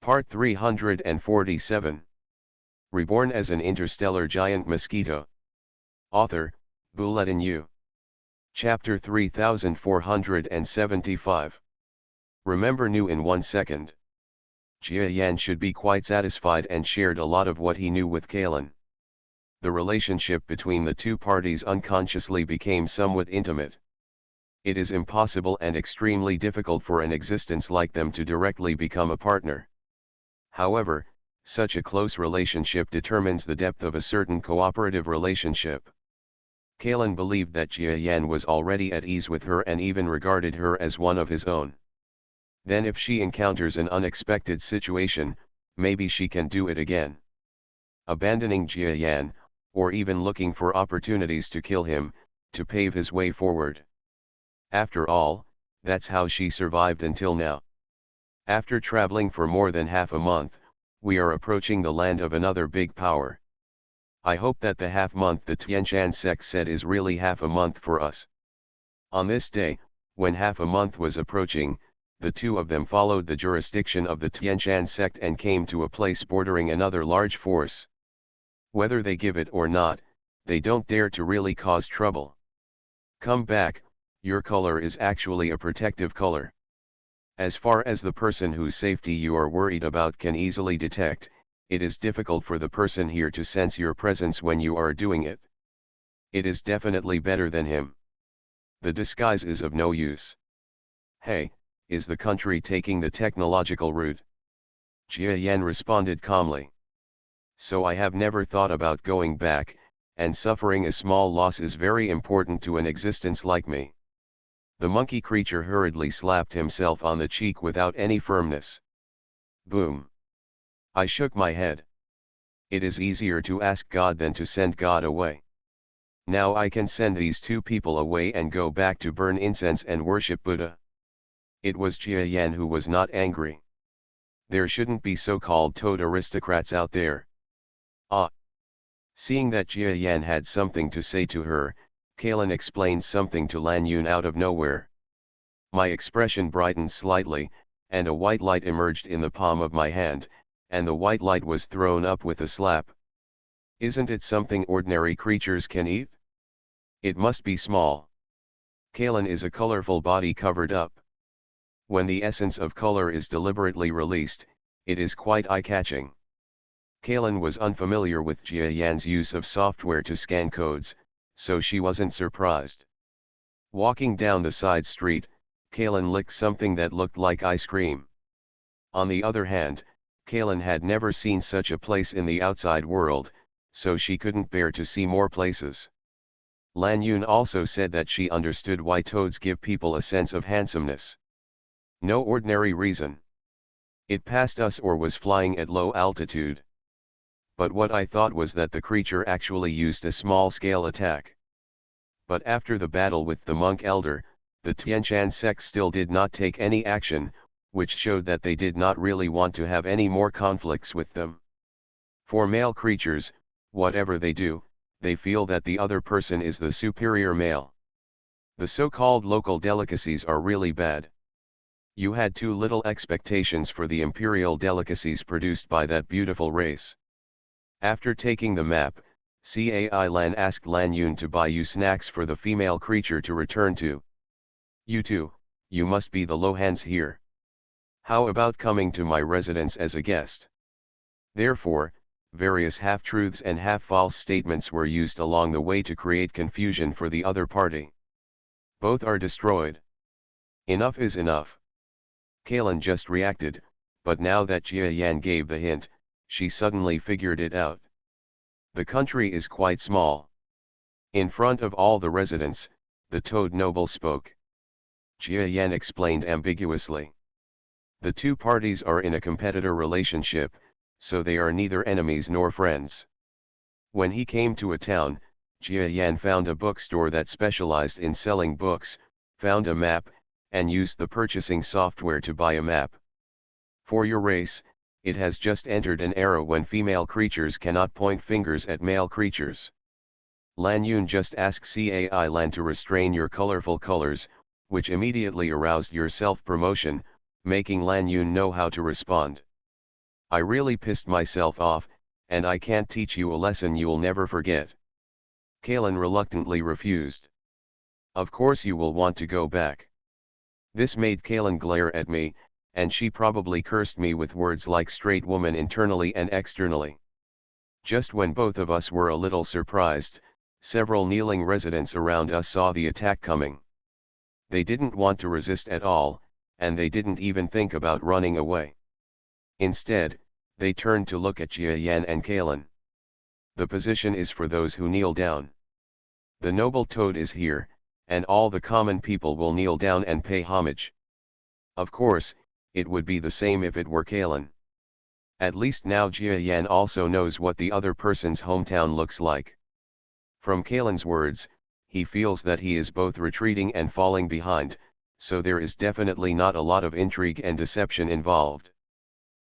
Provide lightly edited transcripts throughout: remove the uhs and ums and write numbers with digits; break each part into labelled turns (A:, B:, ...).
A: Part 347. Reborn as an interstellar giant mosquito. Author, Bulletin U. Chapter 3475. Remember knew in 1 second. Jia Yan should be quite satisfied and shared a lot of what he knew with Kalen. The relationship between the two parties unconsciously became somewhat intimate. It is impossible and extremely difficult for an existence like them to directly become a partner. However, such a close relationship determines the depth of a certain cooperative relationship. Kalen believed that Jia Yan was already at ease with her and even regarded her as one of his own. Then if she encounters an unexpected situation, maybe she can do it again. Abandoning Jia Yan, or even looking for opportunities to kill him, to pave his way forward. After all, that's how she survived until now. After traveling for more than half a month, we are approaching the land of another big power. I hope that the half-month the Tianshan sect said is really half a month for us. On this day, when half a month was approaching, the two of them followed the jurisdiction of the Tianshan sect and came to a place bordering another large force. Whether they give it or not, they don't dare to really cause trouble. Come back, your color is actually a protective color. As far as the person whose safety you are worried about can easily detect, it is difficult for the person here to sense your presence when you are doing it. It is definitely better than him. The disguise is of no use. Hey, is the country taking the technological route? Jia Yan responded calmly. So I have never thought about going back, and suffering a small loss is very important to an existence like me. The monkey creature hurriedly slapped himself on the cheek without any firmness. Boom. I shook my head. It is easier to ask God than to send God away. Now I can send these two people away and go back to burn incense and worship Buddha. It was Jia Yan who was not angry. There shouldn't be so-called toad aristocrats out there. Ah. Seeing that Jia Yan had something to say to her, Kalen explained something to Lan Yun out of nowhere. My expression brightened slightly, and a white light emerged in the palm of my hand, and the white light was thrown up with a slap. Isn't it something ordinary creatures can eat? It must be small. Kalen is a colorful body covered up. When the essence of color is deliberately released, it is quite eye-catching. Kalen was unfamiliar with Jia Yan's use of software to scan codes, so she wasn't surprised. Walking down the side street, Kalen licked something that looked like ice cream. On the other hand, Kalen had never seen such a place in the outside world, so she couldn't bear to see more places. Lan Yun also said that she understood why toads give people a sense of handsomeness. No ordinary reason. It passed us or was flying at low altitude. But what I thought was that the creature actually used a small-scale attack. But after the battle with the monk elder, the Tianshan sect still did not take any action, which showed that they did not really want to have any more conflicts with them. For male creatures, whatever they do, they feel that the other person is the superior male. The so-called local delicacies are really bad. You had too little expectations for the imperial delicacies produced by that beautiful race. After taking the map, Cai Lan asked Lan Yun to buy you snacks for the female creature to return to. You two, you must be the Lohans here. How about coming to my residence as a guest? Therefore, various half-truths and half-false statements were used along the way to create confusion for the other party. Both are destroyed. Enough is enough. Kalen just reacted, but now that Jia Yan gave the hint, she suddenly figured it out. The country is quite small. In front of all the residents, the Toad noble spoke. Jia Yan explained ambiguously. The two parties are in a competitor relationship, so they are neither enemies nor friends. When he came to a town, Jia Yan found a bookstore that specialized in selling books, found a map, and used the purchasing software to buy a map. For your race, it has just entered an era when female creatures cannot point fingers at male creatures. Lan Yun just asked Cai Lan to restrain your colorful colors, which immediately aroused your self-promotion, making Lan Yun know how to respond. I really pissed myself off, and I can't teach you a lesson you'll never forget. Kalen reluctantly refused. Of course you will want to go back. This made Kalen glare at me, and she probably cursed me with words like straight woman internally and externally. Just when both of us were a little surprised, several kneeling residents around us saw the attack coming. They didn't want to resist at all, and they didn't even think about running away. Instead, they turned to look at Jia Yan and Kalen. The position is for those who kneel down. The noble toad is here, and all the common people will kneel down and pay homage. Of course, it would be the same if it were Kalen. At least now Jia Yan also knows what the other person's hometown looks like. From Kalen's words, he feels that he is both retreating and falling behind, so there is definitely not a lot of intrigue and deception involved.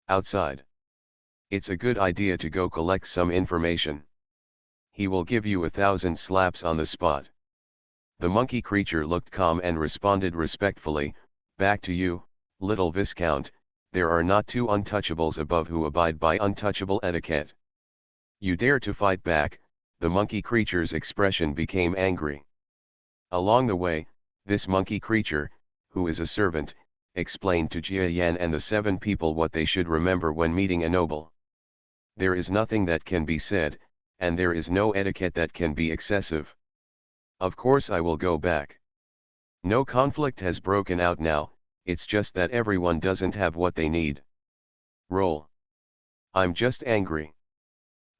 A: Outside. It's a good idea to go collect some information. He will give you 1,000 slaps on the spot. The monkey creature looked calm and responded respectfully, "Back to you, little Viscount, there are not two untouchables above who abide by untouchable etiquette." "You dare to fight back?" The monkey creature's expression became angry. Along the way, this monkey creature, who is a servant, explained to Jia Yan and the 7 people what they should remember when meeting a noble. There is nothing that can be said, and there is no etiquette that can be excessive. Of course I will go back. No conflict has broken out now, it's just that everyone doesn't have what they need. Roll. I'm just angry.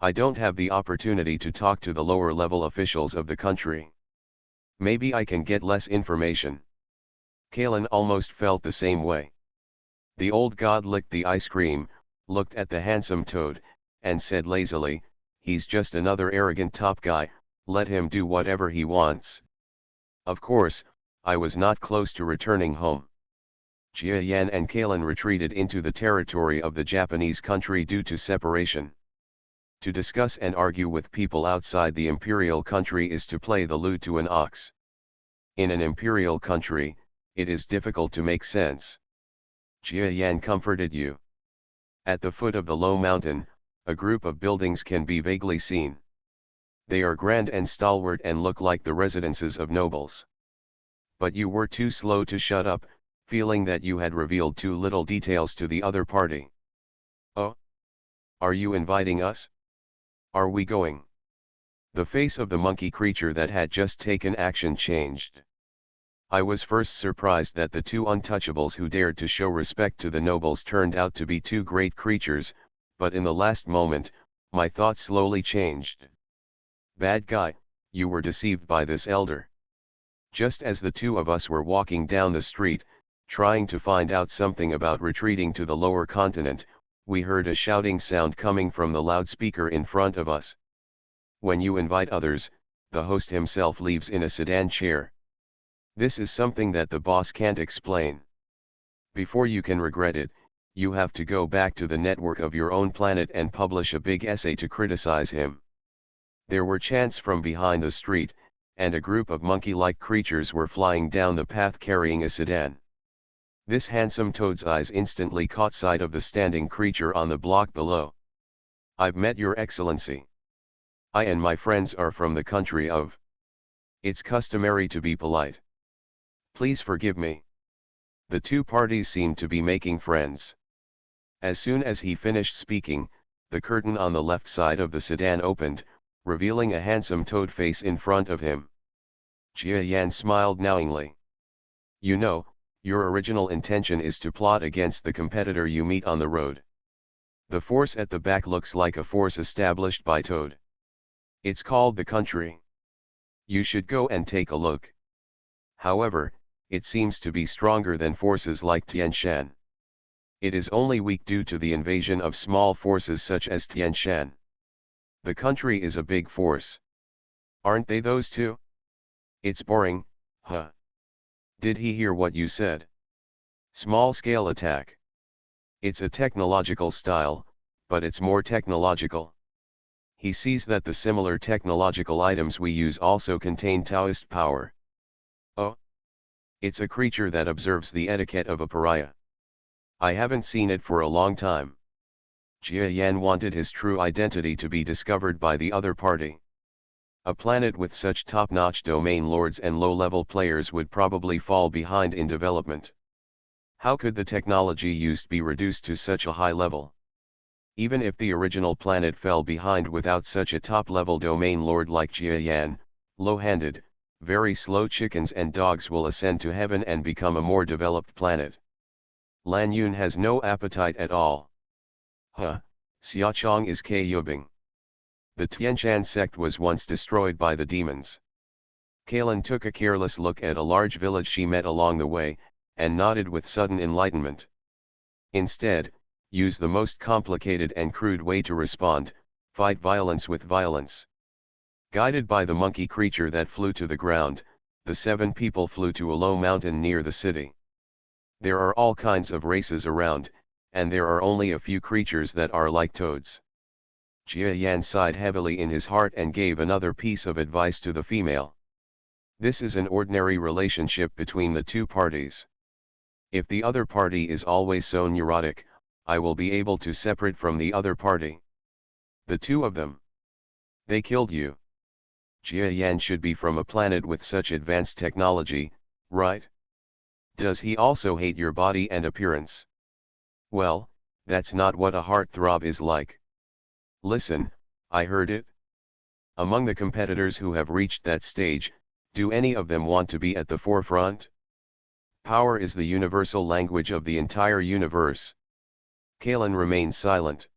A: I don't have the opportunity to talk to the lower level officials of the country. Maybe I can get less information. Kalen almost felt the same way. The old god licked the ice cream, looked at the handsome toad, and said lazily, "He's just another arrogant top guy, let him do whatever he wants." Of course, I was not close to returning home. Jia Yan and Kalen retreated into the territory of the Japanese country due to separation. To discuss and argue with people outside the imperial country is to play the lute to an ox. In an imperial country, it is difficult to make sense. Jia Yan comforted you. At the foot of the low mountain, a group of buildings can be vaguely seen. They are grand and stalwart and look like the residences of nobles. But you were too slow to shut up, feeling that you had revealed too little details to the other party. "Oh? Are you inviting us? Are we going?" The face of the monkey creature that had just taken action changed. I was first surprised that the 2 untouchables who dared to show respect to the nobles turned out to be 2 great creatures, but in the last moment, my thoughts slowly changed. Bad guy, you were deceived by this elder. Just as the 2 of us were walking down the street, trying to find out something about retreating to the lower continent, we heard a shouting sound coming from the loudspeaker in front of us. When you invite others, the host himself leaves in a sedan chair. This is something that the boss can't explain. Before you can regret it, you have to go back to the network of your own planet and publish a big essay to criticize him. There were chants from behind the street, and a group of monkey-like creatures were flying down the path carrying a sedan. This handsome toad's eyes instantly caught sight of the standing creature on the block below. "I've met your excellency. I and my friends are from the country of. It's customary to be polite. Please forgive me." The 2 parties seemed to be making friends. As soon as he finished speaking, the curtain on the left side of the sedan opened, revealing a handsome toad face in front of him. Jia Yan smiled knowingly. "You know, your original intention is to plot against the competitor you meet on the road. The force at the back looks like a force established by Toad. It's called the country. You should go and take a look. However, it seems to be stronger than forces like Tian Shan. It is only weak due to the invasion of small forces such as Tian Shan. The country is a big force. Aren't they those 2? It's boring, huh? Did he hear what you said? Small-scale attack. It's a technological style, but it's more technological. He sees that the similar technological items we use also contain Taoist power. Oh? It's a creature that observes the etiquette of a pariah. I haven't seen it for a long time. Jia Yan wanted his true identity to be discovered by the other party. A planet with such top-notch domain lords and low-level players would probably fall behind in development. How could the technology used be reduced to such a high level? Even if the original planet fell behind without such a top-level domain lord like Jia Yan, low-handed, very slow chickens and dogs will ascend to heaven and become a more developed planet. Lan Yun has no appetite at all. Xiaochong is Yubing. The Tianshan sect was once destroyed by the demons. Kalen took a careless look at a large village she met along the way, and nodded with sudden enlightenment. Instead, use the most complicated and crude way to respond, fight violence with violence. Guided by the monkey creature that flew to the ground, the 7 people flew to a low mountain near the city. There are all kinds of races around, and there are only a few creatures that are like toads. Jia Yan sighed heavily in his heart and gave another piece of advice to the female. This is an ordinary relationship between the two parties. If the other party is always so neurotic, I will be able to separate from the other party. The two of them. They killed you. Jia Yan should be from a planet with such advanced technology, right? Does he also hate your body and appearance? Well, that's not what a heartthrob is like. Listen, I heard it. Among the competitors who have reached that stage, do any of them want to be at the forefront? Power is the universal language of the entire universe. Kalen remained silent.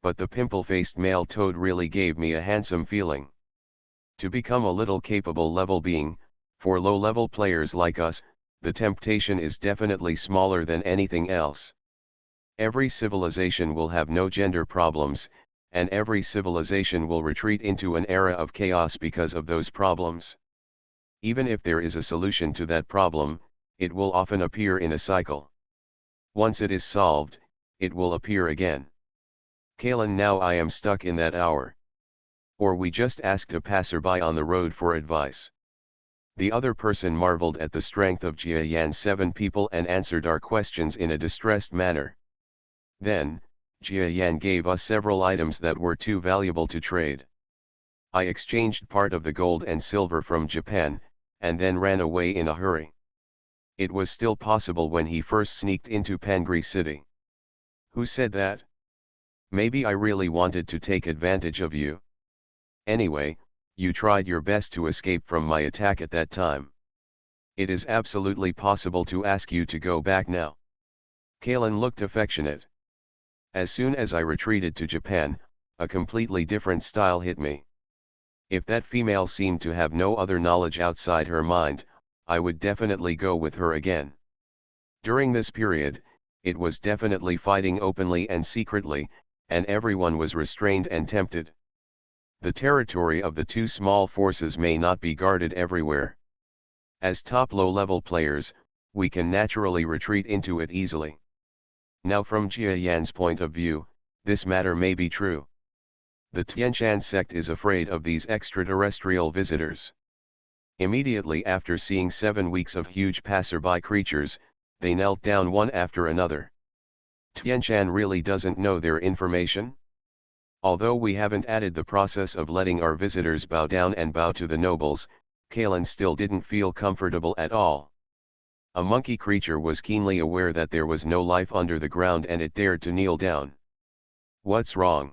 A: But the pimple-faced male toad really gave me a handsome feeling. To become a little capable level being, for low-level players like us, the temptation is definitely smaller than anything else. Every civilization will have no gender problems, and every civilization will retreat into an era of chaos because of those problems. Even if there is a solution to that problem, it will often appear in a cycle. Once it is solved, it will appear again. Kalen, now I am stuck in that hour. Or we just asked a passerby on the road for advice. The other person marveled at the strength of Jia Yan's 7 people and answered our questions in a distressed manner. Then, Jia Yan gave us several items that were too valuable to trade. I exchanged part of the gold and silver from Japan, and then ran away in a hurry. It was still possible when he first sneaked into Pangri City. Who said that? Maybe I really wanted to take advantage of you. Anyway, you tried your best to escape from my attack at that time. It is absolutely possible to ask you to go back now. Kalen looked affectionate. As soon as I retreated to Japan, a completely different style hit me. If that female seemed to have no other knowledge outside her mind, I would definitely go with her again. During this period, it was definitely fighting openly and secretly, and everyone was restrained and tempted. The territory of the two small forces may not be guarded everywhere. As top low-level players, we can naturally retreat into it easily. Now from Jia Yan's point of view, this matter may be true. The Tianshan sect is afraid of these extraterrestrial visitors. Immediately after seeing 7 weeks of huge passerby creatures, they knelt down one after another. Tianshan really doesn't know their information? Although we haven't added the process of letting our visitors bow down and bow to the nobles, Kalen still didn't feel comfortable at all. A monkey creature was keenly aware that there was no life under the ground and it dared to kneel down. What's wrong?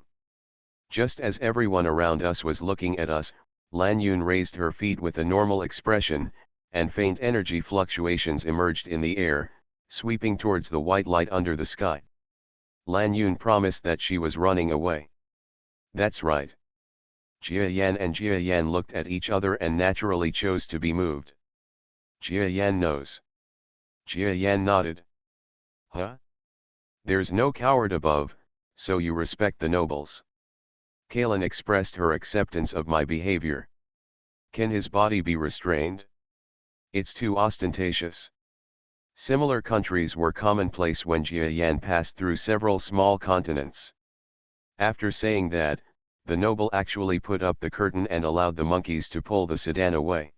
A: Just as everyone around us was looking at us, Lan Yun raised her feet with a normal expression, and faint energy fluctuations emerged in the air, sweeping towards the white light under the sky. Lan Yun promised that she was running away. That's right. Jia Yan and Jia Yan looked at each other and naturally chose to be moved. Jia Yan knows. Jia Yan nodded. Huh? There's no coward above, so you respect the nobles. Kalen expressed her acceptance of my behavior. Can his body be restrained? It's too ostentatious. Similar countries were commonplace when Jia Yan passed through several small continents. After saying that, the noble actually put up the curtain and allowed the monkeys to pull the sedan away.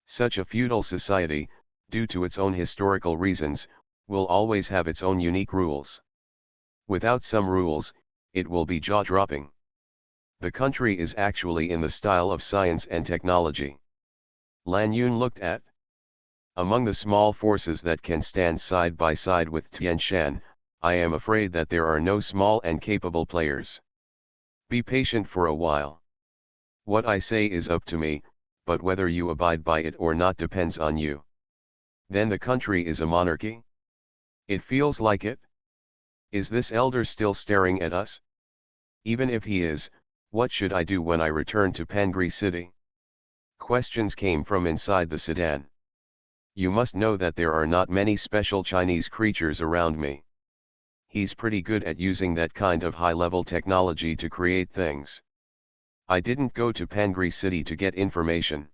A: Such a feudal society, due to its own historical reasons, will always have its own unique rules. Without some rules, it will be jaw-dropping. The country is actually in the style of science and technology. Lan Yun looked at. Among the small forces that can stand side by side with Tian Shan, I am afraid that there are no small and capable players. Be patient for a while. What I say is up to me, but whether you abide by it or not depends on you. Then the country is a monarchy? It feels like it. Is this elder still staring at us? Even if he is, what should I do when I return to Pangri City? Questions came from inside the sedan. You must know that there are not many special Chinese creatures around me. He's pretty good at using that kind of high-level technology to create things. I didn't go to Pangri City to get information.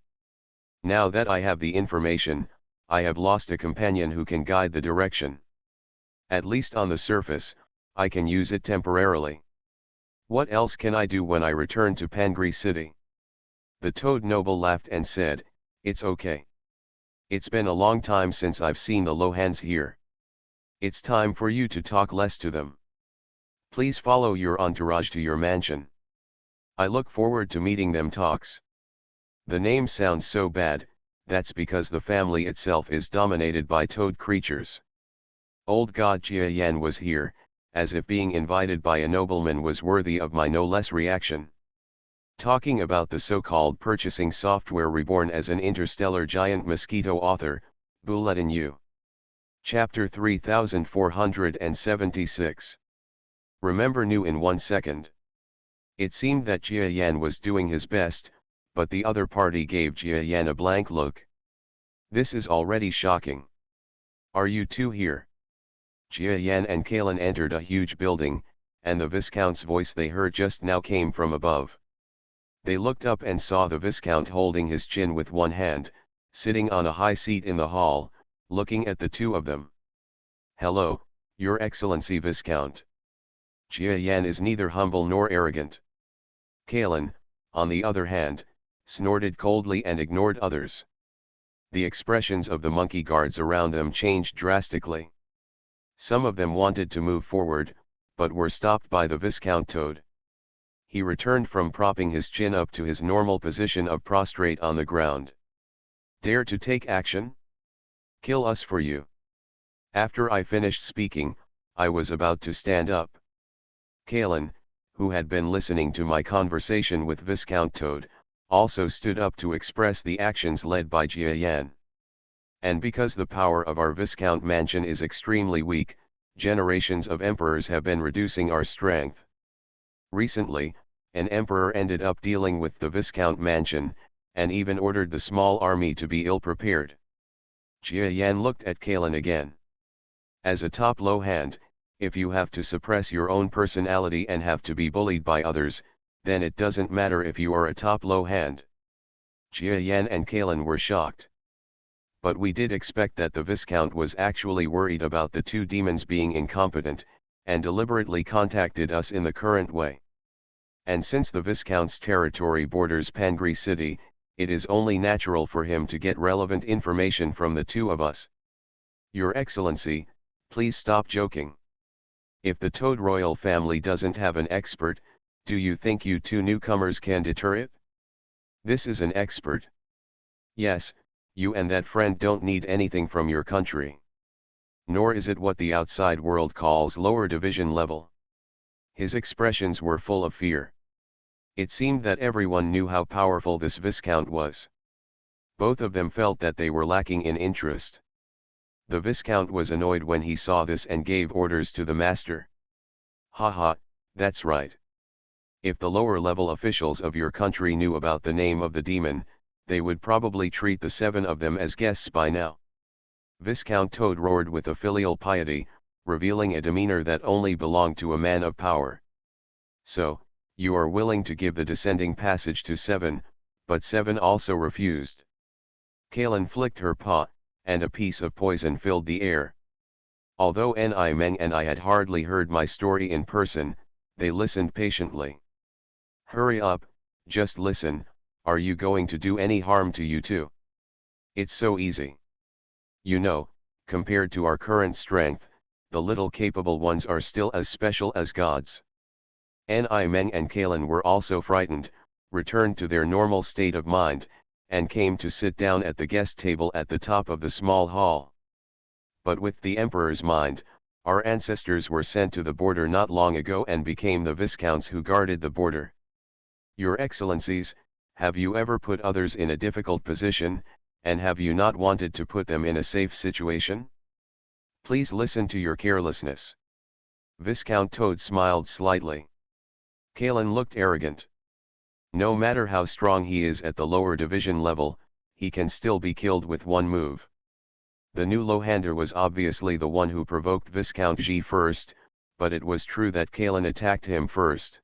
A: Now that I have the information, I have lost a companion who can guide the direction. At least on the surface, I can use it temporarily. What else can I do when I return to Pangri City? The Toad Noble laughed and said, "It's okay. It's been a long time since I've seen the Lohans here. It's time for you to talk less to them. Please follow your entourage to your mansion. I look forward to meeting them talks." The name sounds so bad, that's because the family itself is dominated by toad creatures. Old God Jia Yan was here, as if being invited by a nobleman was worthy of my no less reaction. Talking about the so-called purchasing software Reborn as an interstellar giant Mosquito author, Bulletin U. Chapter 3476. Remember new in 1 second. It seemed that Jia Yan was doing his best, but the other party gave Jia Yan a blank look. This is already shocking. Are you two here? Jia Yan and Kalen entered a huge building, and the Viscount's voice they heard just now came from above. They looked up and saw the Viscount holding his chin with one hand, sitting on a high seat in the hall, looking at the two of them. "Hello, Your Excellency Viscount." Jia Yan is neither humble nor arrogant. Kalen, on the other hand, snorted coldly and ignored others. The expressions of the monkey guards around them changed drastically. Some of them wanted to move forward, but were stopped by the Viscount Toad. He returned from propping his chin up to his normal position of prostrate on the ground. "Dare to take action? Kill us for you." After I finished speaking, I was about to stand up. Kalen, who had been listening to my conversation with Viscount Toad, also stood up to express the actions led by Jia Yan. And because the power of our Viscount mansion is extremely weak, generations of emperors have been reducing our strength. Recently, an emperor ended up dealing with the Viscount mansion, and even ordered the small army to be ill-prepared. Jia Yan looked at Kalen again. As a top low hand, if you have to suppress your own personality and have to be bullied by others, then it doesn't matter if you are a top low hand. Jia Yan and Kalen were shocked. But we did expect that the Viscount was actually worried about the two demons being incompetent, and deliberately contacted us in the current way. And since the Viscount's territory borders Pangri City, it is only natural for him to get relevant information from the two of us. Your Excellency, please stop joking. If the Toad royal family doesn't have an expert, do you think you two newcomers can deter it? This is an expert. Yes, you and that friend don't need anything from your country. Nor is it what the outside world calls lower division level. His expressions were full of fear. It seemed that everyone knew how powerful this Viscount was. Both of them felt that they were lacking in interest. The Viscount was annoyed when he saw this and gave orders to the master. "Haha, that's right. If the lower level officials of your country knew about the name of the demon, they would probably treat the 7 of them as guests by now." Viscount Toad roared with a filial piety, revealing a demeanor that only belonged to a man of power. "So, you are willing to give the descending passage to 7, but 7 also refused." Kalen flicked her paw, and a piece of poison filled the air. Although Ni Meng and I had hardly heard my story in person, they listened patiently. "Hurry up, just listen, are you going to do any harm to you two? It's so easy. You know, compared to our current strength, the little capable ones are still as special as gods. Ni Meng and Kalen were also frightened, returned to their normal state of mind, and came to sit down at the guest table at the top of the small hall. But with the Emperor's mind, our ancestors were sent to the border not long ago and became the Viscounts who guarded the border. Your Excellencies, have you ever put others in a difficult position, and have you not wanted to put them in a safe situation? Please listen to your carelessness. Viscount Toad smiled slightly. Kalen looked arrogant. No matter how strong he is at the lower division level, he can still be killed with one move. The new Lohander was obviously the one who provoked Viscount G first, but it was true that Kalen attacked him first.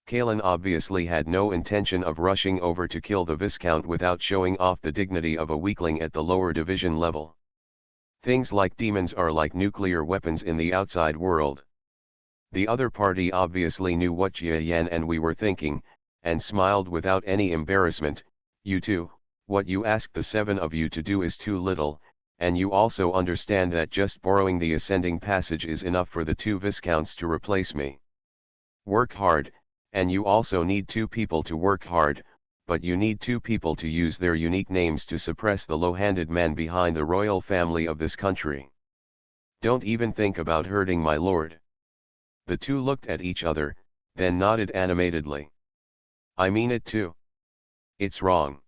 A: Kalen obviously had no intention of rushing over to kill the Viscount without showing off the dignity of a weakling at the lower division level. Things like demons are like nuclear weapons in the outside world. The other party obviously knew what Jia Yan and we were thinking, and smiled without any embarrassment. You two, what you asked the seven of you to do is too little, and you also understand that just borrowing the ascending passage is enough for the two Viscounts to replace me. Work hard, and you also need two people to work hard, but you need two people to use their unique names to suppress the low-handed man behind the royal family of this country. Don't even think about hurting my lord. The two looked at each other, then nodded animatedly. I mean it too. It's wrong.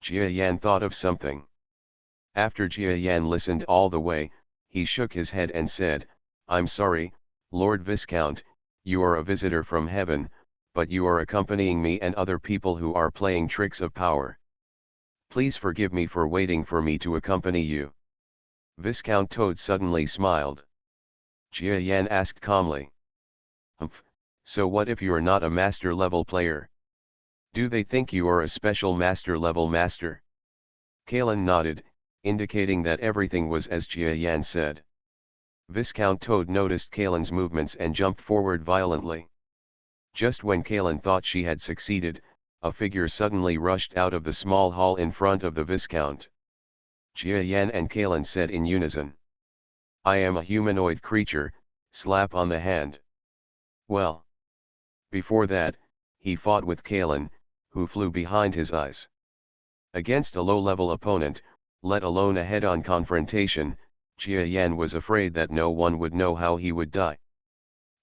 A: Jia Yan thought of something. After Jia Yan listened all the way, he shook his head and said, I'm sorry, Lord Viscount, you are a visitor from heaven, but you are accompanying me and other people who are playing tricks of power. Please forgive me for waiting for me to accompany you. Viscount Toad suddenly smiled. Jia Yan asked calmly. Humph, so what if you're not a master-level player? Do they think you are a special master-level master? Kalen nodded, indicating that everything was as Jia Yan said. Viscount Toad noticed Kalen's movements and jumped forward violently. Just when Kalen thought she had succeeded, a figure suddenly rushed out of the small hall in front of the Viscount. Jia Yan and Kalen said in unison. I am a humanoid creature, slap on the hand. Well. Before that, he fought with Kalen, who flew behind his eyes. Against a low-level opponent, let alone a head-on confrontation, Jia Yan was afraid that no one would know how he would die.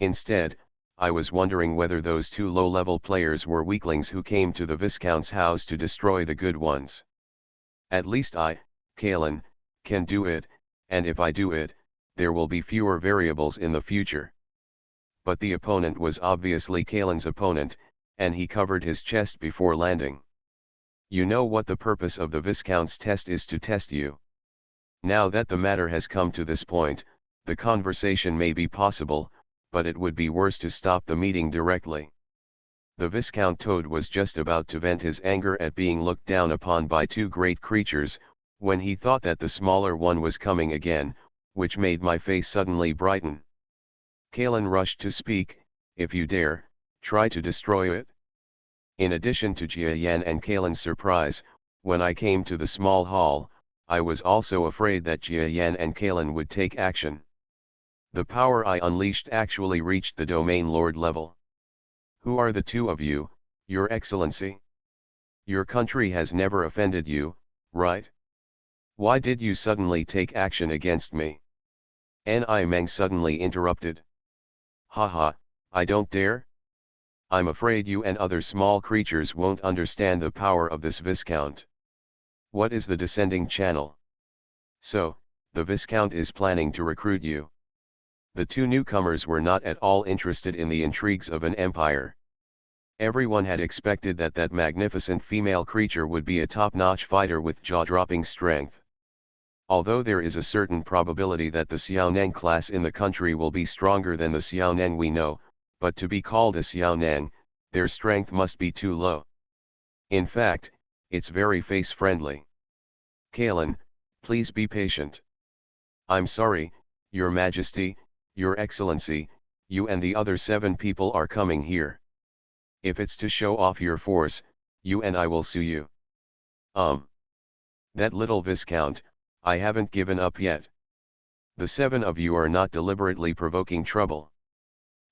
A: Instead, I was wondering whether those two low-level players were weaklings who came to the Viscount's house to destroy the good ones. At least I, Kalen, can do it, and if I do it, there will be fewer variables in the future. But the opponent was obviously Kalen's opponent, and he covered his chest before landing. You know what the purpose of the Viscount's test is, to test you. Now that the matter has come to this point, the conversation may be possible, but it would be worse to stop the meeting directly. The Viscount Toad was just about to vent his anger at being looked down upon by two great creatures, when he thought that the smaller one was coming again, which made my face suddenly brighten. Kalen rushed to speak, if you dare, try to destroy it. In addition to Jia Yan and Kalen's surprise, when I came to the small hall, I was also afraid that Jia Yan and Kalen would take action. The power I unleashed actually reached the Domain Lord level. Who are the two of you, Your Excellency? Your country has never offended you, right? Why did you suddenly take action against me? Ni Meng suddenly interrupted. Haha, I don't dare? I'm afraid you and other small creatures won't understand the power of this Viscount. What is the descending channel? So, the Viscount is planning to recruit you. The two newcomers were not at all interested in the intrigues of an empire. Everyone had expected that that magnificent female creature would be a top-notch fighter with jaw-dropping strength. Although there is a certain probability that the Xiaoneng class in the country will be stronger than the Xiaoneng we know, but to be called a Xiaoneng, their strength must be too low. In fact, it's very face-friendly. Kalen, please be patient. I'm sorry, Your Majesty, Your Excellency, you and the other 7 people are coming here. If it's to show off your force, you and I will sue you. That little Viscount, I haven't given up yet. The 7 of you are not deliberately provoking trouble.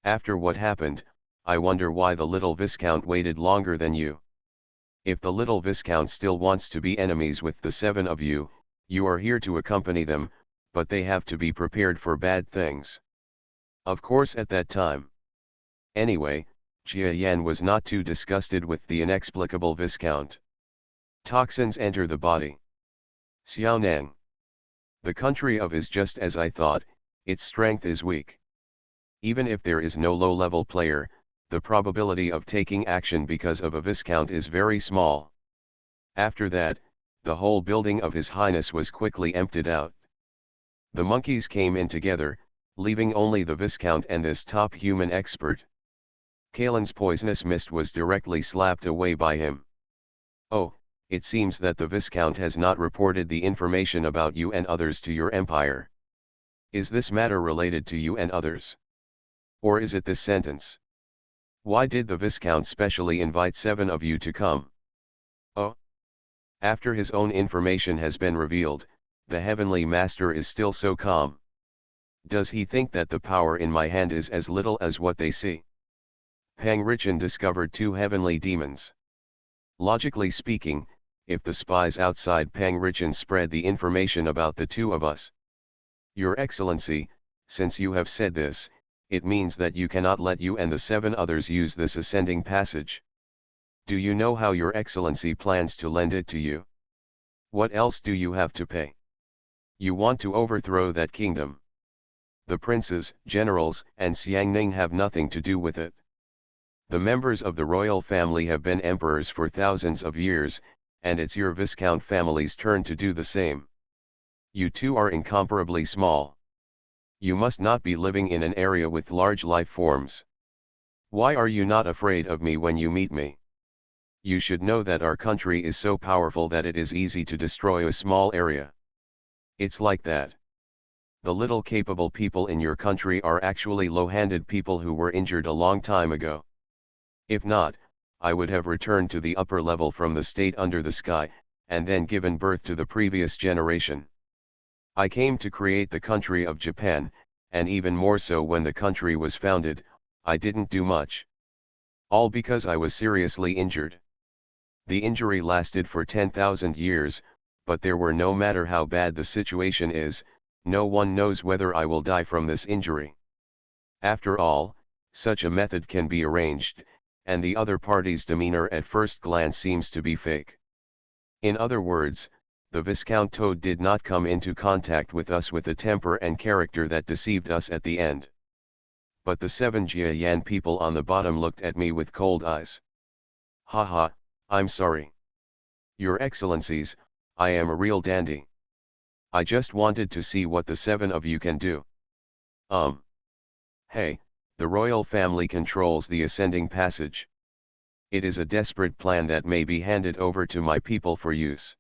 A: After what happened, I wonder why the little Viscount waited longer than you. If the little Viscount still wants to be enemies with the 7 of you, you are here to accompany them, but they have to be prepared for bad things. Of course at that time. Anyway, Jia Yan was not too disgusted with the inexplicable Viscount. Toxins enter the body. Xiaonang. The country of is just as I thought, its strength is weak. Even if there is no low-level player, the probability of taking action because of a Viscount is very small. After that, the whole building of His Highness was quickly emptied out. The monkeys came in together, leaving only the Viscount and this top human expert. Kalen's poisonous mist was directly slapped away by him. Oh, it seems that the Viscount has not reported the information about you and others to your empire. Is this matter related to you and others? Or is it this sentence? Why did the Viscount specially invite 7 of you to come? Oh. After his own information has been revealed, the Heavenly Master is still so calm. Does he think that the power in my hand is as little as what they see? Pang Richan discovered 2 heavenly demons. Logically speaking, if the spies outside Pang Richan spread the information about the 2 of us. Your Excellency, since you have said this, it means that you cannot let you and the 7 others use this ascending passage. Do you know how your Excellency plans to lend it to you? What else do you have to pay? You want to overthrow that kingdom. The princes, generals, and Xiangning have nothing to do with it. The members of the royal family have been emperors for thousands of years, and it's your Viscount family's turn to do the same. You two are incomparably small. You must not be living in an area with large life forms. Why are you not afraid of me when you meet me? You should know that our country is so powerful that it is easy to destroy a small area. It's like that. The little capable people in your country are actually low-handed people who were injured a long time ago. If not, I would have returned to the upper level from the state under the sky, and then given birth to the previous generation. I came to create the country of Japan, and even more so when the country was founded, I didn't do much. All because I was seriously injured. The injury lasted for 10,000 years, but no matter how bad the situation is, no one knows whether I will die from this injury. After all, such a method can be arranged, and the other party's demeanor at first glance seems to be fake. In other words, the Viscount Toad did not come into contact with us with a temper and character that deceived us at the end. But the 7 Jia Yan people on the bottom looked at me with cold eyes. Haha, I'm sorry. Your Excellencies, I am a real dandy. I just wanted to see what the 7 of you can do. Hey, the royal family controls the ascending passage. It is a desperate plan that may be handed over to my people for use.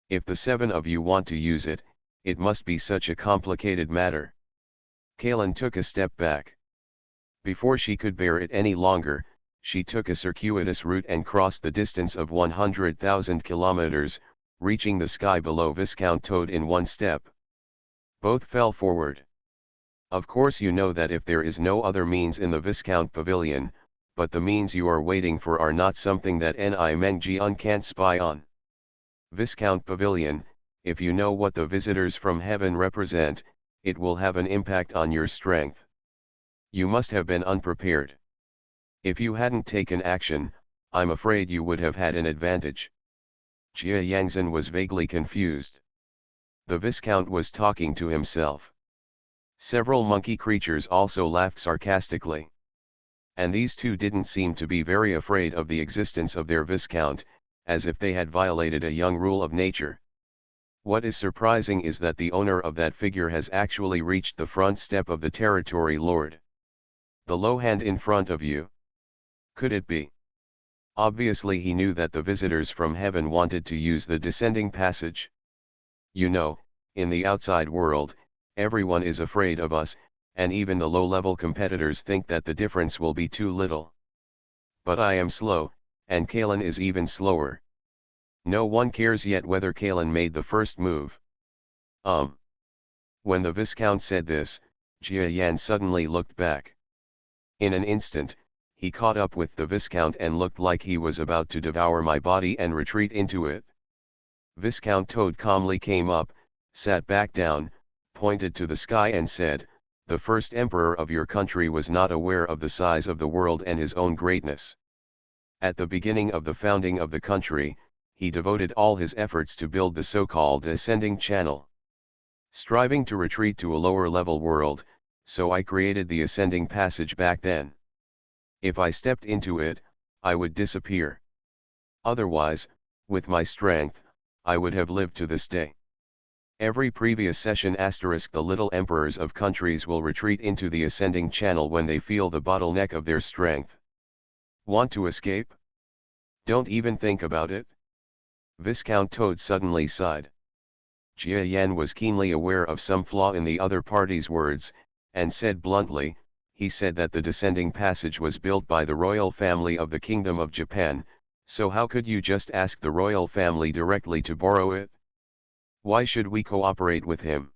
A: If the 7 of you want to use it, it must be such a complicated matter. Kalen took a step back. Before she could bear it any longer, she took a circuitous route and crossed the distance of 100,000 kilometers, reaching the sky below Viscount Toad in one step. Both fell forward. Of course you know that if there is no other means in the Viscount Pavilion, but the means you are waiting for are not something that Ni Meng Jian can't spy on. Viscount Pavilion, if you know what the visitors from heaven represent, it will have an impact on your strength. You must have been unprepared. If you hadn't taken action, I'm afraid you would have had an advantage. Jia Yangzhen was vaguely confused. The Viscount was talking to himself. Several monkey creatures also laughed sarcastically. And these two didn't seem to be very afraid of the existence of their Viscount, as if they had violated a young rule of nature. What is surprising is that the owner of that figure has actually reached the front step of the territory lord. The low hand in front of you. Could it be? Obviously he knew that the visitors from heaven wanted to use the descending passage. You know, in the outside world, everyone is afraid of us, and even the low-level competitors think that the difference will be too little. But I am slow, and Kalen is even slower. No one cares yet whether Kalen made the first move. When the Viscount said this, Jia Yan suddenly looked back. In an instant, he caught up with the Viscount and looked like he was about to devour my body and retreat into it. Viscount Toad calmly came up, sat back down, pointed to the sky and said, "The first emperor of your country was not aware of the size of the world and his own greatness. At the beginning of the founding of the country, he devoted all his efforts to build the so-called ascending channel. Striving to retreat to a lower level world, so I created the ascending passage back then. If I stepped into it, I would disappear. Otherwise, with my strength, I would have lived to this day. Every previous session * the little emperors of countries will retreat into the ascending channel when they feel the bottleneck of their strength. Want to escape? Don't even think about it." Viscount Toad suddenly sighed. Jia Yan was keenly aware of some flaw in the other party's words, and said bluntly, "He said that the descending passage was built by the royal family of the Kingdom of Japan, so how could you just ask the royal family directly to borrow it? Why should we cooperate with him?"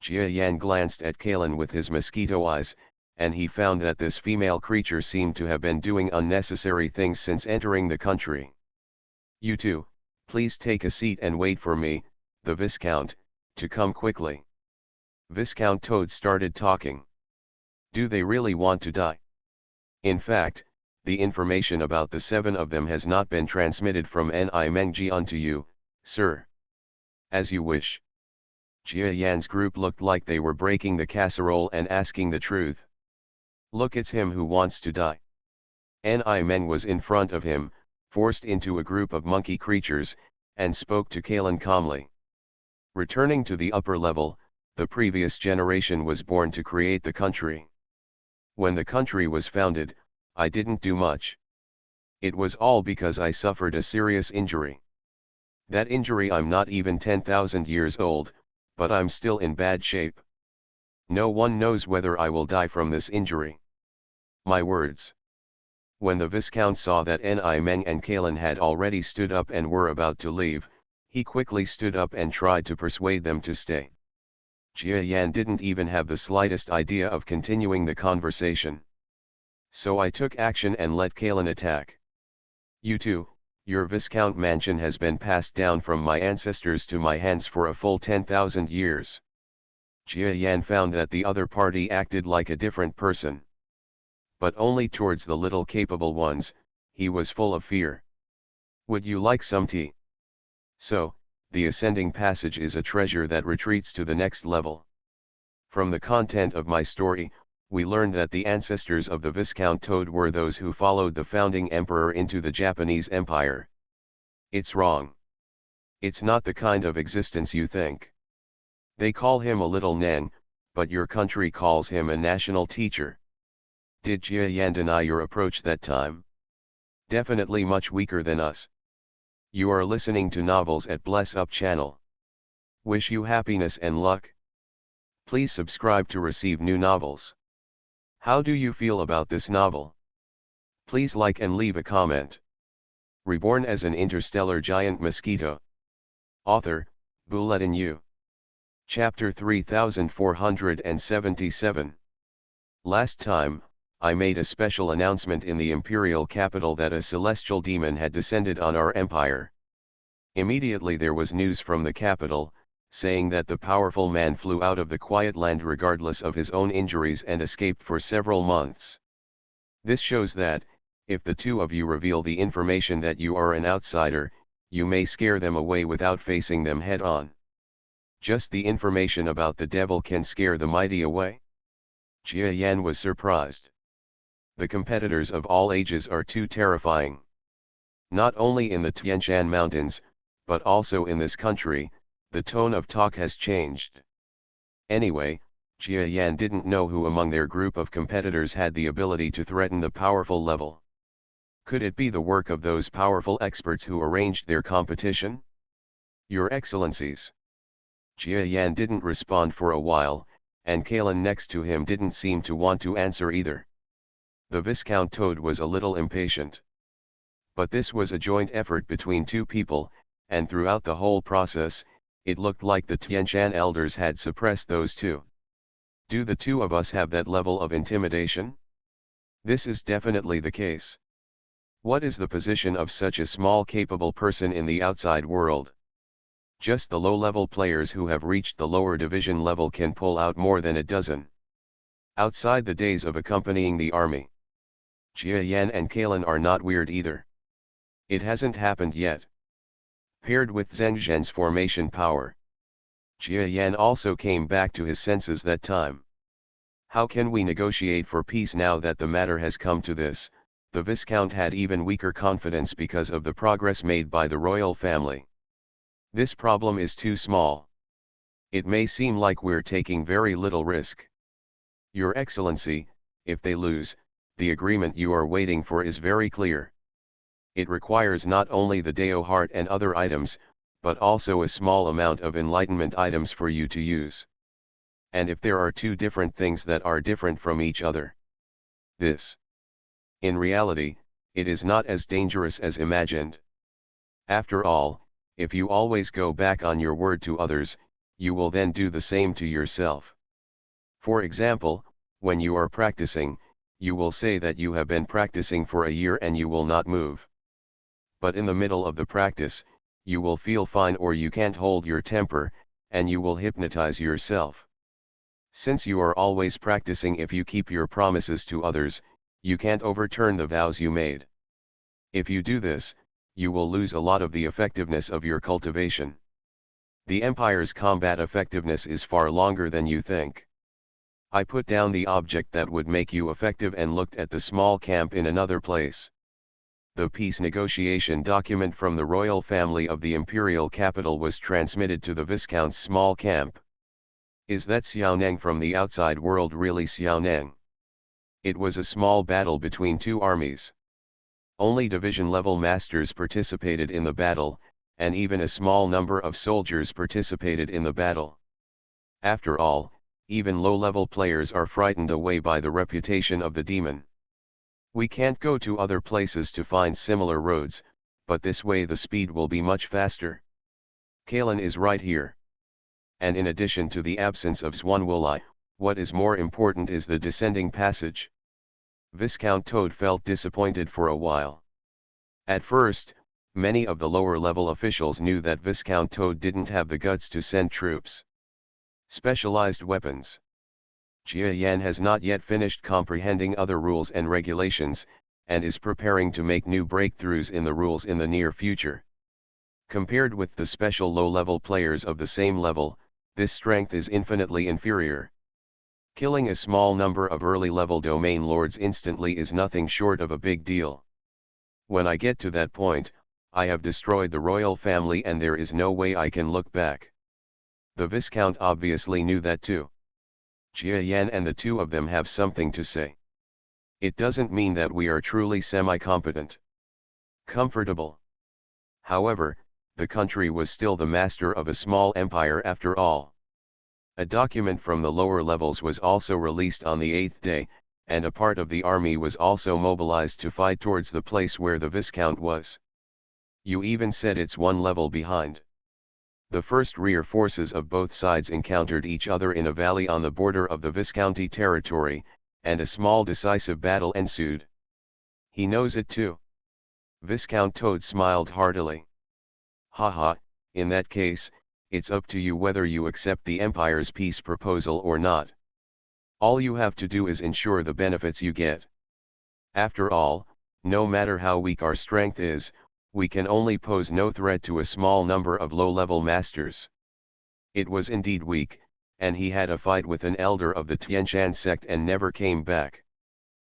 A: Jia Yan glanced at Kalen with his mosquito eyes, and he found that this female creature seemed to have been doing unnecessary things since entering the country. "You two, please take a seat and wait for me, the Viscount, to come quickly." Viscount Toad started talking. "Do they really want to die? In fact, the information about the 7 of them has not been transmitted from Ni Mengji unto you, sir." "As you wish." Jia Yan's group looked like they were breaking the casserole and asking the truth. "Look, it's him who wants to die." Ni Meng was in front of him, forced into a group of monkey creatures, and spoke to Kalen calmly. "Returning to the upper level, the previous generation was born to create the country. When the country was founded, I didn't do much. It was all because I suffered a serious injury. That injury, I'm not even 10,000 years old, but I'm still in bad shape. No one knows whether I will die from this injury." My words. When the Viscount saw that Ni Meng and Kalen had already stood up and were about to leave, he quickly stood up and tried to persuade them to stay. Jia Yan didn't even have the slightest idea of continuing the conversation. So I took action and let Kalen attack. "You two, your Viscount mansion has been passed down from my ancestors to my hands for a full 10,000 years. Jia Yan found that the other party acted like a different person. But only towards the little capable ones, he was full of fear. "Would you like some tea?" So, the ascending passage is a treasure that retreats to the next level. From the content of my story, we learned that the ancestors of the Viscount Toad were those who followed the founding emperor into the Japanese Empire. It's wrong. It's not the kind of existence you think. They call him a little Neng, but your country calls him a national teacher. Did Jia Yan deny your approach that time? Definitely much weaker than us. You are listening to Novels at Bless Up channel. Wish you happiness and luck. Please subscribe to receive new novels. How do you feel about this novel? Please like and leave a comment. Reborn as an interstellar giant mosquito. Author, Bulletin U. Chapter 3477. Last time, I made a special announcement in the imperial capital that a celestial demon had descended on our empire. Immediately there was news from the capital, saying that the powerful man flew out of the quiet land regardless of his own injuries and escaped for several months. This shows that, if the two of you reveal the information that you are an outsider, you may scare them away without facing them head on. Just the information about the devil can scare the mighty away? Jia Yan was surprised. The competitors of all ages are too terrifying. Not only in the Tianshan Mountains, but also in this country, the tone of talk has changed. Anyway, Jia Yan didn't know who among their group of competitors had the ability to threaten the powerful level. Could it be the work of those powerful experts who arranged their competition? Your Excellencies. Jia Yan didn't respond for a while, and Kalen next to him didn't seem to want to answer either. The Viscount Toad was a little impatient. But this was a joint effort between two people, and throughout the whole process, it looked like the Tianshan elders had suppressed those two. Do the two of us have that level of intimidation? This is definitely the case. What is the position of such a small capable person in the outside world? Just the low-level players who have reached the lower division level can pull out more than a dozen. Outside the days of accompanying the army, Jia Yan and Kalen are not weird either. It hasn't happened yet. Paired with Zheng Zhen's formation power, Jia Yan also came back to his senses that time. How can we negotiate for peace now that the matter has come to this? The Viscount had even weaker confidence because of the progress made by the royal family. This problem is too small. It may seem like we're taking very little risk. Your Excellency, if they lose, the agreement you are waiting for is very clear. It requires not only the Deo heart and other items, but also a small amount of enlightenment items for you to use. And if there are two different things that are different from each other, this, in reality, it is not as dangerous as imagined. After all, if you always go back on your word to others, you will then do the same to yourself. For example, when you are practicing, you will say that you have been practicing for a year and you will not move. But in the middle of the practice, you will feel fine or you can't hold your temper, and you will hypnotize yourself. Since you are always practicing, if you keep your promises to others, you can't overturn the vows you made. If you do this, you will lose a lot of the effectiveness of your cultivation. The Empire's combat effectiveness is far longer than you think. I put down the object that would make you effective and looked at the small camp in another place. The peace negotiation document from the royal family of the imperial capital was transmitted to the Viscount's small camp. Is that Xiaoneng from the outside world really Xiaoneng? It was a small battle between two armies. Only division-level masters participated in the battle, and even a small number of soldiers participated in the battle. After all, even low-level players are frightened away by the reputation of the demon. We can't go to other places to find similar roads, but this way the speed will be much faster. Kalen is right here. And in addition to the absence of Zhuanwulai, what is more important is the descending passage. Viscount Toad felt disappointed for a while. At first, many of the lower-level officials knew that Viscount Toad didn't have the guts to send troops. Specialized weapons. Jia Yan has not yet finished comprehending other rules and regulations, and is preparing to make new breakthroughs in the rules in the near future. Compared with the special low-level players of the same level, this strength is infinitely inferior. Killing a small number of early-level domain lords instantly is nothing short of a big deal. When I get to that point, I have destroyed the royal family and there is no way I can look back. The Viscount obviously knew that too. Jia Yan and the two of them have something to say. It doesn't mean that we are truly semi-competent. Comfortable. However, the country was still the master of a small empire after all. A document from the lower levels was also released on the 8th day, and a part of the army was also mobilized to fight towards the place where the Viscount was. You even said it's one level behind. The first rear forces of both sides encountered each other in a valley on the border of the Viscounty territory, and a small decisive battle ensued. He knows it too. Viscount Toad smiled heartily. Haha, in that case, it's up to you whether you accept the Empire's peace proposal or not. All you have to do is ensure the benefits you get. After all, no matter how weak our strength is, we can only pose no threat to a small number of low-level masters. It was indeed weak, and he had a fight with an elder of the Tianshan sect and never came back.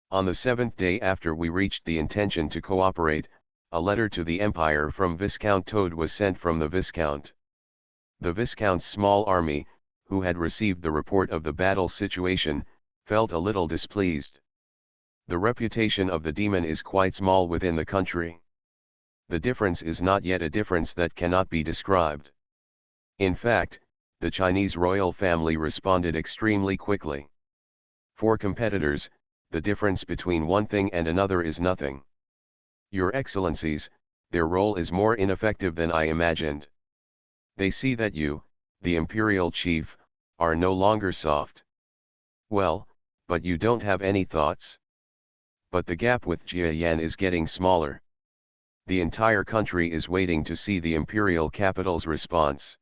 A: On the 7th day after we reached the intention to cooperate, a letter to the Empire from Viscount Toad was sent from the Viscount. The Viscount's small army, who had received the report of the battle situation, felt a little displeased. The reputation of the demon is quite small within the country. The difference is not yet a difference that cannot be described. In fact, the Chinese royal family responded extremely quickly. For competitors, the difference between one thing and another is nothing. Your Excellencies, their role is more ineffective than I imagined. They see that you, the imperial chief, are no longer soft. Well, but you don't have any thoughts? But the gap with Jiayan is getting smaller. The entire country is waiting to see the imperial capital's response.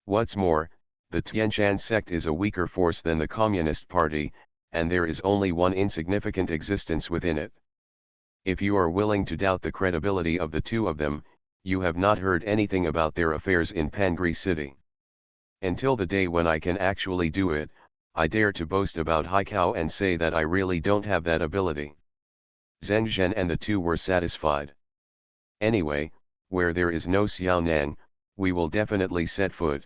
A: What's more, the Tianshan sect is a weaker force than the Communist Party, and there is only one insignificant existence within it. If you are willing to doubt the credibility of the two of them, you have not heard anything about their affairs in Pangri City. Until the day when I can actually do it, I dare to boast about Haikao and say that I really don't have that ability. Zheng Zhen and the two were satisfied. Anyway, where there is no Xiaonang, we will definitely set foot.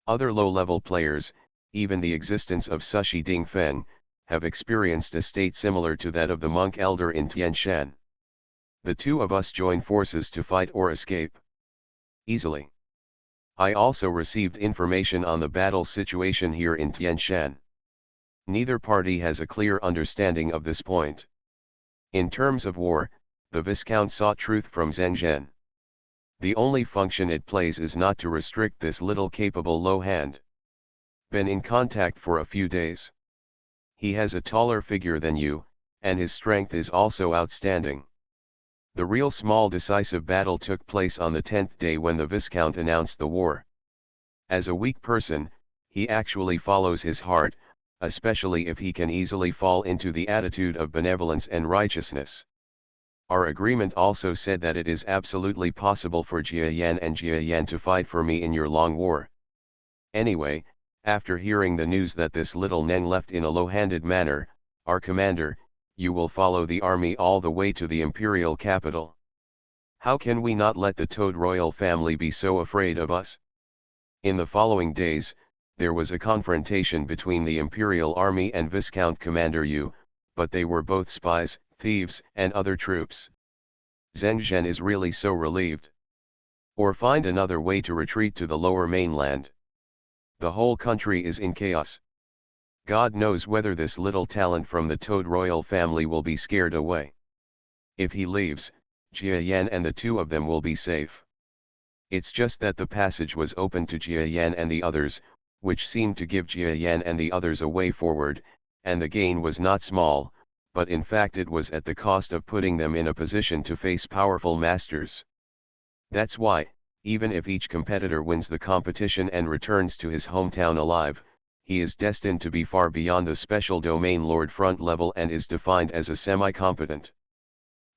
A: Other low-level players, even the existence of Sushi Dingfeng, have experienced a state similar to that of the monk elder in Tianshan. The two of us join forces to fight or escape. Easily. I also received information on the battle situation here in Tianshan. Neither party has a clear understanding of this point. In terms of war, the Viscount sought truth from Zheng Zhen. The only function it plays is not to restrict this little capable low hand. Been in contact for a few days. He has a taller figure than you, and his strength is also outstanding. The real small decisive battle took place on the 10th day when the Viscount announced the war. As a weak person, he actually follows his heart, especially if he can easily fall into the attitude of benevolence and righteousness. Our agreement also said that it is absolutely possible for Jiayan and Jiayan to fight for me in your long war. Anyway, after hearing the news that this little Neng left in a low-handed manner, our commander, you will follow the army all the way to the imperial capital. How can we not let the Toad royal family be so afraid of us? In the following days, there was a confrontation between the imperial army and Viscount Commander Yu, but they were both spies, thieves, and other troops. Zheng Zhen is really so relieved. Or find another way to retreat to the lower mainland. The whole country is in chaos. God knows whether this little talent from the Toad royal family will be scared away. If he leaves, Jiayan and the two of them will be safe. It's just that the passage was open to Jiayan and the others, which seemed to give Jiayan and the others a way forward, and the gain was not small, but in fact it was at the cost of putting them in a position to face powerful masters. That's why, even if each competitor wins the competition and returns to his hometown alive, he is destined to be far beyond the special domain lord front level and is defined as a semi-competent.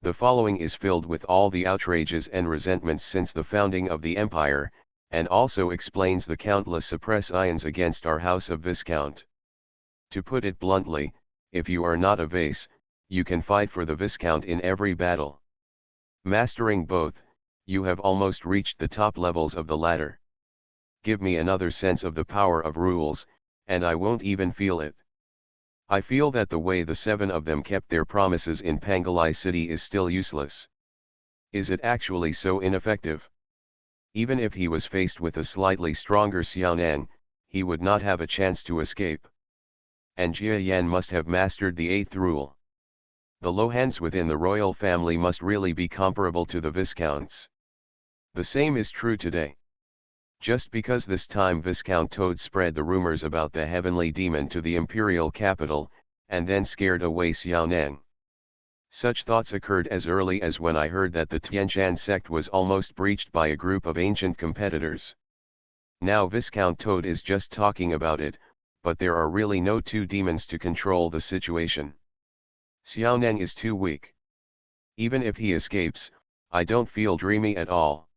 A: The following is filled with all the outrages and resentments since the founding of the empire, and also explains the countless suppressions against our house of Viscount. To put it bluntly, if you are not a vase, you can fight for the Viscount in every battle. Mastering both, you have almost reached the top levels of the ladder. Give me another sense of the power of rules, and I won't even feel it. I feel that the way the seven of them kept their promises in Pangalai City is still useless. Is it actually so ineffective? Even if he was faced with a slightly stronger Xiaonang, he would not have a chance to escape. And Jiayan must have mastered the 8th rule. The Lohans within the royal family must really be comparable to the Viscounts. The same is true today. Just because this time Viscount Toad spread the rumors about the heavenly demon to the imperial capital, and then scared away Xiaonang. Such thoughts occurred as early as when I heard that the Tianshan sect was almost breached by a group of ancient competitors. Now Viscount Toad is just talking about it, but there are really no two demons to control the situation. Xiaonang is too weak. Even if he escapes, I don't feel dreamy at all.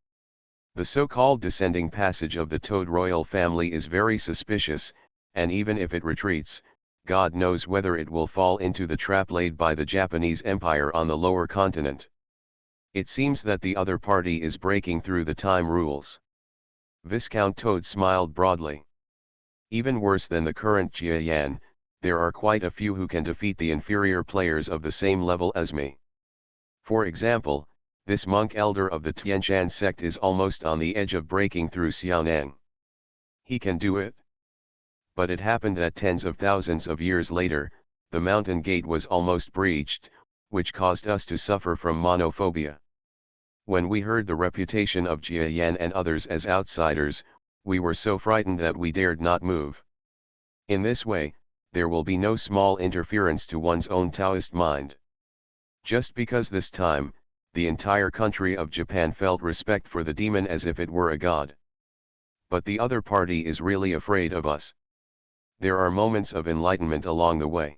A: The so-called descending passage of the Toad royal family is very suspicious, and even if it retreats, God knows whether it will fall into the trap laid by the Japanese Empire on the lower continent. It seems that the other party is breaking through the time rules. Viscount Toad smiled broadly. Even worse than the current Jiayan, there are quite a few who can defeat the inferior players of the same level as me. For example, this monk elder of the Tianshan sect is almost on the edge of breaking through Xiaonang. He can do it. But it happened that tens of thousands of years later, the mountain gate was almost breached, which caused us to suffer from monophobia. When we heard the reputation of Jia Yan and others as outsiders, we were so frightened that we dared not move. In this way, there will be no small interference to one's own Taoist mind. Just because this time, the entire country of Japan felt respect for the demon as if it were a god. But the other party is really afraid of us. There are moments of enlightenment along the way.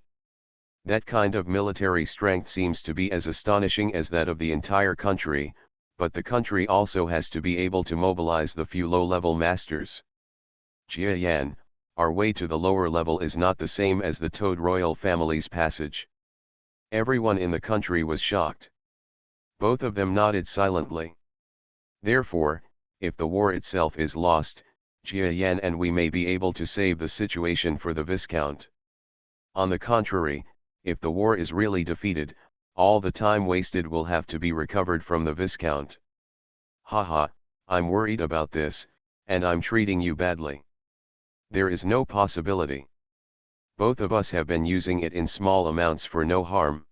A: That kind of military strength seems to be as astonishing as that of the entire country, but the country also has to be able to mobilize the few low-level masters. Jia Yan, our way to the lower level is not the same as the Toad royal family's passage. Everyone in the country was shocked. Both of them nodded silently. Therefore, if the war itself is lost, Jia Yan and we may be able to save the situation for the Viscount. On the contrary, if the war is really defeated, all the time wasted will have to be recovered from the Viscount. Haha, I'm worried about this, and I'm treating you badly. There is no possibility. Both of us have been using it in small amounts for no harm.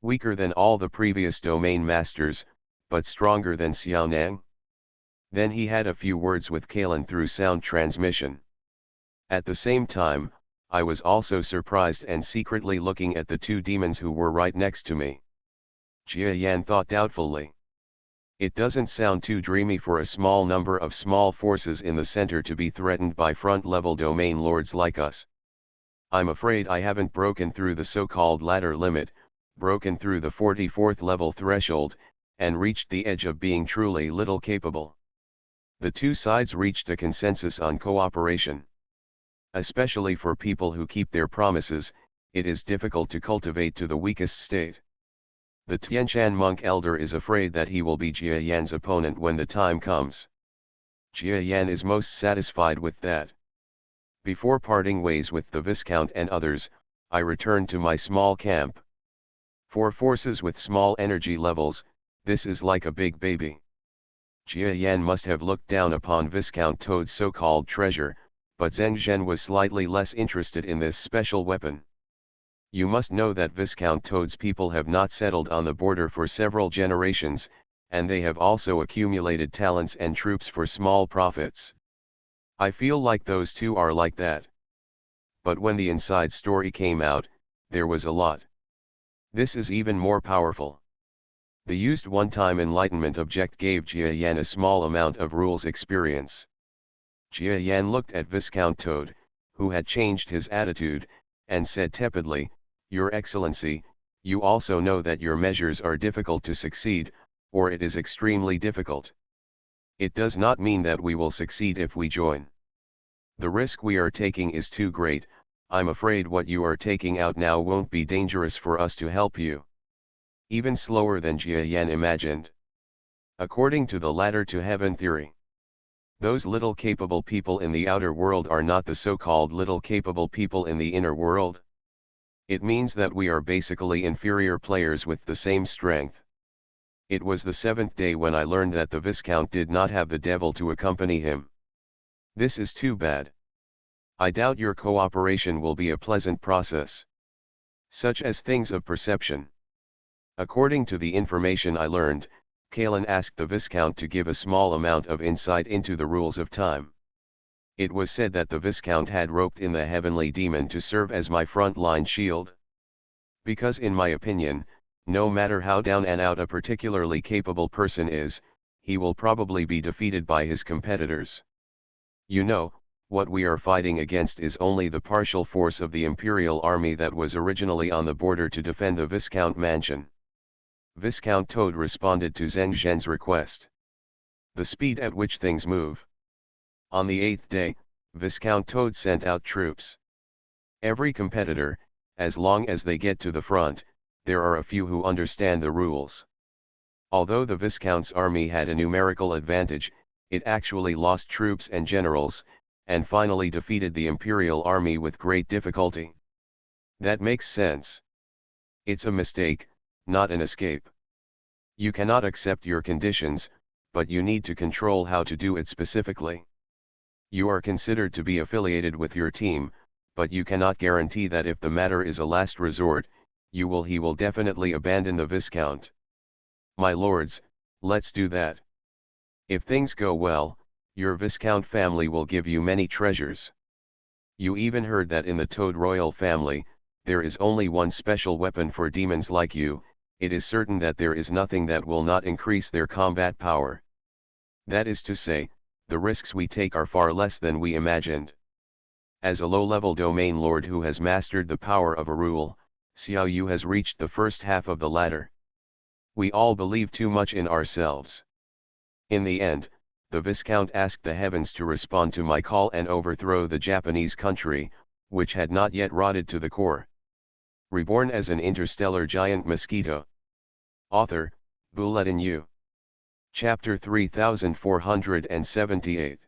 A: Weaker than all the previous domain masters, but stronger than Xiao Nang. Then he had a few words with Kalen through sound transmission. At the same time, I was also surprised and secretly looking at the two demons who were right next to me. Jia Yan thought doubtfully. It doesn't sound too dreamy for a small number of small forces in the center to be threatened by front-level domain lords like us. I'm afraid I haven't broken through the so-called ladder limit, broken through the 44th level threshold, and reached the edge of being truly little capable. The two sides reached a consensus on cooperation. Especially for people who keep their promises, it is difficult to cultivate to the weakest state. The Tianshan monk elder is afraid that he will be Jia Yan's opponent when the time comes. Jia Yan is most satisfied with that. Before parting ways with the Viscount and others, I returned to my small camp. For forces with small energy levels, this is like a big baby. Jia Yan must have looked down upon Viscount Toad's so-called treasure, but Zheng Zhen was slightly less interested in this special weapon. You must know that Viscount Toad's people have not settled on the border for several generations, and they have also accumulated talents and troops for small profits. I feel like those two are like that. But when the inside story came out, there was a lot. This is even more powerful. The used one-time enlightenment object gave Jia Yan a small amount of rules experience. Jia Yan looked at Viscount Toad, who had changed his attitude, and said tepidly, "Your Excellency, you also know that your measures are difficult to succeed, or it is extremely difficult. It does not mean that we will succeed if we join. The risk we are taking is too great. I'm afraid what you are taking out now won't be dangerous for us to help you." Even slower than Jia Yan imagined. According to the ladder to heaven theory, those little capable people in the outer world are not the so-called little capable people in the inner world. It means that we are basically inferior players with the same strength. It was the seventh day when I learned that the Viscount did not have the devil to accompany him. This is too bad. I doubt your cooperation will be a pleasant process. Such as things of perception. According to the information I learned, Kalen asked the Viscount to give a small amount of insight into the rules of time. It was said that the Viscount had roped in the heavenly demon to serve as my front-line shield. Because in my opinion, no matter how down and out a particularly capable person is, he will probably be defeated by his competitors. You know, what we are fighting against is only the partial force of the Imperial Army that was originally on the border to defend the Viscount mansion. Viscount Toad responded to Zheng Zhen's request. The speed at which things move. On the 8th day, Viscount Toad sent out troops. Every competitor, as long as they get to the front, there are a few who understand the rules. Although the Viscount's army had a numerical advantage, it actually lost troops and generals, and finally defeated the Imperial Army with great difficulty. That makes sense. It's a mistake, not an escape. You cannot accept your conditions, but you need to control how to do it specifically. You are considered to be affiliated with your team, but you cannot guarantee that if the matter is a last resort, he will definitely abandon the Viscount. My lords, Let's do that. If things go well, your Viscount family will give you many treasures. You even heard that in the Toad royal family, there is only one special weapon for demons like you. It is certain that there is nothing that will not increase their combat power. That is to say, the risks we take are far less than we imagined. As a low-level domain lord who has mastered the power of a rule, Xiao Yu has reached the first half of the ladder. We all believe too much in ourselves. In the end, the Viscount asked the heavens to respond to my call and overthrow the Japanese country, which had not yet rotted to the core. Reborn as an interstellar giant mosquito. Author, Bulletin U. Chapter 3478.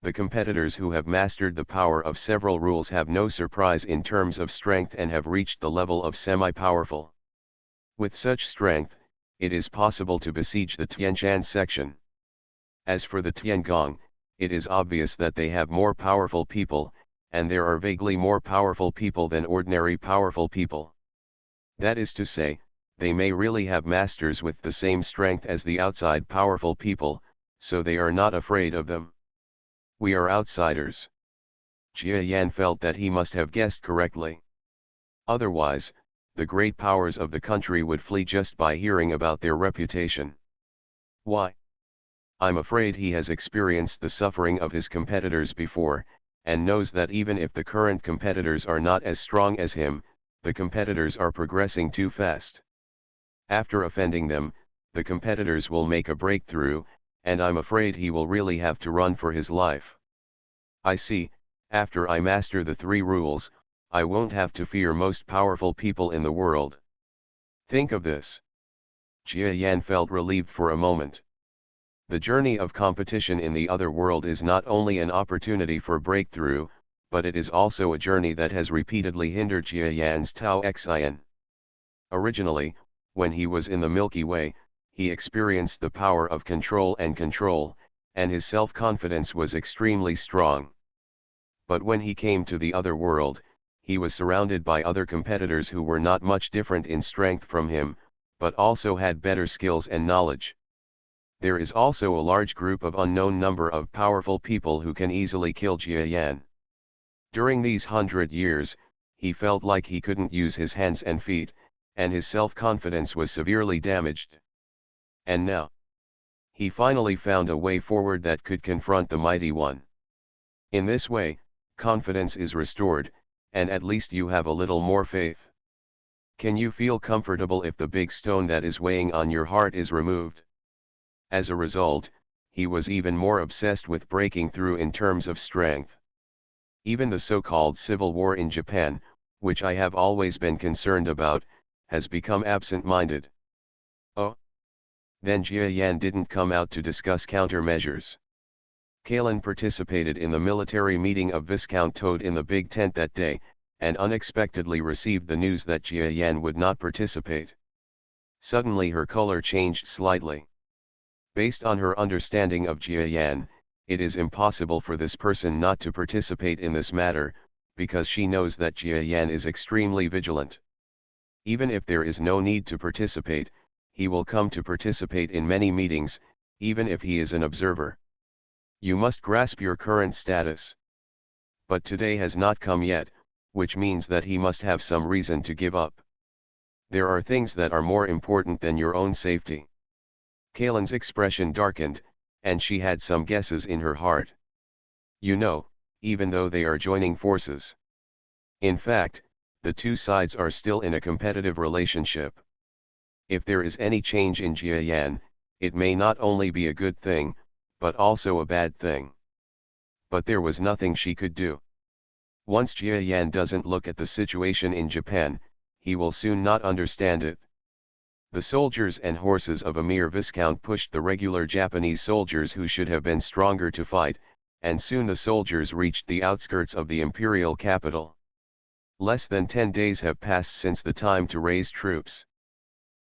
A: The competitors who have mastered the power of several rules have no surprise in terms of strength and have reached the level of semi-powerful. With such strength, it is possible to besiege the Tianshan section. As for the Tiangong, it is obvious that they have more powerful people, and there are vaguely more powerful people than ordinary powerful people. That is to say, they may really have masters with the same strength as the outside powerful people, so they are not afraid of them. We are outsiders. Jia Yan felt that he must have guessed correctly. Otherwise, the great powers of the country would flee just by hearing about their reputation. Why? I'm afraid he has experienced the suffering of his competitors before, and knows that even if the current competitors are not as strong as him, the competitors are progressing too fast. After offending them, the competitors will make a breakthrough, and I'm afraid he will really have to run for his life. I see, after I master the 3 rules, I won't have to fear most powerful people in the world. Think of this. Jia Yan felt relieved for a moment. The journey of competition in the other world is not only an opportunity for breakthrough, but it is also a journey that has repeatedly hindered Jia Yan's Tao Xian. Originally, when he was in the Milky Way, he experienced the power of control, and his self-confidence was extremely strong. But when he came to the other world, he was surrounded by other competitors who were not much different in strength from him, but also had better skills and knowledge. There is also a large group of unknown number of powerful people who can easily kill Jia Yan. During these 100 years, he felt like he couldn't use his hands and feet, and his self-confidence was severely damaged. And now, he finally found a way forward that could confront the mighty one. In this way, confidence is restored, and at least you have a little more faith. Can you feel comfortable if the big stone that is weighing on your heart is removed? As a result, he was even more obsessed with breaking through in terms of strength. Even the so-called civil war in Japan, which I have always been concerned about, has become absent-minded. Oh? Then Jia Yan didn't come out to discuss countermeasures. Kalen participated in the military meeting of Viscount Toad in the big tent that day, and unexpectedly received the news that Jia Yan would not participate. Suddenly her color changed slightly. Based on her understanding of Jia Yan, it is impossible for this person not to participate in this matter, because she knows that Jia Yan is extremely vigilant. Even if there is no need to participate, he will come to participate in many meetings, even if he is an observer. You must grasp your current status. But today has not come yet, which means that he must have some reason to give up. There are things that are more important than your own safety. Kalen's expression darkened, and she had some guesses in her heart. You know, even though they are joining forces. In fact, the two sides are still in a competitive relationship. If there is any change in Jia Yan, it may not only be a good thing, but also a bad thing. But there was nothing she could do. Once Jia Yan doesn't look at the situation in Japan, he will soon not understand it. The soldiers and horses of Emir Viscount pushed the regular Japanese soldiers who should have been stronger to fight, and soon the soldiers reached the outskirts of the imperial capital. Less than 10 days have passed since the time to raise troops.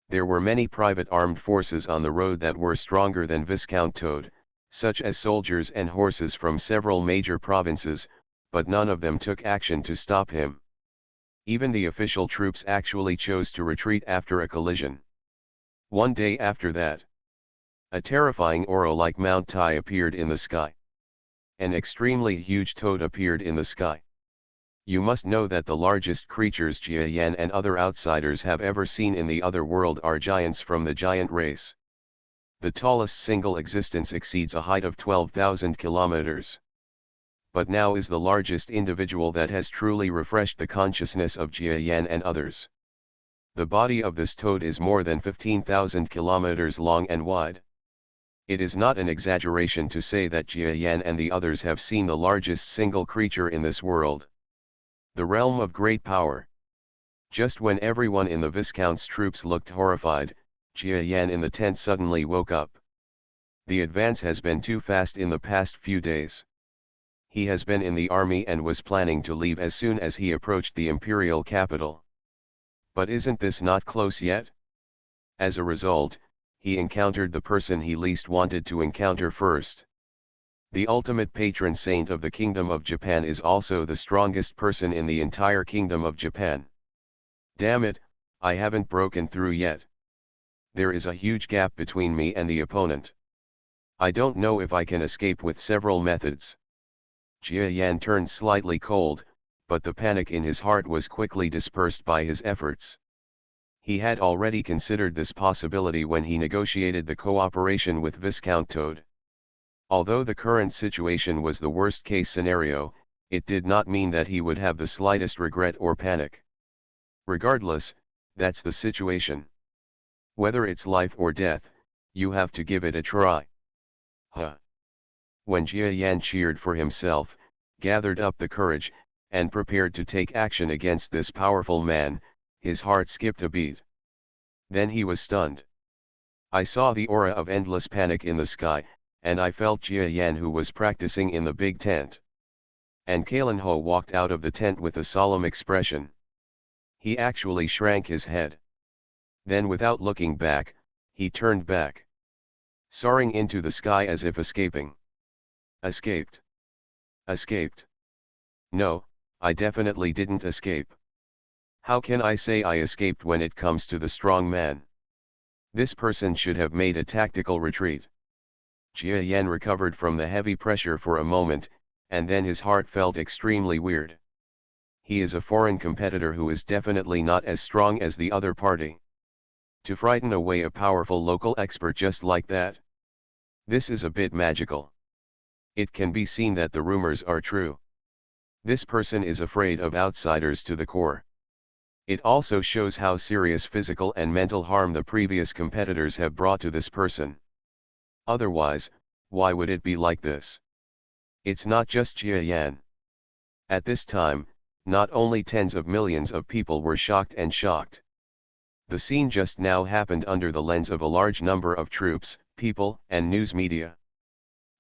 A: There were many private armed forces on the road that were stronger than Viscount Toad, such as soldiers and horses from several major provinces, but none of them took action to stop him. Even the official troops actually chose to retreat after a collision. One day after that, A terrifying aura-like Mount Tai appeared in the sky. An extremely huge toad appeared in the sky. You must know that the largest creatures Jia Yan and other outsiders have ever seen in the other world are giants from the giant race. The tallest single existence exceeds a height of 12,000 kilometers. But now is the largest individual that has truly refreshed the consciousness of Jia Yan and others. The body of this toad is more than 15,000 kilometers long and wide. It is not an exaggeration to say that Jia Yan and the others have seen the largest single creature in this world. The realm of great power. Just when everyone in the Viscount's troops looked horrified, Jia Yan in the tent suddenly woke up. The advance has been too fast in the past few days. He has been in the army and was planning to leave as soon as he approached the imperial capital. But isn't this not close yet? As a result, he encountered the person he least wanted to encounter first. The ultimate patron saint of the Kingdom of Japan is also the strongest person in the entire Kingdom of Japan. Damn it, I haven't broken through yet. There is a huge gap between me and the opponent. I don't know if I can escape with several methods. Jia Yan turned slightly cold, but the panic in his heart was quickly dispersed by his efforts. He had already considered this possibility when he negotiated the cooperation with Viscount Toad. Although the current situation was the worst-case scenario, it did not mean that he would have the slightest regret or panic. Regardless, that's the situation. Whether it's life or death, you have to give it a try. When Jia Yan cheered for himself, gathered up the courage, and prepared to take action against this powerful man, his heart skipped a beat. Then he was stunned. I saw the aura of endless panic in the sky, and I felt Jia Yan who was practicing in the big tent. And Kalen Ho walked out of the tent with a solemn expression. He actually shrank his head. Then without looking back, he turned back. Soaring into the sky as if escaping. Escaped. Escaped. No, I definitely didn't escape. How can I say I escaped when it comes to the strong man? This person should have made a tactical retreat. Jia Yan recovered from the heavy pressure for a moment, and then his heart felt extremely weird. He is a foreign competitor who is definitely not as strong as the other party. To frighten away a powerful local expert just like that? This is a bit magical. It can be seen that the rumors are true. This person is afraid of outsiders to the core. It also shows how serious physical and mental harm the previous competitors have brought to this person. Otherwise, why would it be like this? It's not just Jia Yan. At this time, not only tens of millions of people were shocked. The scene just now happened under the lens of a large number of troops, people, and news media.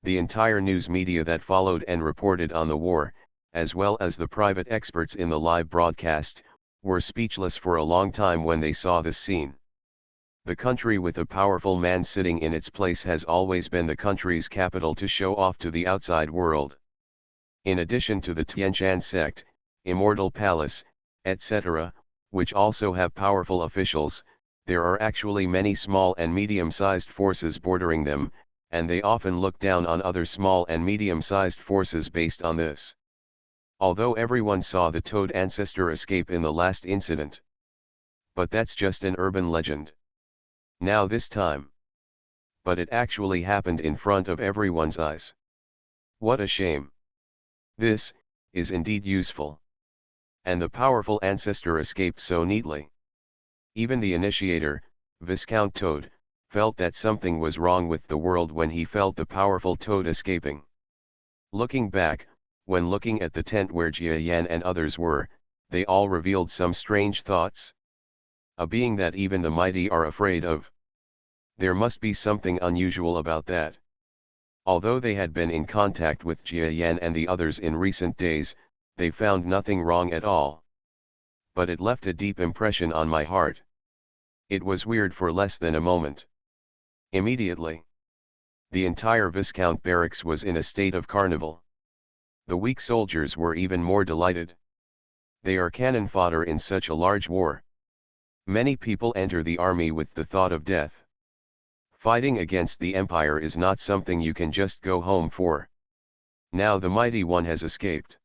A: The entire news media that followed and reported on the war, as well as the private experts in the live broadcast, were speechless for a long time when they saw this scene. The country with a powerful man sitting in its place has always been the country's capital to show off to the outside world. In addition to the Tianshan sect, Immortal Palace, etc., which also have powerful officials, there are actually many small and medium-sized forces bordering them, and they often look down on other small and medium-sized forces based on this. Although everyone saw the Toad ancestor escape in the last incident. But that's just an urban legend. Now this time. But it actually happened in front of everyone's eyes. What a shame. This is indeed useful. And the powerful ancestor escaped so neatly. Even the initiator, Viscount Toad, felt that something was wrong with the world when he felt the powerful Toad escaping. Looking back, when looking at the tent where Jia Yan and others were, they all revealed some strange thoughts. A being that even the mighty are afraid of. There must be something unusual about that. Although they had been in contact with Jia Yan and the others in recent days, they found nothing wrong at all. But it left a deep impression on my heart. It was weird for less than a moment. Immediately, the entire Viscount barracks was in a state of carnival. The weak soldiers were even more delighted. They are cannon fodder in such a large war. Many people enter the army with the thought of death. Fighting against the Empire is not something you can just go home for. Now the Mighty One has escaped.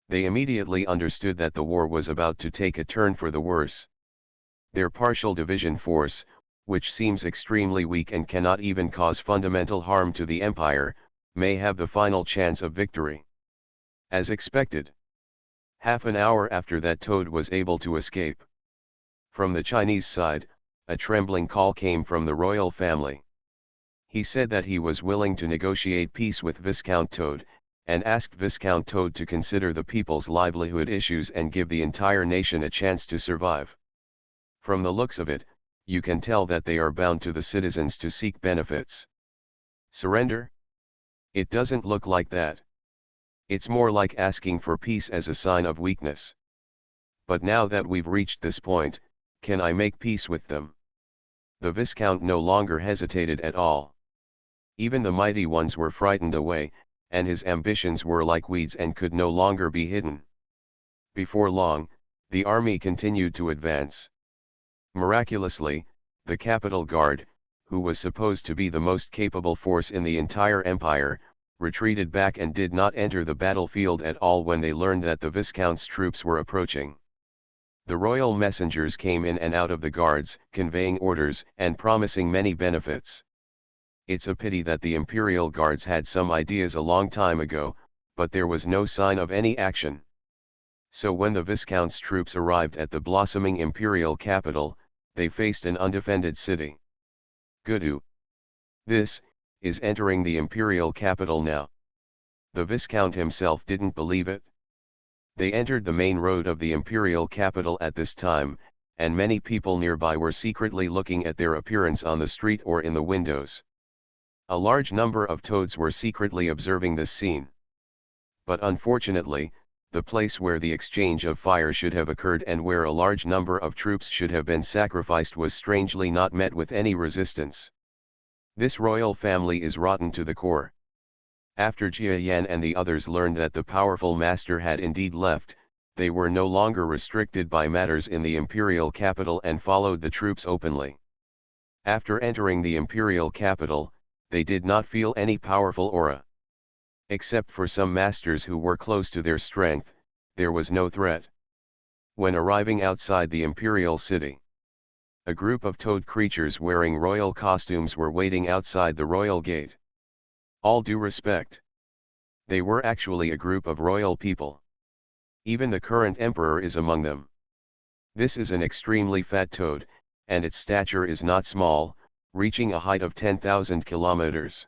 A: They immediately understood that the war was about to take a turn for the worse. Their partial division force, which seems extremely weak and cannot even cause fundamental harm to the Empire, may have the final chance of victory. As expected. Half an hour after that, Toad was able to escape. From the Chinese side, a trembling call came from the royal family. He said that he was willing to negotiate peace with Viscount Toad, and asked Viscount Toad to consider the people's livelihood issues and give the entire nation a chance to survive. From the looks of it, you can tell that they are bound to the citizens to seek benefits. Surrender? It doesn't look like that. It's more like asking for peace as a sign of weakness. But now that we've reached this point, can I make peace with them? The Viscount no longer hesitated at all. Even the mighty ones were frightened away, and his ambitions were like weeds and could no longer be hidden. Before long, the army continued to advance. Miraculously, the capital guard, who was supposed to be the most capable force in the entire empire, retreated back and did not enter the battlefield at all when they learned that the Viscount's troops were approaching. The royal messengers came in and out of the guards, conveying orders and promising many benefits. It's a pity that the imperial guards had some ideas a long time ago, but there was no sign of any action. So when the Viscount's troops arrived at the blossoming imperial capital, they faced an undefended city. Goodoo. This is entering the imperial capital now. The Viscount himself didn't believe it. They entered the main road of the imperial capital at this time, and many people nearby were secretly looking at their appearance on the street or in the windows. A large number of toads were secretly observing this scene. But unfortunately, the place where the exchange of fire should have occurred and where a large number of troops should have been sacrificed was strangely not met with any resistance. This royal family is rotten to the core. After Jia Yan and the others learned that the powerful master had indeed left, they were no longer restricted by matters in the imperial capital and followed the troops openly. After entering the imperial capital, they did not feel any powerful aura. Except for some masters who were close to their strength, there was no threat. When arriving outside the imperial city, a group of toad creatures wearing royal costumes were waiting outside the royal gate. All due respect. They were actually a group of royal people. Even the current emperor is among them. This is an extremely fat toad, and its stature is not small, reaching a height of 10,000 kilometers.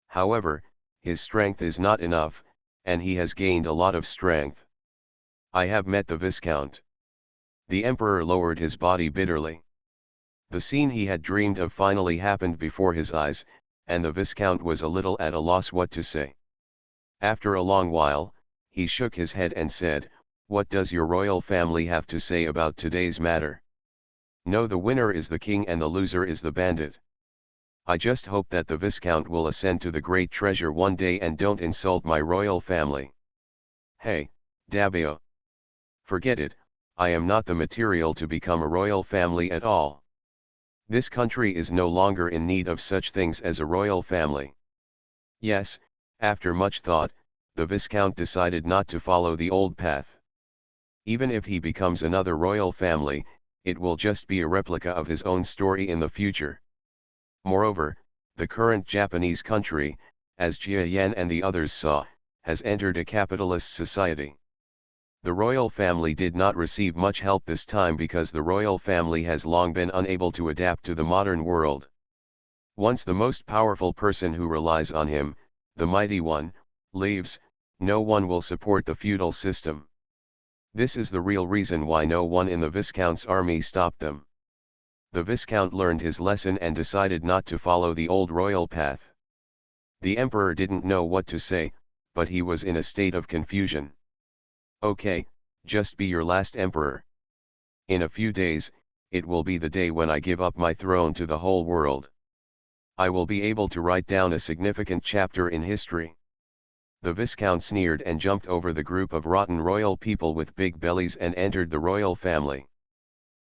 A: However, his strength is not enough, and he has gained a lot of strength. I have met the Viscount. The emperor lowered his body bitterly. The scene he had dreamed of finally happened before his eyes, and the Viscount was a little at a loss what to say. After a long while, he shook his head and said, "What does your royal family have to say about today's matter? No, the winner is the king and the loser is the bandit. I just hope that the Viscount will ascend to the great treasure one day and don't insult my royal family." Hey, Dabio. Forget it, I am not the material to become a royal family at all. This country is no longer in need of such things as a royal family. Yes, after much thought, the Viscount decided not to follow the old path. Even if he becomes another royal family, it will just be a replica of his own story in the future. Moreover, the current Japanese country, as Jia Yan and the others saw, has entered a capitalist society. The royal family did not receive much help this time because the royal family has long been unable to adapt to the modern world. Once the most powerful person who relies on him, the mighty one, leaves, no one will support the feudal system. This is the real reason why no one in the Viscount's army stopped them. The Viscount learned his lesson and decided not to follow the old royal path. The emperor didn't know what to say, but he was in a state of confusion. Okay, just be your last emperor. In a few days, it will be the day when I give up my throne to the whole world. I will be able to write down a significant chapter in history. The Viscount sneered and jumped over the group of rotten royal people with big bellies and entered the royal family.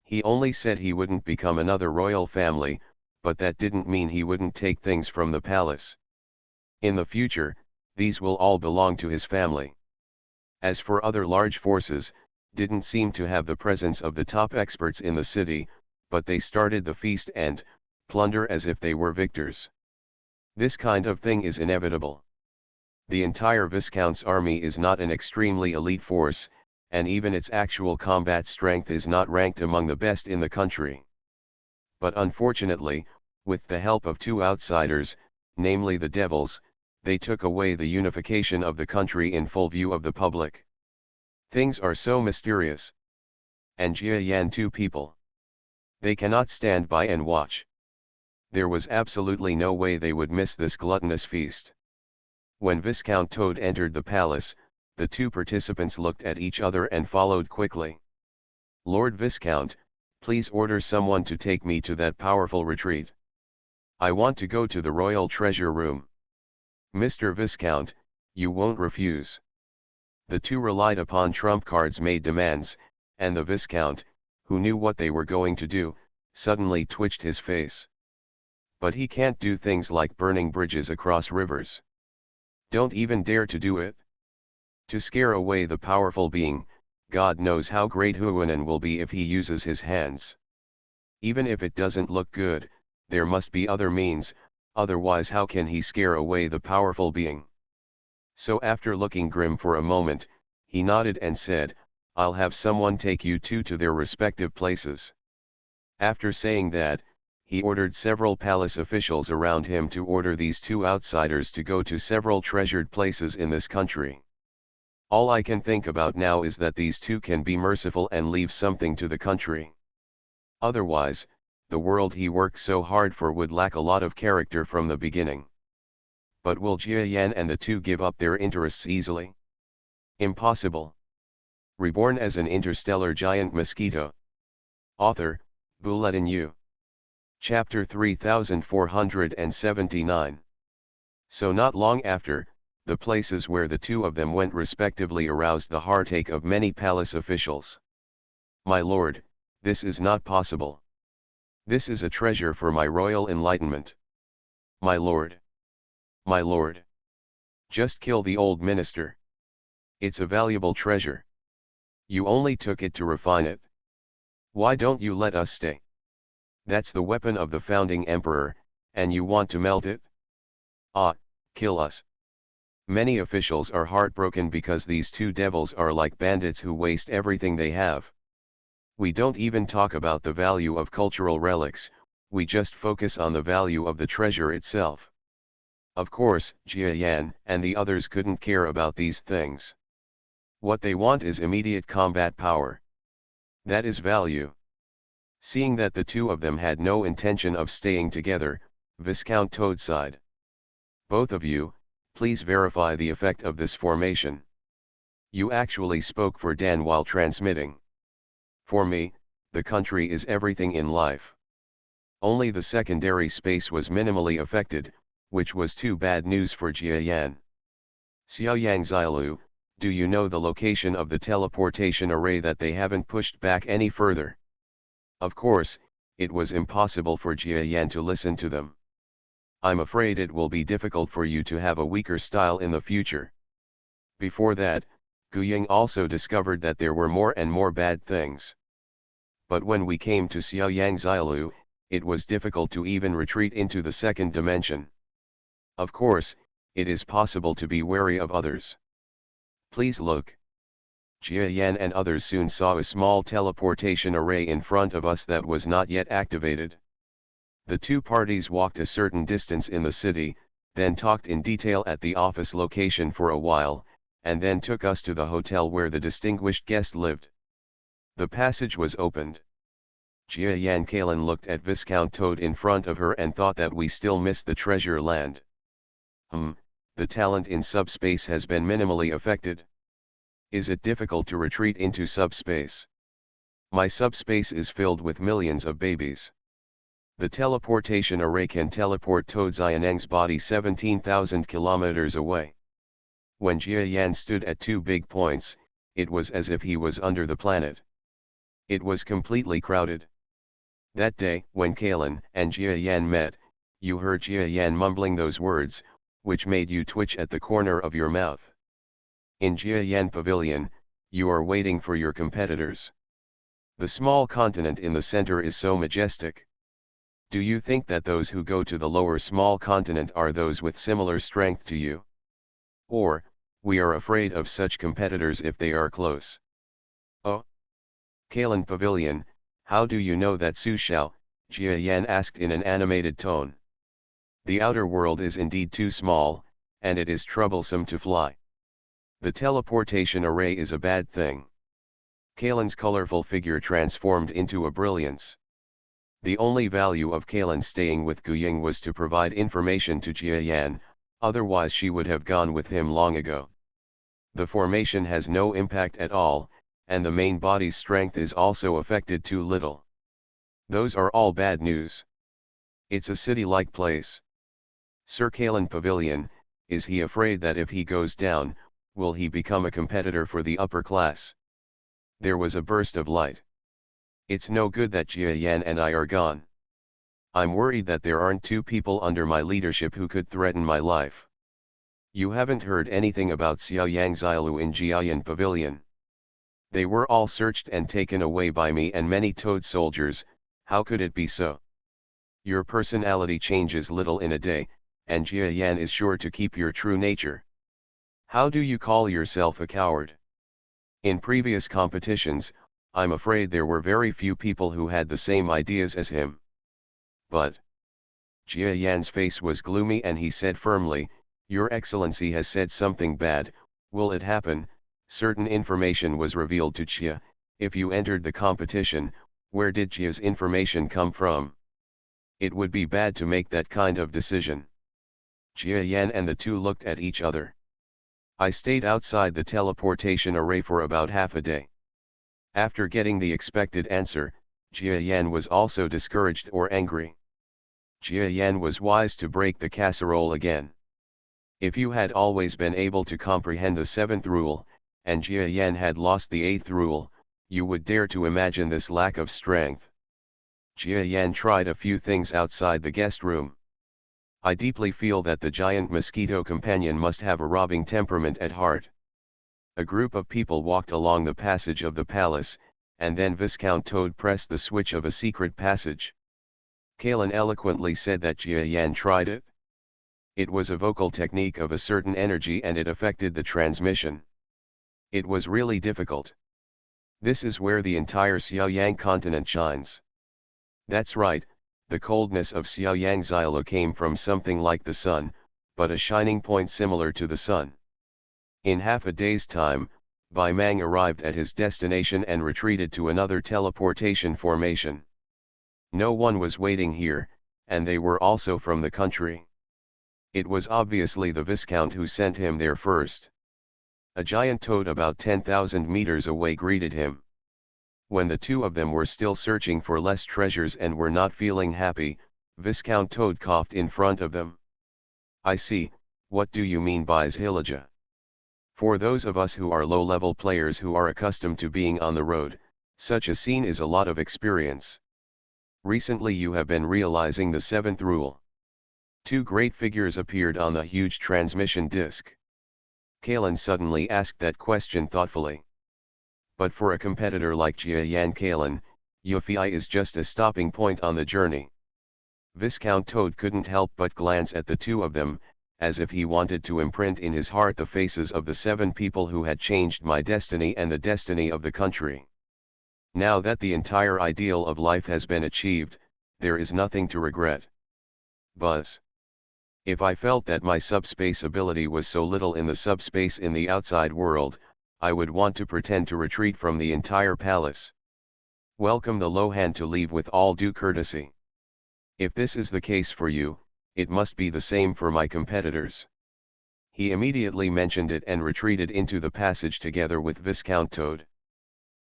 A: He only said he wouldn't become another royal family, but that didn't mean he wouldn't take things from the palace. In the future, these will all belong to his family. As for other large forces, didn't seem to have the presence of the top experts in the city, but they started the feast and plunder as if they were victors. This kind of thing is inevitable. The entire Viscount's army is not an extremely elite force, and even its actual combat strength is not ranked among the best in the country. But unfortunately, with the help of two outsiders, namely the devils, they took away the unification of the country in full view of the public. Things are so mysterious. And Jia Yan two people. They cannot stand by and watch. There was absolutely no way they would miss this gluttonous feast. When Viscount Toad entered the palace, the two participants looked at each other and followed quickly. Lord Viscount, please order someone to take me to that powerful retreat. I want to go to the royal treasure room. Mr. Viscount, you won't refuse. The two relied upon trump cards made demands, and the Viscount, who knew what they were going to do, suddenly twitched his face. But he can't do things like burning bridges across rivers. Don't even dare to do it. To scare away the powerful being, God knows how great Huanan will be if he uses his hands. Even if it doesn't look good, there must be other means, otherwise how can he scare away the powerful being? So after looking grim for a moment, he nodded and said, I'll have someone take you two to their respective places. After saying that, he ordered several palace officials around him to order these two outsiders to go to several treasured places in this country. All I can think about now is that these two can be merciful and leave something to the country. Otherwise, the world he worked so hard for would lack a lot of character from the beginning. But will Jia Yan and the two give up their interests easily? Impossible. Reborn as an interstellar giant mosquito. Author, Bulletin U. Chapter 3479. So not long after, the places where the two of them went respectively aroused the heartache of many palace officials. My lord, this is not possible. This is a treasure for my royal enlightenment. My lord. My lord. Just kill the old minister. It's a valuable treasure. You only took it to refine it. Why don't you let us stay? That's the weapon of the founding emperor, and you want to melt it? Ah, kill us. Many officials are heartbroken because these two devils are like bandits who waste everything they have. We don't even talk about the value of cultural relics, we just focus on the value of the treasure itself. Of course, Jia Yan and the others couldn't care about these things. What they want is immediate combat power. That is value. Seeing that the two of them had no intention of staying together, Viscount Toad sighed. Both of you, please verify the effect of this formation. You actually spoke for Dan while transmitting. For me, the country is everything in life. Only the secondary space was minimally affected, which was too bad news for Jia Yan. Xiaoyang Xiaolu, do you know the location of the teleportation array that they haven't pushed back any further? Of course, it was impossible for Jia Yan to listen to them. I'm afraid it will be difficult for you to have a weaker style in the future. Before that, Guying also discovered that there were more and more bad things. But when we came to Xiaoyang Xiaolu, it was difficult to even retreat into the second dimension. Of course, it is possible to be wary of others. Please look. Jia Yan and others soon saw a small teleportation array in front of us that was not yet activated. The two parties walked a certain distance in the city, then talked in detail at the office location for a while, and then took us to the hotel where the distinguished guest lived. The passage was opened. Jia Yan Kalin looked at Viscount Toad in front of her and thought that we still missed the treasure land. The talent in subspace has been minimally affected. Is it difficult to retreat into subspace? My subspace is filled with millions of babies. The teleportation array can teleport Toad Xianeng's body 17,000 kilometers away. When Jia Yan stood at two big points, it was as if he was under the planet. It was completely crowded. That day, when Kalen and Jia Yan met, you heard Jia Yan mumbling those words, which made you twitch at the corner of your mouth. In Jia Yan Pavilion, you are waiting for your competitors. The small continent in the center is so majestic. Do you think that those who go to the lower small continent are those with similar strength to you? Or, we are afraid of such competitors if they are close. Oh? Kalen Pavilion, how do you know that Su Xiao? Jia Yan asked in an animated tone. The outer world is indeed too small, and it is troublesome to fly. The teleportation array is a bad thing. Kalen's colorful figure transformed into a brilliance. The only value of Kalen staying with Guying was to provide information to Jia Yan, otherwise she would have gone with him long ago. The formation has no impact at all, and the main body's strength is also affected too little. Those are all bad news. It's a city-like place. Sir Kalen Pavilion, is he afraid that if he goes down, will he become a competitor for the upper class? There was a burst of light. It's no good that Jia Yan and I are gone. I'm worried that there aren't two people under my leadership who could threaten my life. You haven't heard anything about Xiao Yang Xiaolu in Jiayan Pavilion. They were all searched and taken away by me and many toad soldiers. How could it be so? Your personality changes little in a day, and Jia Yan is sure to keep your true nature. How do you call yourself a coward? In previous competitions, I'm afraid there were very few people who had the same ideas as him. But Jia Yan's face was gloomy and he said firmly, Your Excellency has said something bad. Will it happen? Certain information was revealed to Jia. If you entered the competition, where did Jia's information come from? It would be bad to make that kind of decision. Jia Yan and the two looked at each other. I stayed outside the teleportation array for about half a day. After getting the expected answer, Jia Yan was also discouraged or angry. Jia Yan was wise to break the casserole again. If you had always been able to comprehend the seventh rule, and Jia Yan had lost the eighth rule, you would dare to imagine this lack of strength. Jia Yan tried a few things outside the guest room. I deeply feel that the giant mosquito companion must have a robbing temperament at heart. A group of people walked along the passage of the palace, and then Viscount Toad pressed the switch of a secret passage. Kalen eloquently said that Jia Yan tried it. It was a vocal technique of a certain energy and it affected the transmission. It was really difficult. This is where the entire Xiaoyang continent shines. That's right, the coldness of Xiaoyang Xiaolu came from something like the sun, but a shining point similar to the sun. In half a day's time, Bai Mang arrived at his destination and retreated to another teleportation formation. No one was waiting here, and they were also from the country. It was obviously the Viscount who sent him there first. A giant toad about 10,000 meters away greeted him. When the two of them were still searching for less treasures and were not feeling happy, Viscount Toad coughed in front of them. I see, what do you mean by Zhilaja? For those of us who are low-level players who are accustomed to being on the road, such a scene is a lot of experience. Recently you have been realizing the seventh rule. Two great figures appeared on the huge transmission disc. Kalen suddenly asked that question thoughtfully. But for a competitor like Jia Yan Kalen, Yufi is just a stopping point on the journey. Viscount Toad couldn't help but glance at the two of them, as if he wanted to imprint in his heart the faces of the 7 people who had changed my destiny and the destiny of the country. Now that the entire ideal of life has been achieved, there is nothing to regret. Buzz. If I felt that my subspace ability was so little in the subspace in the outside world, I would want to pretend to retreat from the entire palace. Welcome the Lohan to leave with all due courtesy. If this is the case for you, it must be the same for my competitors. He immediately mentioned it and retreated into the passage together with Viscount Toad.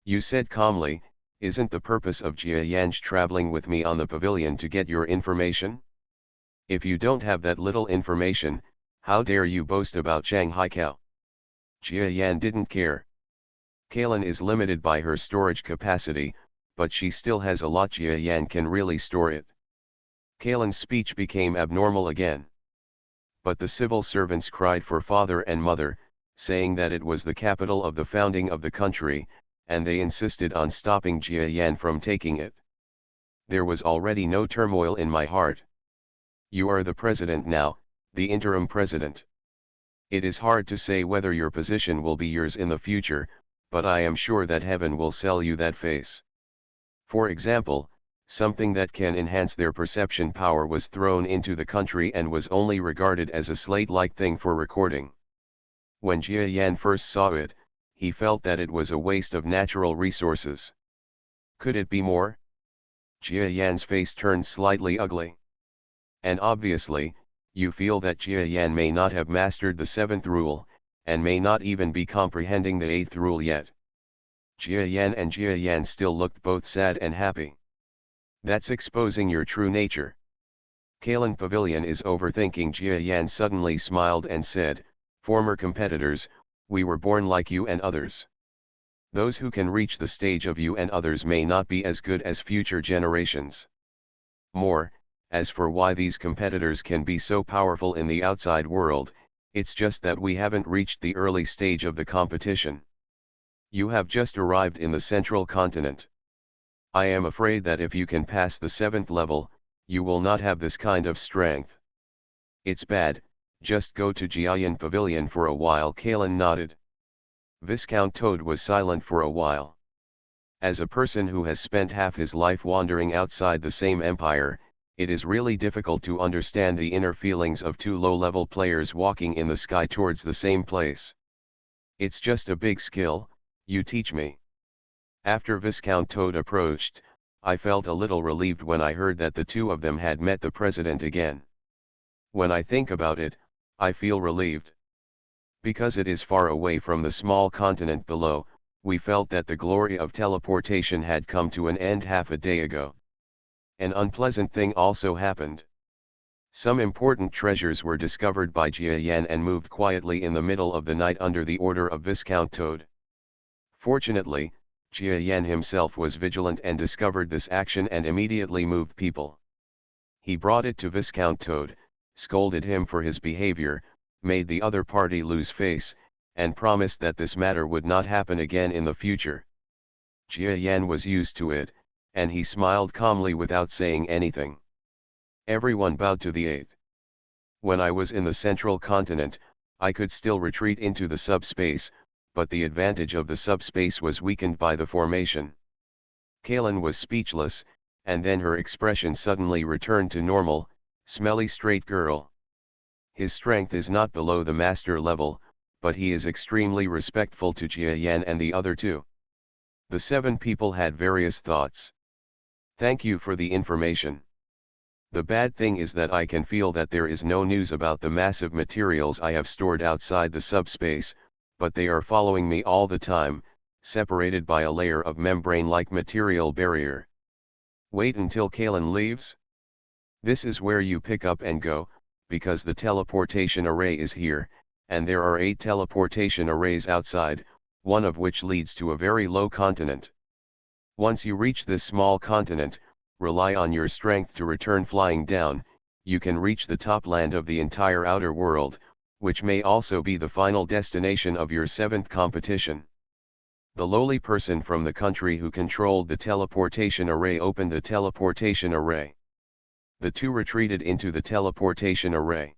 A: You said calmly, isn't the purpose of Jia Yanj traveling with me on the pavilion to get your information? If you don't have that little information, how dare you boast about Shanghai Cow? Jia Yan didn't care. Kalen is limited by her storage capacity, but she still has a lot. Jia Yan can really store it. Kalen's speech became abnormal again. But the civil servants cried for father and mother, saying that it was the capital of the founding of the country, and they insisted on stopping Jia Yan from taking it. There was already no turmoil in my heart. You are the president now, the interim president. It is hard to say whether your position will be yours in the future, but I am sure that heaven will sell you that face. For example, something that can enhance their perception power was thrown into the country and was only regarded as a slate-like thing for recording. When Jia Yan first saw it, he felt that it was a waste of natural resources. Could it be more? Jia Yan's face turned slightly ugly. And obviously, you feel that Jia Yan may not have mastered the 7th rule, and may not even be comprehending the 8th rule yet. Jia Yan and Jia Yan still looked both sad and happy. That's exposing your true nature. Kalen Pavilion is overthinking. Jia Yan suddenly smiled and said, former competitors, we were born like you and others. Those who can reach the stage of you and others may not be as good as future generations. More, as for why these competitors can be so powerful in the outside world, it's just that we haven't reached the early stage of the competition. You have just arrived in the central continent. I am afraid that if you can pass the 7th level, you will not have this kind of strength. It's bad, just go to Jiayan Pavilion for a while. Kalen nodded. Viscount Toad was silent for a while. As a person who has spent half his life wandering outside the same empire, it is really difficult to understand the inner feelings of two low-level players walking in the sky towards the same place. It's just a big skill, you teach me. After Viscount Toad approached, I felt a little relieved when I heard that the two of them had met the president again. When I think about it, I feel relieved. Because it is far away from the small continent below, we felt that the glory of teleportation had come to an end half a day ago. An unpleasant thing also happened. Some important treasures were discovered by Jia Yan and moved quietly in the middle of the night under the order of Viscount Toad. Fortunately, Jia Yan himself was vigilant and discovered this action and immediately moved people. He brought it to Viscount Toad, scolded him for his behavior, made the other party lose face, and promised that this matter would not happen again in the future. Jia Yan was used to it, and he smiled calmly without saying anything. Everyone bowed to the 8th. When I was in the central continent, I could still retreat into the subspace, but the advantage of the subspace was weakened by the formation. Kalen was speechless, and then her expression suddenly returned to normal, smelly straight girl. His strength is not below the master level, but he is extremely respectful to Jia Yan and the other two. The 7 people had various thoughts. Thank you for the information. The bad thing is that I can feel that there is no news about the massive materials I have stored outside the subspace, but they are following me all the time, separated by a layer of membrane-like material barrier. Wait until Kalen leaves? This is where you pick up and go, because the teleportation array is here, and there are 8 teleportation arrays outside, one of which leads to a very low continent. Once you reach this small continent, rely on your strength to return flying down. You can reach the top land of the entire outer world, which may also be the final destination of your 7th competition. The lowly person from the country who controlled the teleportation array opened the teleportation array. The two retreated into the teleportation array.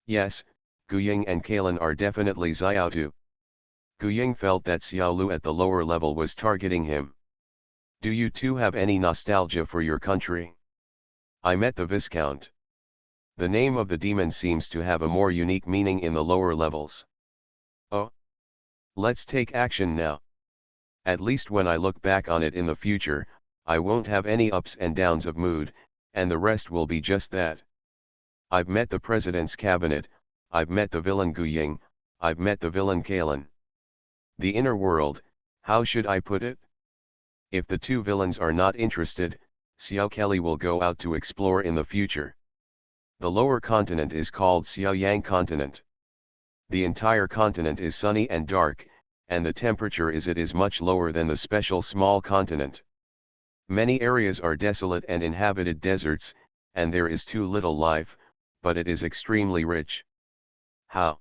A: Yes, Guying and Kalen are definitely Xiaotu. Guying felt that Xiaolu at the lower level was targeting him. Do you two have any nostalgia for your country? I met the Viscount. The name of the demon seems to have a more unique meaning in the lower levels. Oh. Let's take action now. At least when I look back on it in the future, I won't have any ups and downs of mood, and the rest will be just that. I've met the president's cabinet, I've met the villain Guying, I've met the villain Kalen. The inner world, how should I put it? If the two villains are not interested, Xiao Kelly will go out to explore in the future. The lower continent is called Xiaoyang continent. The entire continent is sunny and dark, and the temperature is much lower than the special small continent. Many areas are desolate and inhabited deserts, and there is too little life, but it is extremely rich. How?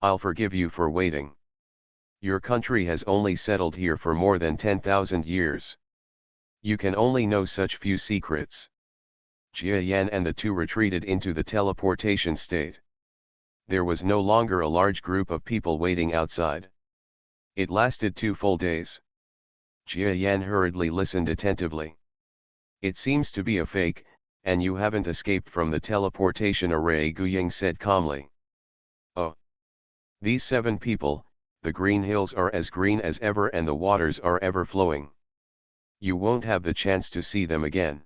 A: I'll forgive you for waiting. Your country has only settled here for more than 10,000 years. You can only know such few secrets. Jia Yan and the two retreated into the teleportation state. There was no longer a large group of people waiting outside. It lasted 2 full days. Jia Yan hurriedly listened attentively. It seems to be a fake, and you haven't escaped from the teleportation array, Gu Ying said calmly. Oh. These 7 people, the green hills are as green as ever and the waters are ever flowing. You won't have the chance to see them again.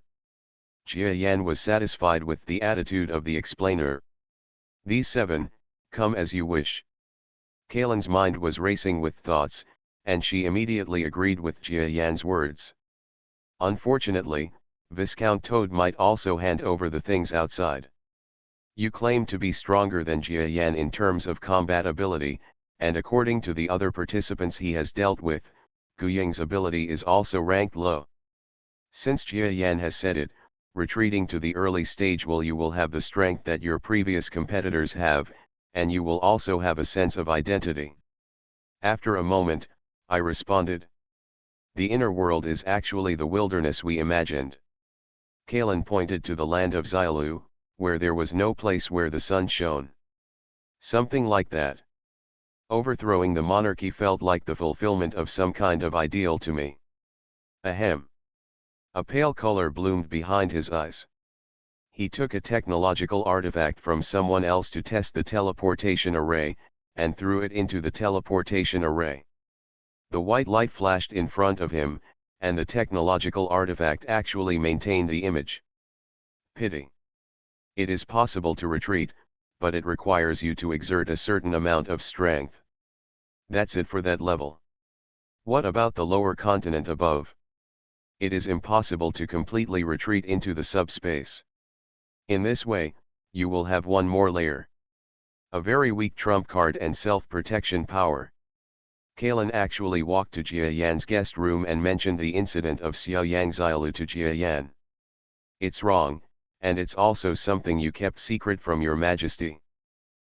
A: Jia Yan was satisfied with the attitude of the explainer. These 7, come as you wish. Kalen's mind was racing with thoughts, and she immediately agreed with Jia Yan's words. Unfortunately, Viscount Toad might also hand over the things outside. You claim to be stronger than Jia Yan in terms of combat ability, and according to the other participants he has dealt with, Gu Ying's ability is also ranked low. Since Jia Yan has said it, retreating to the early stage you will have the strength that your previous competitors have, and you will also have a sense of identity. After a moment, I responded. The inner world is actually the wilderness we imagined. Kalen pointed to the land of Xiaolu, where there was no place where the sun shone. Something like that. Overthrowing the monarchy felt like the fulfillment of some kind of ideal to me. Ahem. A pale color bloomed behind his eyes. He took a technological artifact from someone else to test the teleportation array, and threw it into the teleportation array. The white light flashed in front of him, and the technological artifact actually maintained the image. Pity. It is possible to retreat, but it requires you to exert a certain amount of strength. That's it for that level. What about the lower continent above? It is impossible to completely retreat into the subspace. In this way, you will have one more layer. A very weak trump card and self-protection power. Kalen actually walked to Jia Yan's guest room and mentioned the incident of Xiao Yang Xiaolu to Jia Yan. It's wrong, and it's also something you kept secret from your majesty.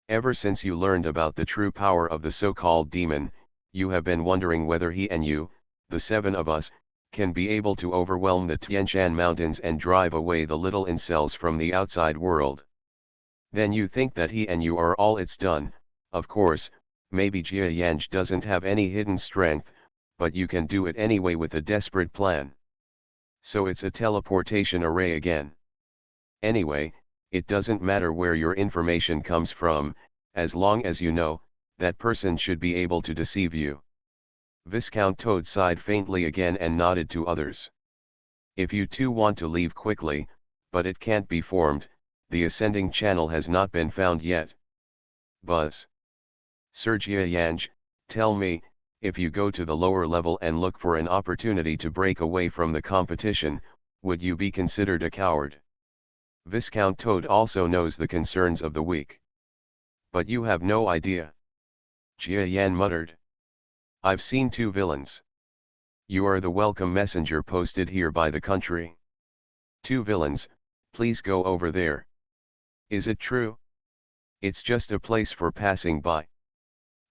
A: Ever since you learned about the true power of the so-called demon, you have been wondering whether he and you, the 7 of us, can be able to overwhelm the Tianshan mountains and drive away the little incels from the outside world. Then you think that he and you are all it's done. Of course, maybe Jia Yanj doesn't have any hidden strength, but you can do it anyway with a desperate plan. So it's a teleportation array again. Anyway, it doesn't matter where your information comes from, as long as you know, that person should be able to deceive you. Viscount Toad sighed faintly again and nodded to others. If you two want to leave quickly, but it can't be formed, the ascending channel has not been found yet. Buzz. Sir Jia Yanj, tell me, if you go to the lower level and look for an opportunity to break away from the competition, would you be considered a coward? Viscount Toad also knows the concerns of the weak. But you have no idea. Jia Yan muttered. I've seen 2 villains. You are the welcome messenger posted here by the country. 2 villains, please go over there. Is it true? It's just a place for passing by.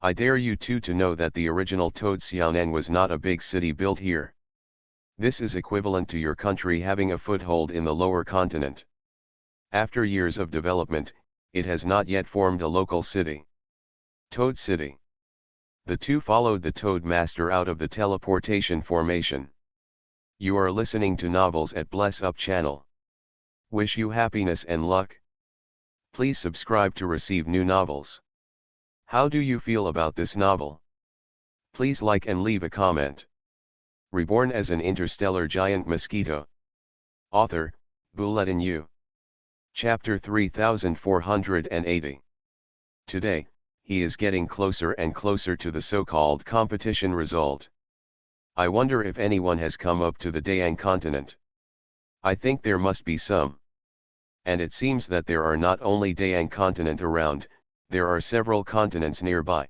A: I dare you two to know that the original Toad Xiaonan was not a big city built here. This is equivalent to your country having a foothold in the lower continent. After years of development, it has not yet formed a local city. Toad City. The two followed the Toad Master out of the teleportation formation. You are listening to novels at Bless Up channel. Wish you happiness and luck. Please subscribe to receive new novels. How do you feel about this novel? Please like and leave a comment. Reborn as an interstellar giant mosquito. Author, Bulletin U. Chapter 3480. Today, he is getting closer and closer to the so-called competition result. I wonder if anyone has come up to the Dayang continent. I think there must be some. And it seems that there are not only Dayang continent around, there are several continents nearby.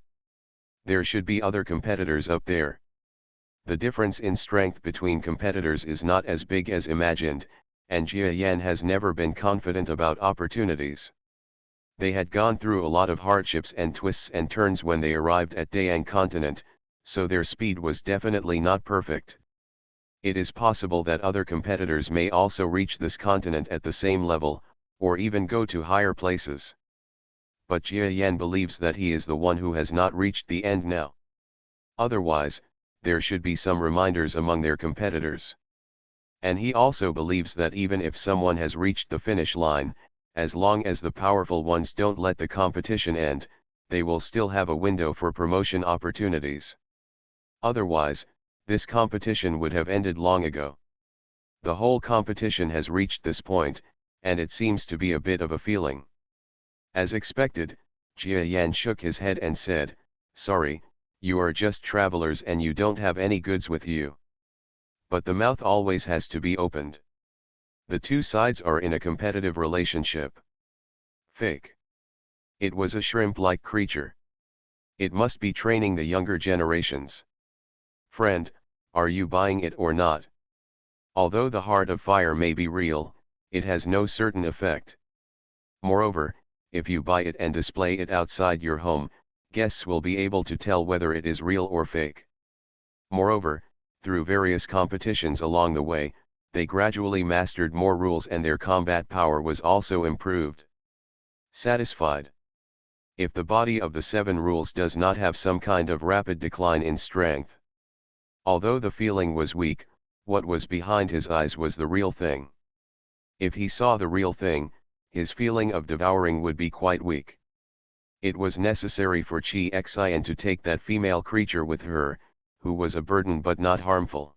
A: There should be other competitors up there. The difference in strength between competitors is not as big as imagined, and Jia Yan has never been confident about opportunities. They had gone through a lot of hardships and twists and turns when they arrived at Dayang continent, so their speed was definitely not perfect. It is possible that other competitors may also reach this continent at the same level, or even go to higher places. But Jia Yan believes that he is the one who has not reached the end now. Otherwise, there should be some reminders among their competitors. And he also believes that even if someone has reached the finish line, as long as the powerful ones don't let the competition end, they will still have a window for promotion opportunities. Otherwise, this competition would have ended long ago. The whole competition has reached this point, and it seems to be a bit of a feeling. As expected, Jia Yan shook his head and said, "Sorry, you are just travelers and you don't have any goods with you." But the mouth always has to be opened. The two sides are in a competitive relationship. Fake. It was a shrimp-like creature. It must be training the younger generations. Friend, are you buying it or not? Although the heart of fire may be real, it has no certain effect. Moreover, if you buy it and display it outside your home, guests will be able to tell whether it is real or fake. Moreover, through various competitions along the way, they gradually mastered more rules and their combat power was also improved. Satisfied? If the body of the 7 rules does not have some kind of rapid decline in strength. Although the feeling was weak, what was behind his eyes was the real thing. If he saw the real thing, his feeling of devouring would be quite weak. It was necessary for Chi Xian to take that female creature with her, who was a burden but not harmful.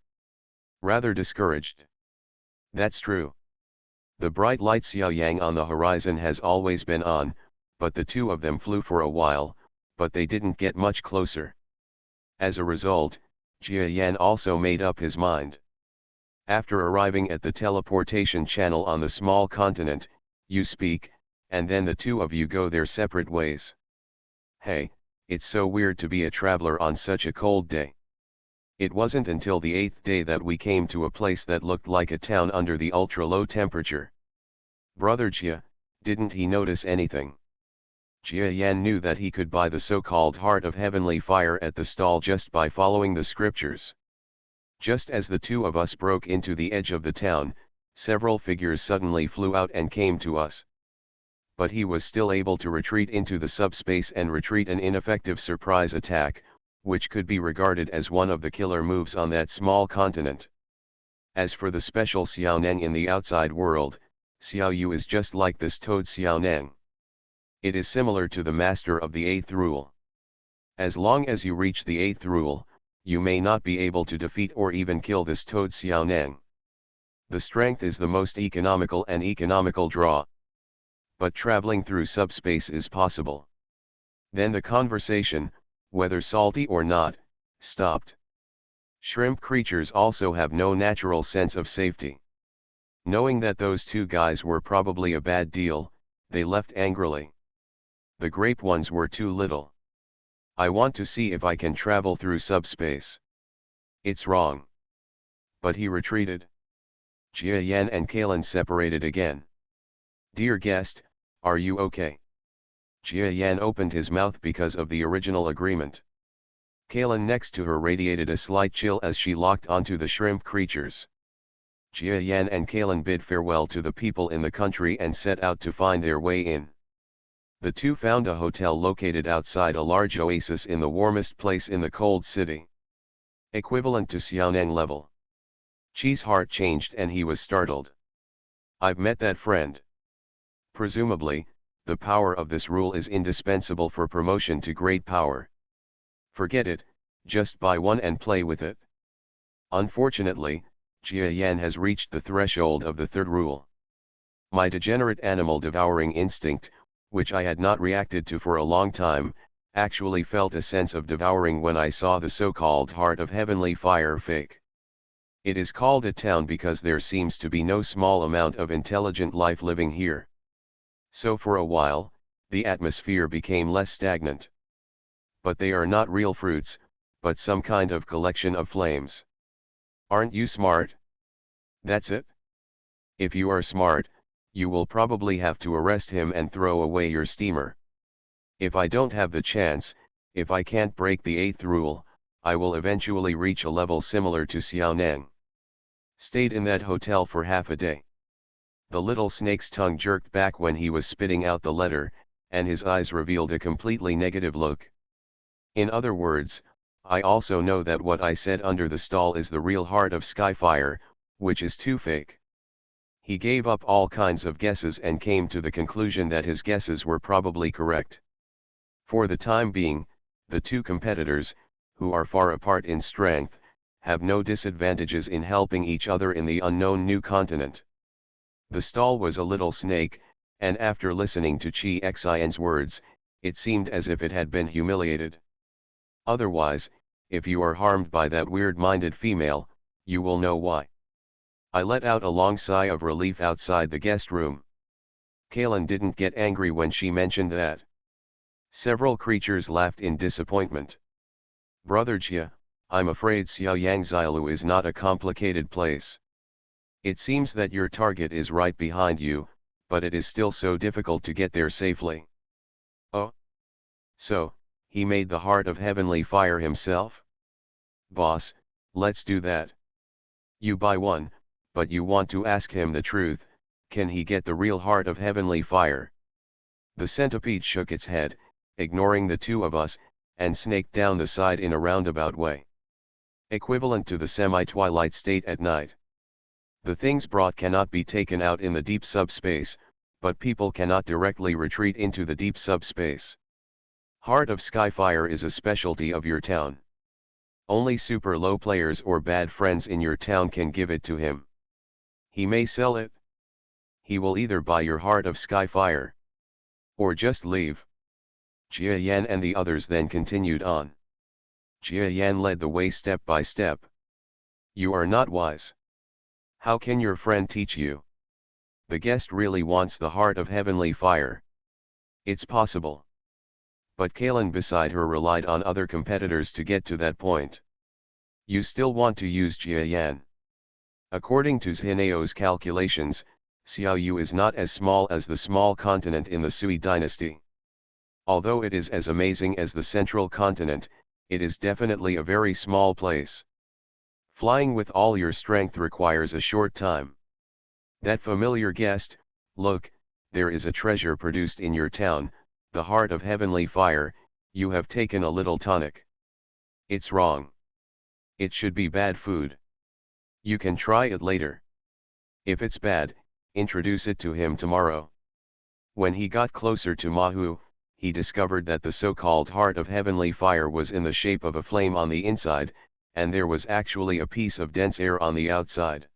A: Rather discouraged. That's true. The bright light Xiao Yang on the horizon has always been on, but the two of them flew for a while, but they didn't get much closer. As a result, Jia Yan also made up his mind. After arriving at the teleportation channel on the small continent, you speak, and then the two of you go their separate ways. Hey, it's so weird to be a traveler on such a cold day. It wasn't until the 8th day that we came to a place that looked like a town under the ultra-low temperature. Brother Jia, didn't he notice anything? Jia Yan knew that he could buy the so-called heart of heavenly fire at the stall just by following the scriptures. Just as the two of us broke into the edge of the town, several figures suddenly flew out and came to us. But he was still able to retreat into the subspace and retreat an ineffective surprise attack, which could be regarded as one of the killer moves on that small continent. As for the special Xiaoneng in the outside world, Xiao Yu is just like this toad Xiaoneng. It is similar to the master of the 8th rule. As long as you reach the 8th rule, you may not be able to defeat or even kill this toad Xiaoneng. The strength is the most economical and economical draw. But traveling through subspace is possible. Then the conversation, whether salty or not, stopped. Shrimp creatures also have no natural sense of safety. Knowing that those two guys were probably a bad deal, they left angrily. The grape ones were too little. I want to see if I can travel through subspace. It's wrong. But he retreated. Jia Yan and Kalen separated again. Dear guest, are you okay? Jia Yan opened his mouth because of the original agreement. Kalen next to her radiated a slight chill as she locked onto the shrimp creatures. Jia Yan and Kalen bid farewell to the people in the country and set out to find their way in. The two found a hotel located outside a large oasis in the warmest place in the cold city. Equivalent to Xiaoneng level. Chi's heart changed and he was startled. I've met that friend. Presumably, the power of this rule is indispensable for promotion to great power. Forget it, just buy one and play with it. Unfortunately, Jia Yan has reached the threshold of the 3rd rule. My degenerate animal devouring instinct, which I had not reacted to for a long time, actually felt a sense of devouring when I saw the so-called heart of heavenly fire fake. It is called a town because there seems to be no small amount of intelligent life living here. So for a while, the atmosphere became less stagnant. But they are not real fruits, but some kind of collection of flames. Aren't you smart? That's it? If you are smart, you will probably have to arrest him and throw away your steamer. If I don't have the chance, if I can't break the 8th rule, I will eventually reach a level similar to Xiaoneng. Stayed in that hotel for half a day. The little snake's tongue jerked back when he was spitting out the letter, and his eyes revealed a completely negative look. In other words, I also know that what I said under the stall is the real heart of Skyfire, which is too fake. He gave up all kinds of guesses and came to the conclusion that his guesses were probably correct. For the time being, the two competitors, who are far apart in strength, have no disadvantages in helping each other in the unknown new continent. The stall was a little snake, and after listening to Chi Xian's words, it seemed as if it had been humiliated. Otherwise, if you are harmed by that weird-minded female, you will know why. I let out a long sigh of relief outside the guest room. Kalen didn't get angry when she mentioned that. Several creatures laughed in disappointment. Brother Jia, I'm afraid Xiaoyang Xiaolu is not a complicated place. It seems that your target is right behind you, but it is still so difficult to get there safely. Oh? So, he made the heart of heavenly fire himself? Boss, let's do that. You buy one, but you want to ask him the truth, can he get the real heart of heavenly fire? The centipede shook its head, ignoring the two of us, and snaked down the side in a roundabout way. Equivalent to the semi-twilight state at night. The things brought cannot be taken out in the deep subspace, but people cannot directly retreat into the deep subspace. Heart of Skyfire is a specialty of your town. Only super low players or bad friends in your town can give it to him. He may sell it. He will either buy your heart of Skyfire, or just leave. Jia Yan and the others then continued on. Jia Yan led the way step by step. You are not wise. How can your friend teach you? The guest really wants the heart of heavenly fire. It's possible. But Kalen beside her relied on other competitors to get to that point. You still want to use Jia Yan. According to Zhineo's calculations, Xiaoyu is not as small as the small continent in the Sui dynasty. Although it is as amazing as the central continent, it is definitely a very small place. Flying with all your strength requires a short time. That familiar guest, look, there is a treasure produced in your town, the heart of heavenly fire, you have taken a little tonic. It's wrong. It should be bad food. You can try it later. If it's bad, introduce it to him tomorrow. When he got closer to Mahu, he discovered that the so-called heart of heavenly fire was in the shape of a flame on the inside, and there was actually a piece of dense air on the outside.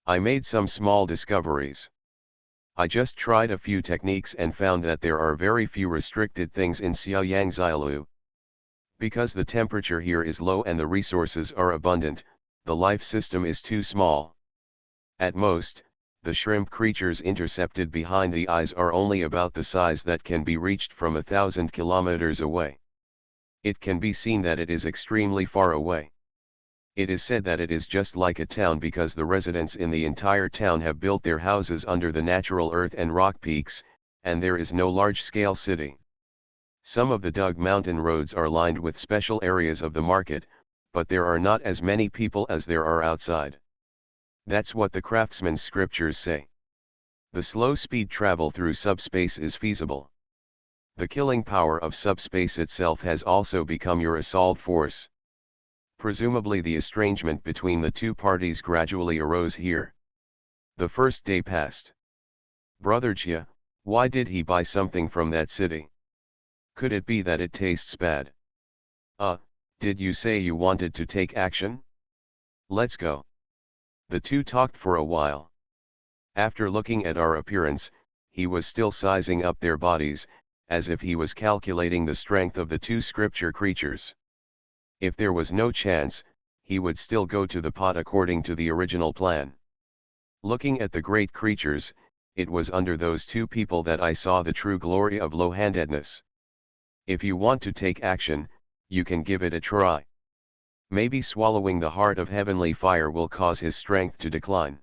A: I made some small discoveries. I just tried a few techniques and found that there are very few restricted things in Xiaoyang Xiaolu. Because the temperature here is low and the resources are abundant, the life system is too small. At most, the shrimp creatures intercepted behind the eyes are only about the size that can be reached from 1,000 kilometers away. It can be seen that it is extremely far away. It is said that it is just like a town because the residents in the entire town have built their houses under the natural earth and rock peaks, and there is no large-scale city. Some of the dug mountain roads are lined with special areas of the market, but there are not as many people as there are outside. That's what the craftsman's scriptures say. The slow speed travel through subspace is feasible. The killing power of subspace itself has also become your assault force. Presumably the estrangement between the two parties gradually arose here. The first day passed. Brother Jia, why did he buy something from that city? Could it be that it tastes bad? Did you say you wanted to take action? Let's go. The two talked for a while. After looking at our appearance, he was still sizing up their bodies, as if he was calculating the strength of the two scripture creatures. If there was no chance, he would still go to the pot according to the original plan. Looking at the great creatures, it was under those two people that I saw the true glory of low-handedness. If you want to take action, you can give it a try. Maybe swallowing the heart of heavenly fire will cause his strength to decline.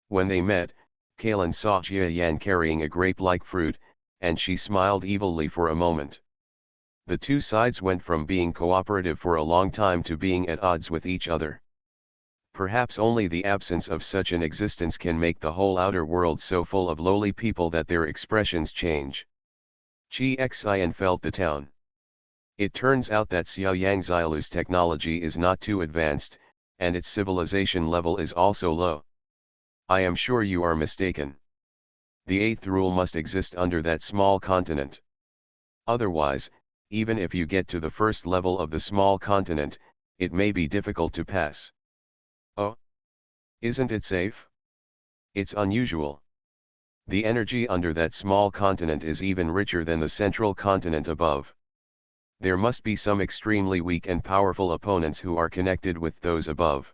A: When they met, Kalen saw Jia Yan carrying a grape-like fruit, and she smiled evilly for a moment. The two sides went from being cooperative for a long time to being at odds with each other. Perhaps only the absence of such an existence can make the whole outer world so full of lowly people that their expressions change. Chi Xian felt the town. It turns out that Xiaoyang Xiaolu's technology is not too advanced, and its civilization level is also low. I am sure you are mistaken. The eighth rule must exist under that small continent. Otherwise, even if you get to the first level of the small continent, it may be difficult to pass. Oh? Isn't it safe? It's unusual. The energy under that small continent is even richer than the central continent above. There must be some extremely weak and powerful opponents who are connected with those above.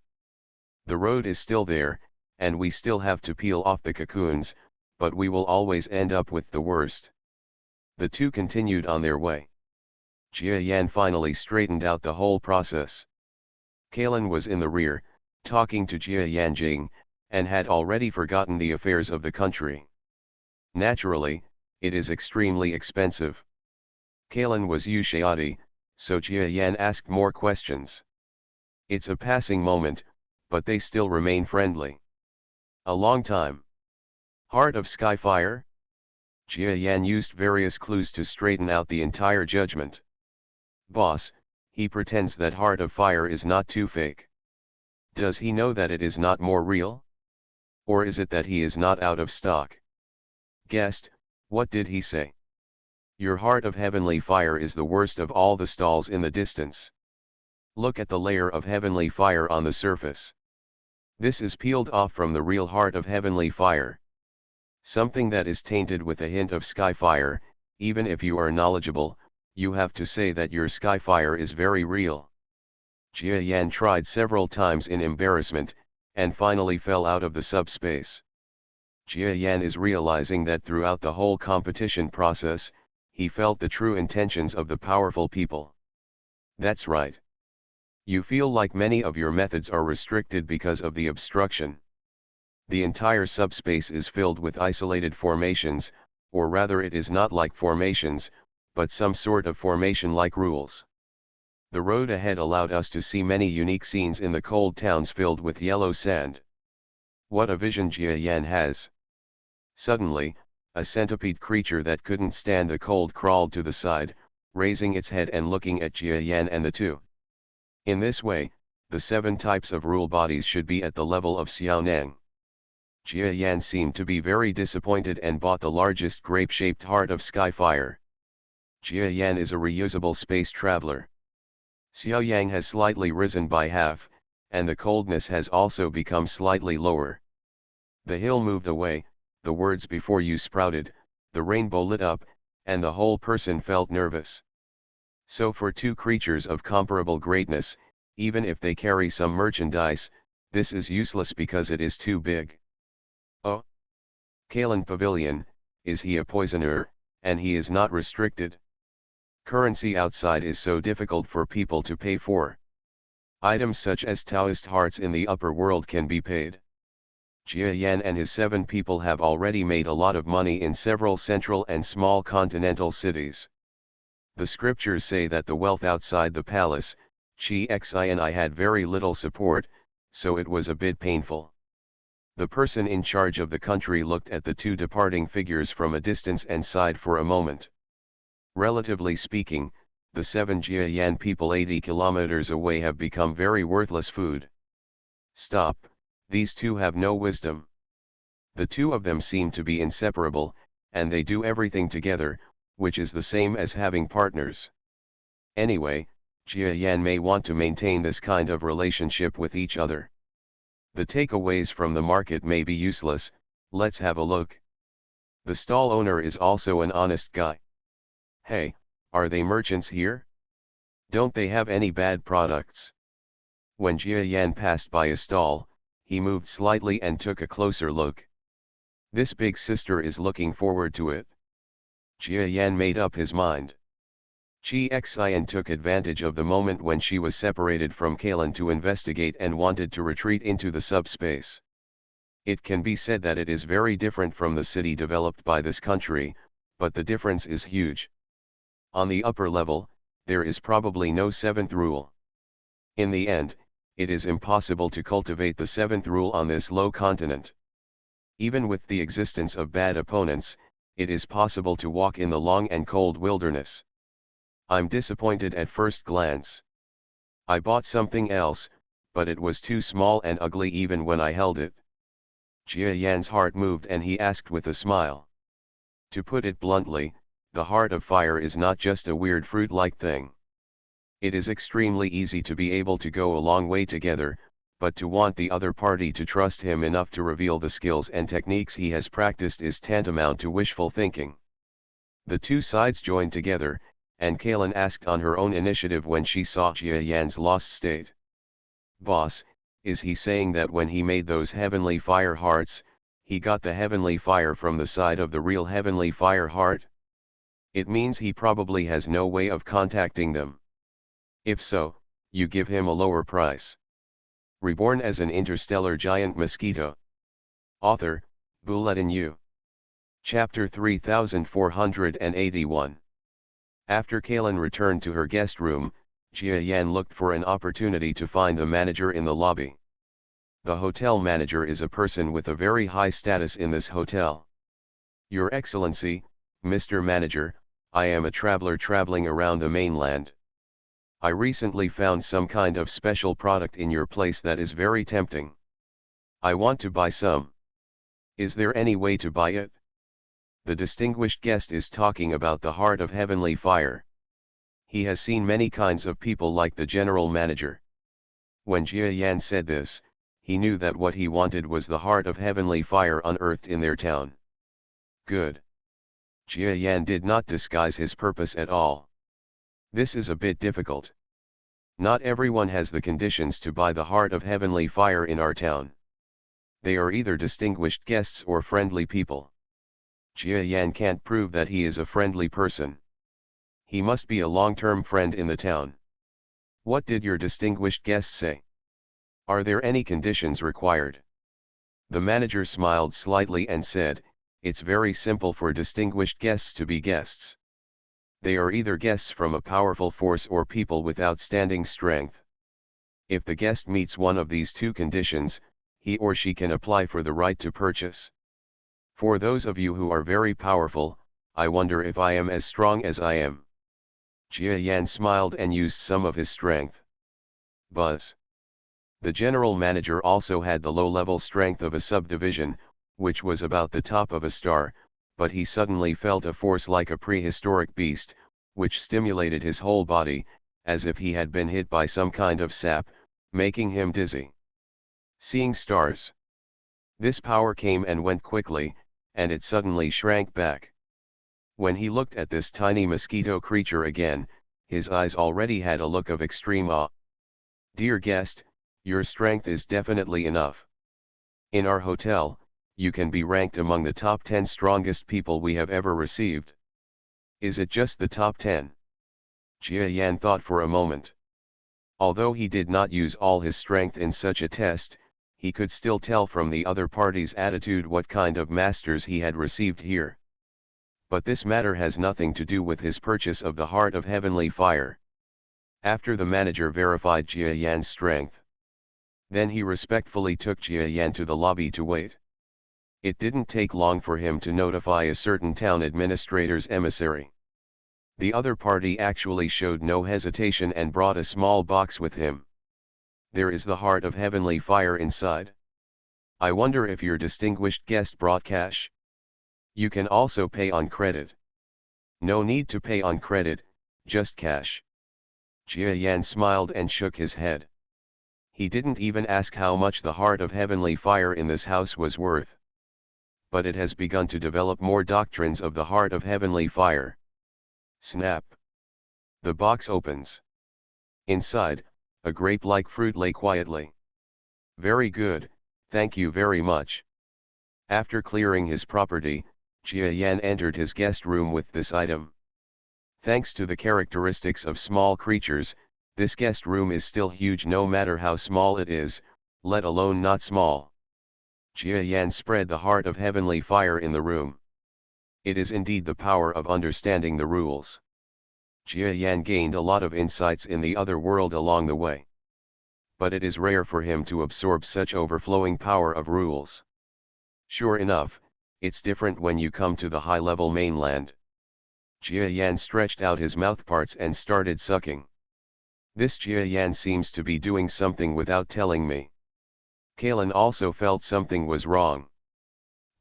A: The road is still there, and we still have to peel off the cocoons, but we will always end up with the worst. The two continued on their way. Jia Yan finally straightened out the whole process. Kalen was in the rear, talking to Jia Yanjing, and had already forgotten the affairs of the country. Naturally, it is extremely expensive. Kalen was Yushiati, so Jia Yan asked more questions. It's a passing moment, but they still remain friendly. A long time. Heart of Sci-Fi? Jia Yan used various clues to straighten out the entire judgment. Boss, he pretends that Heart of Fire is not too fake. Does he know that it is not more real? Or is it that he is not out of stock? Guest, what did he say? Your Heart of Heavenly Fire is the worst of all the stalls in the distance. Look at the layer of heavenly fire on the surface. This is peeled off from the real Heart of Heavenly Fire. Something that is tainted with a hint of sky fire. Even if you are knowledgeable, you have to say that your sky fire is very real. Jia Yan tried several times in embarrassment, and finally fell out of the subspace. Jia Yan is realizing that throughout the whole competition process, he felt the true intentions of the powerful people. That's right. You feel like many of your methods are restricted because of the obstruction. The entire subspace is filled with isolated formations, or rather it is not like formations, but some sort of formation-like rules. The road ahead allowed us to see many unique scenes in the cold towns filled with yellow sand. What a vision Jia Yan has. Suddenly, a centipede creature that couldn't stand the cold crawled to the side, raising its head and looking at Jia Yan and the two. In this way, the 7 types of rule bodies should be at the level of Xiaoneng. Jia Yan seemed to be very disappointed and bought the largest grape-shaped Heart of Sky-Fire. Jia Yan is a reusable space traveler. Xiaoyang has slightly risen by half, and the coldness has also become slightly lower. The hill moved away, the words before you sprouted, the rainbow lit up, and the whole person felt nervous. So for two creatures of comparable greatness, even if they carry some merchandise, this is useless because it is too big. Oh! Kalen Pavilion, is he a poisoner, and he is not restricted? Currency outside is so difficult for people to pay for. Items such as Taoist hearts in the upper world can be paid. Jia Yan and his 7 people have already made a lot of money in several central and small continental cities. The scriptures say that the wealth outside the palace, Chi Xi had very little support, so it was a bit painful. The person in charge of the country looked at the 2 departing figures from a distance and sighed for a moment. Relatively speaking, the 7 Jia Yan people 80 kilometers away have become very worthless food. Stop, these 2 have no wisdom. The 2 of them seem to be inseparable, and they do everything together, which is the same as having partners. Anyway, Jia Yan may want to maintain this kind of relationship with each other. The takeaways from the market may be useless, let's have a look. The stall owner is also an honest guy. Hey, are they merchants here? Don't they have any bad products? When Jia Yan passed by a stall, he moved slightly and took a closer look. This big sister is looking forward to it. Jia Yan made up his mind. Xian took advantage of the moment when she was separated from Kalen to investigate and wanted to retreat into the subspace. It can be said that it is very different from the city developed by this country, but the difference is huge. On the upper level, there is probably no seventh rule. In the end, it is impossible to cultivate the seventh rule on this low continent. Even with the existence of bad opponents, it is possible to walk in the long and cold wilderness. I'm disappointed at first glance. I bought something else, but it was too small and ugly even when I held it. Jia Yan's heart moved and he asked with a smile. To put it bluntly, the heart of fire is not just a weird fruit-like thing. It is extremely easy to be able to go a long way together, but to want the other party to trust him enough to reveal the skills and techniques he has practiced is tantamount to wishful thinking. The two sides joined together, and Kalen asked on her own initiative when she saw Jia Yan's lost state. Boss, is he saying that when he made those heavenly fire hearts, he got the heavenly fire from the side of the real heavenly fire heart? It means he probably has no way of contacting them. If so, you give him a lower price. Reborn as an interstellar giant mosquito. Author, Bulletin U. Chapter 3481. After Kalen returned to her guest room, Jia Yan looked for an opportunity to find the manager in the lobby. The hotel manager is a person with a very high status in this hotel. Your Excellency, Mr. Manager, I am a traveler traveling around the mainland. I recently found some kind of special product in your place that is very tempting. I want to buy some. Is there any way to buy it? The distinguished guest is talking about the heart of heavenly fire. He has seen many kinds of people like the general manager. When Jia Yan said this, he knew that what he wanted was the heart of heavenly fire unearthed in their town. Good. Jia Yan did not disguise his purpose at all. This is a bit difficult. Not everyone has the conditions to buy the heart of heavenly fire in our town. They are either distinguished guests or friendly people. Jia Yan can't prove that he is a friendly person. He must be a long-term friend in the town. What did your distinguished guest say? Are there any conditions required? The manager smiled slightly and said, it's very simple for distinguished guests to be guests. They are either guests from a powerful force or people with outstanding strength. If the guest meets one of these two conditions, he or she can apply for the right to purchase. For those of you who are very powerful, I wonder if I am as strong as I am. Jia Yan smiled and used some of his strength. Buzz. The general manager also had the low-level strength of a subdivision, which was about the top of a star, but he suddenly felt a force like a prehistoric beast, which stimulated his whole body, as if he had been hit by some kind of sap, making him dizzy. Seeing stars. This power came and went quickly, and it suddenly shrank back. When he looked at this tiny mosquito creature again, his eyes already had a look of extreme awe. Dear guest, your strength is definitely enough. In our hotel, you can be ranked among the top 10 strongest people we have ever received. Is it just the top 10? Jia Yan thought for a moment. Although he did not use all his strength in such a test, he could still tell from the other party's attitude what kind of masters he had received here. But this matter has nothing to do with his purchase of the heart of heavenly fire. After the manager verified Jia Yan's strength, then he respectfully took Jia Yan to the lobby to wait. It didn't take long for him to notify a certain town administrator's emissary. The other party actually showed no hesitation and brought a small box with him. There is the heart of heavenly fire inside. I wonder if your distinguished guest brought cash. You can also pay on credit. No need to pay on credit, just cash. Jia Yan smiled and shook his head. He didn't even ask how much the heart of heavenly fire in this house was worth. But it has begun to develop more doctrines of the heart of heavenly fire. Snap. The box opens. Inside, a grape-like fruit lay quietly. Very good, thank you very much. After clearing his property, Jia Yan entered his guest room with this item. Thanks to the characteristics of small creatures, this guest room is still huge no matter how small it is, let alone not small. Jia Yan spread the heart of heavenly fire in the room. It is indeed the power of understanding the rules. Jia Yan gained a lot of insights in the other world along the way. But it is rare for him to absorb such overflowing power of rules. Sure enough, it's different when you come to the high-level mainland. Jia Yan stretched out his mouthparts and started sucking. This Jia Yan seems to be doing something without telling me. Kalen also felt something was wrong.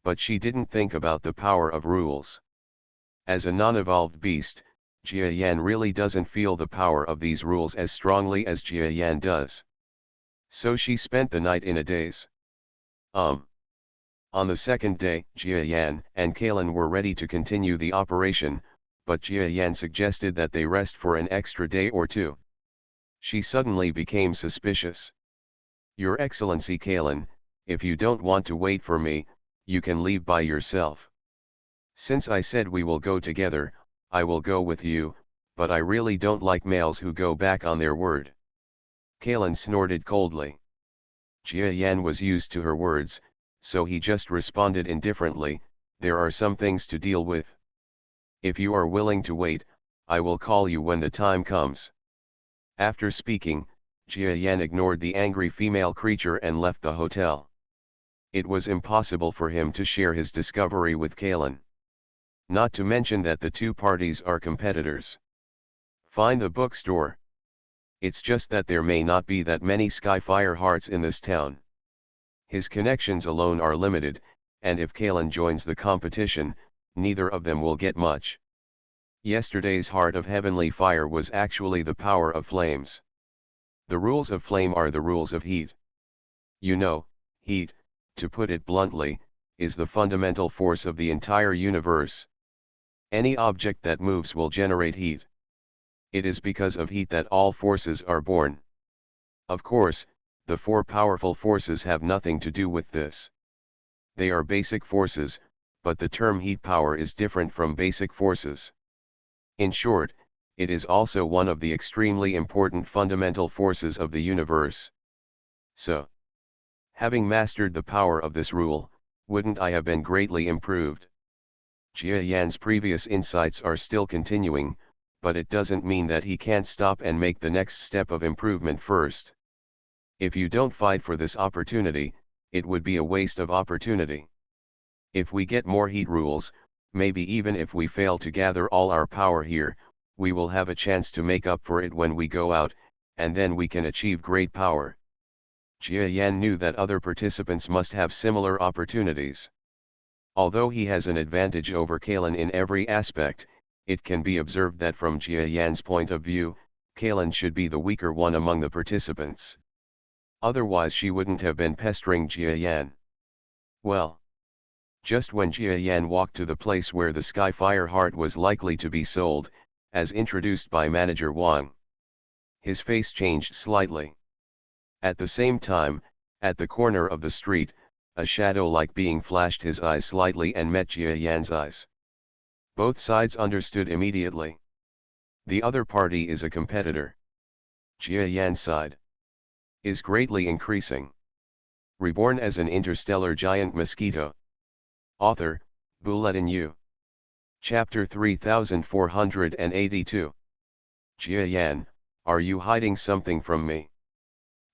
A: But she didn't think about the power of rules. As a non-evolved beast, Jia Yan really doesn't feel the power of these rules as strongly as Jia Yan does. So she spent the night in a daze. On the second day, Jia Yan and Kalen were ready to continue the operation, but Jia Yan suggested that they rest for an extra day or two. She suddenly became suspicious. Your Excellency Kalen, if you don't want to wait for me, you can leave by yourself. Since I said we will go together, I will go with you, but I really don't like males who go back on their word. Kalen snorted coldly. Jia Yan was used to her words, so he just responded indifferently, there are some things to deal with. If you are willing to wait, I will call you when the time comes. After speaking, Jia Yan ignored the angry female creature and left the hotel. It was impossible for him to share his discovery with Kalen. Not to mention that the two parties are competitors. Find the bookstore. It's just that there may not be that many Sci-Fi hearts in this town. His connections alone are limited, and if Kalen joins the competition, neither of them will get much. Yesterday's Heart of Heavenly Fire was actually the power of flames. The rules of flame are the rules of heat. You know, heat, to put it bluntly, is the fundamental force of the entire universe. Any object that moves will generate heat. It is because of heat that all forces are born. Of course, the four powerful forces have nothing to do with this. They are basic forces, but the term heat power is different from basic forces. In short, it is also one of the extremely important fundamental forces of the universe. So, having mastered the power of this rule, wouldn't I have been greatly improved? Jia Yan's previous insights are still continuing, but it doesn't mean that he can't stop and make the next step of improvement first. If you don't fight for this opportunity, it would be a waste of opportunity. If we get more heat rules, maybe even if we fail to gather all our power here, we will have a chance to make up for it when we go out, and then we can achieve great power. Jia Yan knew that other participants must have similar opportunities. Although he has an advantage over Kalen in every aspect, it can be observed that from Jia Yan's point of view, Kalen should be the weaker one among the participants. Otherwise she wouldn't have been pestering Jia Yan. Well, just when Jia Yan walked to the place where the Sky-Fire heart was likely to be sold, as introduced by manager Wang, his face changed slightly. At the same time, at the corner of the street, a shadow-like being flashed his eyes slightly and met Jia Yan's eyes. Both sides understood immediately. The other party is a competitor. Jia Yan's side is greatly increasing. Reborn as an interstellar giant mosquito. Author, Bulletin U. Chapter 3482. Jia Yan, are you hiding something from me?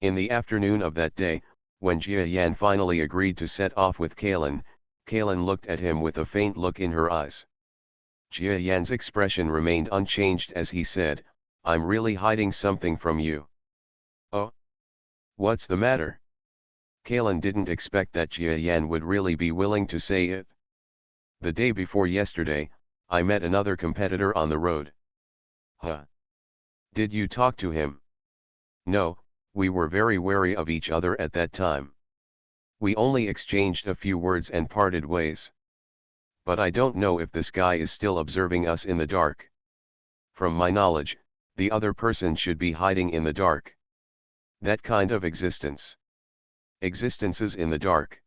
A: In the afternoon of that day, when Jia Yan finally agreed to set off with Kalen, Kalen looked at him with a faint look in her eyes. Jia Yan's expression remained unchanged as he said, I'm really hiding something from you. Oh? What's the matter? Kalen didn't expect that Jia Yan would really be willing to say it. The day before yesterday, I met another competitor on the road. Huh? Did you talk to him? No, we were very wary of each other at that time. We only exchanged a few words and parted ways. But I don't know if this guy is still observing us in the dark. From my knowledge, the other person should be hiding in the dark. That kind of existence. Existences in the dark.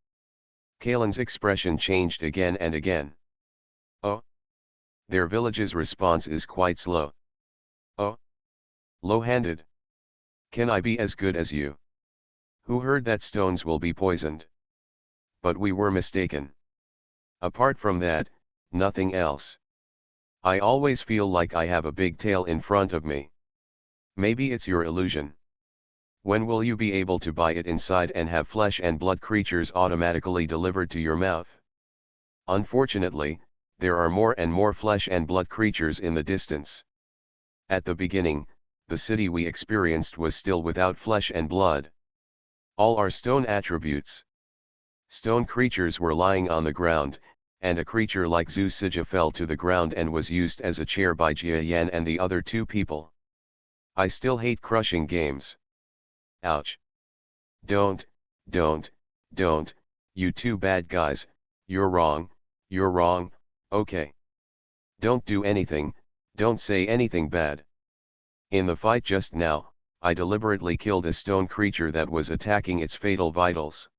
A: Kalen's expression changed again and again. Oh? Their village's response is quite slow. Oh? Low-handed? Can I be as good as you? Who heard that stones will be poisoned? But we were mistaken. Apart from that, nothing else. I always feel like I have a big tail in front of me. Maybe it's your illusion. When will you be able to buy it inside and have flesh and blood creatures automatically delivered to your mouth? Unfortunately, there are more and more flesh and blood creatures in the distance. At the beginning, the city we experienced was still without flesh and blood. All are stone attributes. Stone creatures were lying on the ground, and a creature like Zusija fell to the ground and was used as a chair by Jia Yan and the other two people. I still hate crushing games. Ouch. Don't, you two bad guys, you're wrong, okay. Don't do anything, don't say anything bad. In the fight just now, I deliberately killed a stone creature that was attacking its fatal vitals.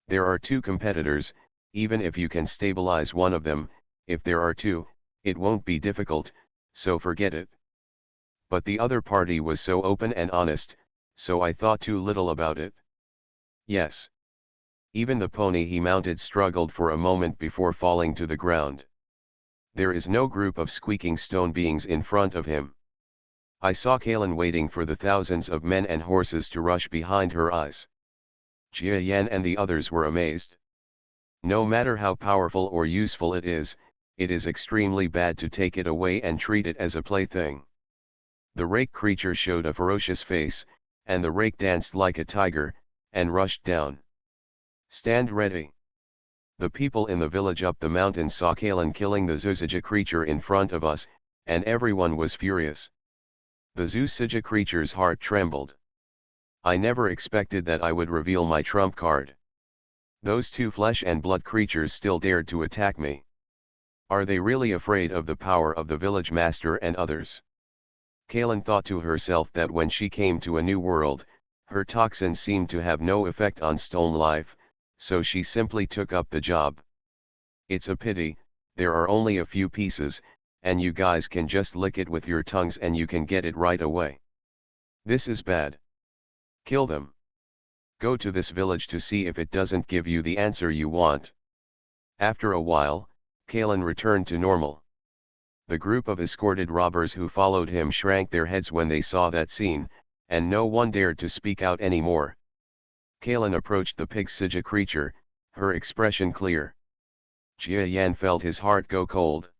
A: There are two competitors, even if you can stabilize one of them, if there are two, it won't be difficult, so forget it. But the other party was so open and honest, so I thought too little about it. Yes. Even the pony he mounted struggled for a moment before falling to the ground. There is no group of squeaking stone beings in front of him. I saw Kaelin waiting for the thousands of men and horses to rush behind her eyes. Jia Yan and the others were amazed. No matter how powerful or useful it is extremely bad to take it away and treat it as a plaything. The rake creature showed a ferocious face, and the rake danced like a tiger, and rushed down. Stand ready. The people in the village up the mountain saw Kaelin killing the Zusija creature in front of us, and everyone was furious. The Zusija creature's heart trembled. I never expected that I would reveal my trump card. Those two flesh and blood creatures still dared to attack me. Are they really afraid of the power of the village master and others? Kaelin thought to herself that when she came to a new world, her toxin seemed to have no effect on stone life, so she simply took up the job. It's a pity, there are only a few pieces, and you guys can just lick it with your tongues and you can get it right away. This is bad. Kill them. Go to this village to see if it doesn't give you the answer you want. After a while, Kaelin returned to normal. The group of escorted robbers who followed him shrank their heads when they saw that scene, and no one dared to speak out anymore. Kaelin approached the pig-Sija creature, her expression clear. Jia Yan felt his heart go cold.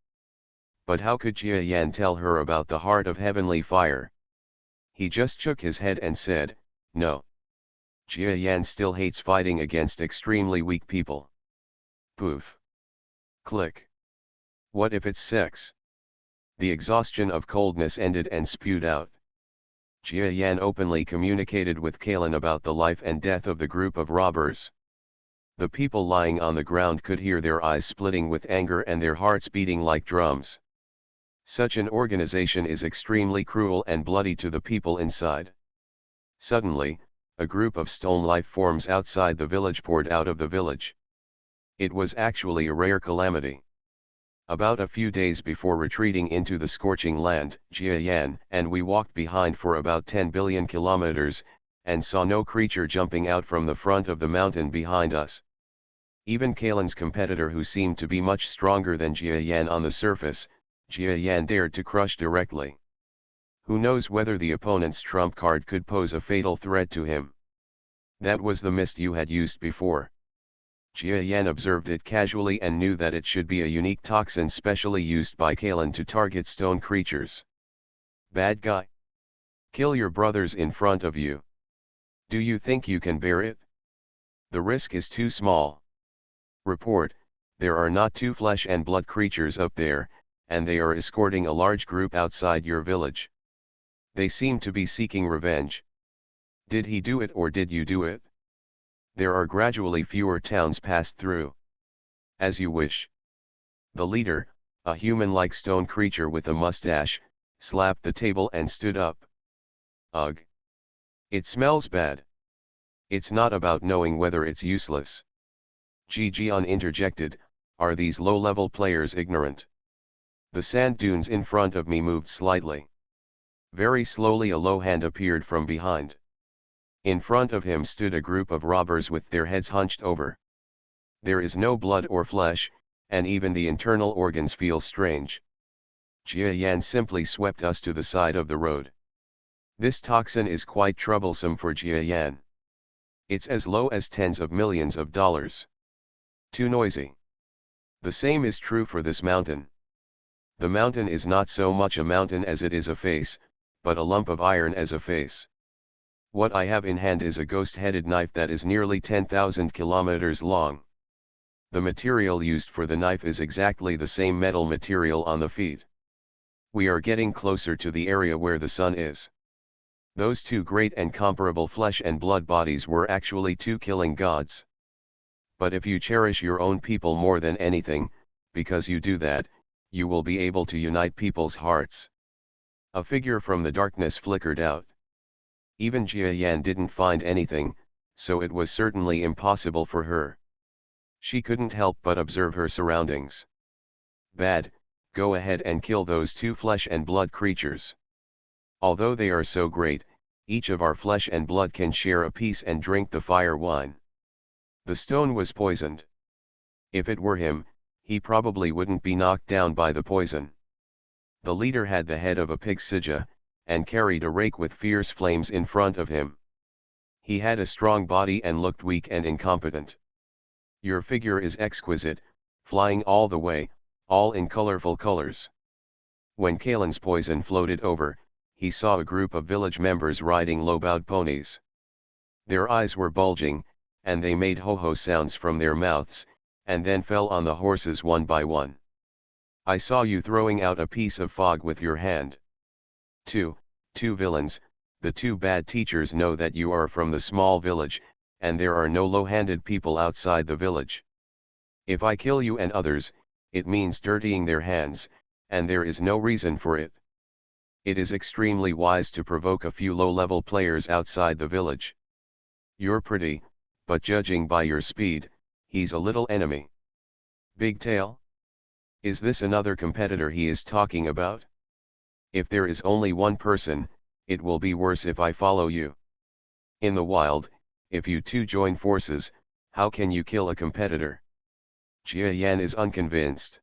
A: But how could Jia Yan tell her about the heart of heavenly fire? He just shook his head and said, no. Jia Yan still hates fighting against extremely weak people. Poof. Click. What if it's sex? The exhaustion of coldness ended and spewed out. Jia Yan openly communicated with Kaelin about the life and death of the group of robbers. The people lying on the ground could hear their eyes splitting with anger and their hearts beating like drums. Such an organization is extremely cruel and bloody to the people inside. Suddenly, a group of stone life forms outside the village poured out of the village. It was actually a rare calamity. About a few days before retreating into the scorching land, Jia Yan and we walked behind for about 10 billion kilometers, and saw no creature jumping out from the front of the mountain behind us. Even Kaelin's competitor, who seemed to be much stronger than Jia Yan on the surface, Jia Yan dared to crush directly. Who knows whether the opponent's trump card could pose a fatal threat to him? That was the mist you had used before. Jia Yan observed it casually and knew that it should be a unique toxin specially used by Kaelin to target stone creatures. Bad guy. Kill your brothers in front of you. Do you think you can bear it? The risk is too small. Report, there are not two flesh and blood creatures up there, and they are escorting a large group outside your village. They seem to be seeking revenge. Did he do it or did you do it? There are gradually fewer towns passed through. As you wish. The leader, a human-like stone creature with a mustache, slapped the table and stood up. Ugh. It smells bad. It's not about knowing whether it's useless. Ji Jian interjected, are these low-level players ignorant? The sand dunes in front of me moved slightly. Very slowly a low hand appeared from behind. In front of him stood a group of robbers with their heads hunched over. There is no blood or flesh, and even the internal organs feel strange. Jia Yan simply swept us to the side of the road. This toxin is quite troublesome for Jia Yan. It's as low as tens of millions of dollars. Too noisy. The same is true for this mountain. The mountain is not so much a mountain as it is a face, but a lump of iron as a face. What I have in hand is a ghost-headed knife that is nearly 10,000 kilometers long. The material used for the knife is exactly the same metal material on the feet. We are getting closer to the area where the sun is. Those two great and comparable flesh and blood bodies were actually two killing gods. But if you cherish your own people more than anything, because you do that, you will be able to unite people's hearts. A figure from the darkness flickered out. Even Jia Yan didn't find anything, so it was certainly impossible for her. She couldn't help but observe her surroundings. Bad, go ahead and kill those two flesh and blood creatures. Although they are so great, each of our flesh and blood can share a piece and drink the fire wine. The stone was poisoned. If it were him, he probably wouldn't be knocked down by the poison. The leader had the head of a pig sija, and carried a rake with fierce flames in front of him. He had a strong body and looked weak and incompetent. Your figure is exquisite, flying all the way, all in colorful colors. When Kalen's poison floated over, he saw a group of village members riding low-bowed ponies. Their eyes were bulging, and they made ho-ho sounds from their mouths, and then fell on the horses one by one. I saw you throwing out a piece of fog with your hand. Two villains, the two bad teachers know that you are from the small village, and there are no low-handed people outside the village. If I kill you and others, it means dirtying their hands, and there is no reason for it. It is extremely wise to provoke a few low-level players outside the village. You're pretty, but judging by your speed, he's a little enemy. Big tail? Is this another competitor he is talking about? If there is only one person, it will be worse if I follow you. In the wild, if you two join forces, how can you kill a competitor? Jia Yan is unconvinced.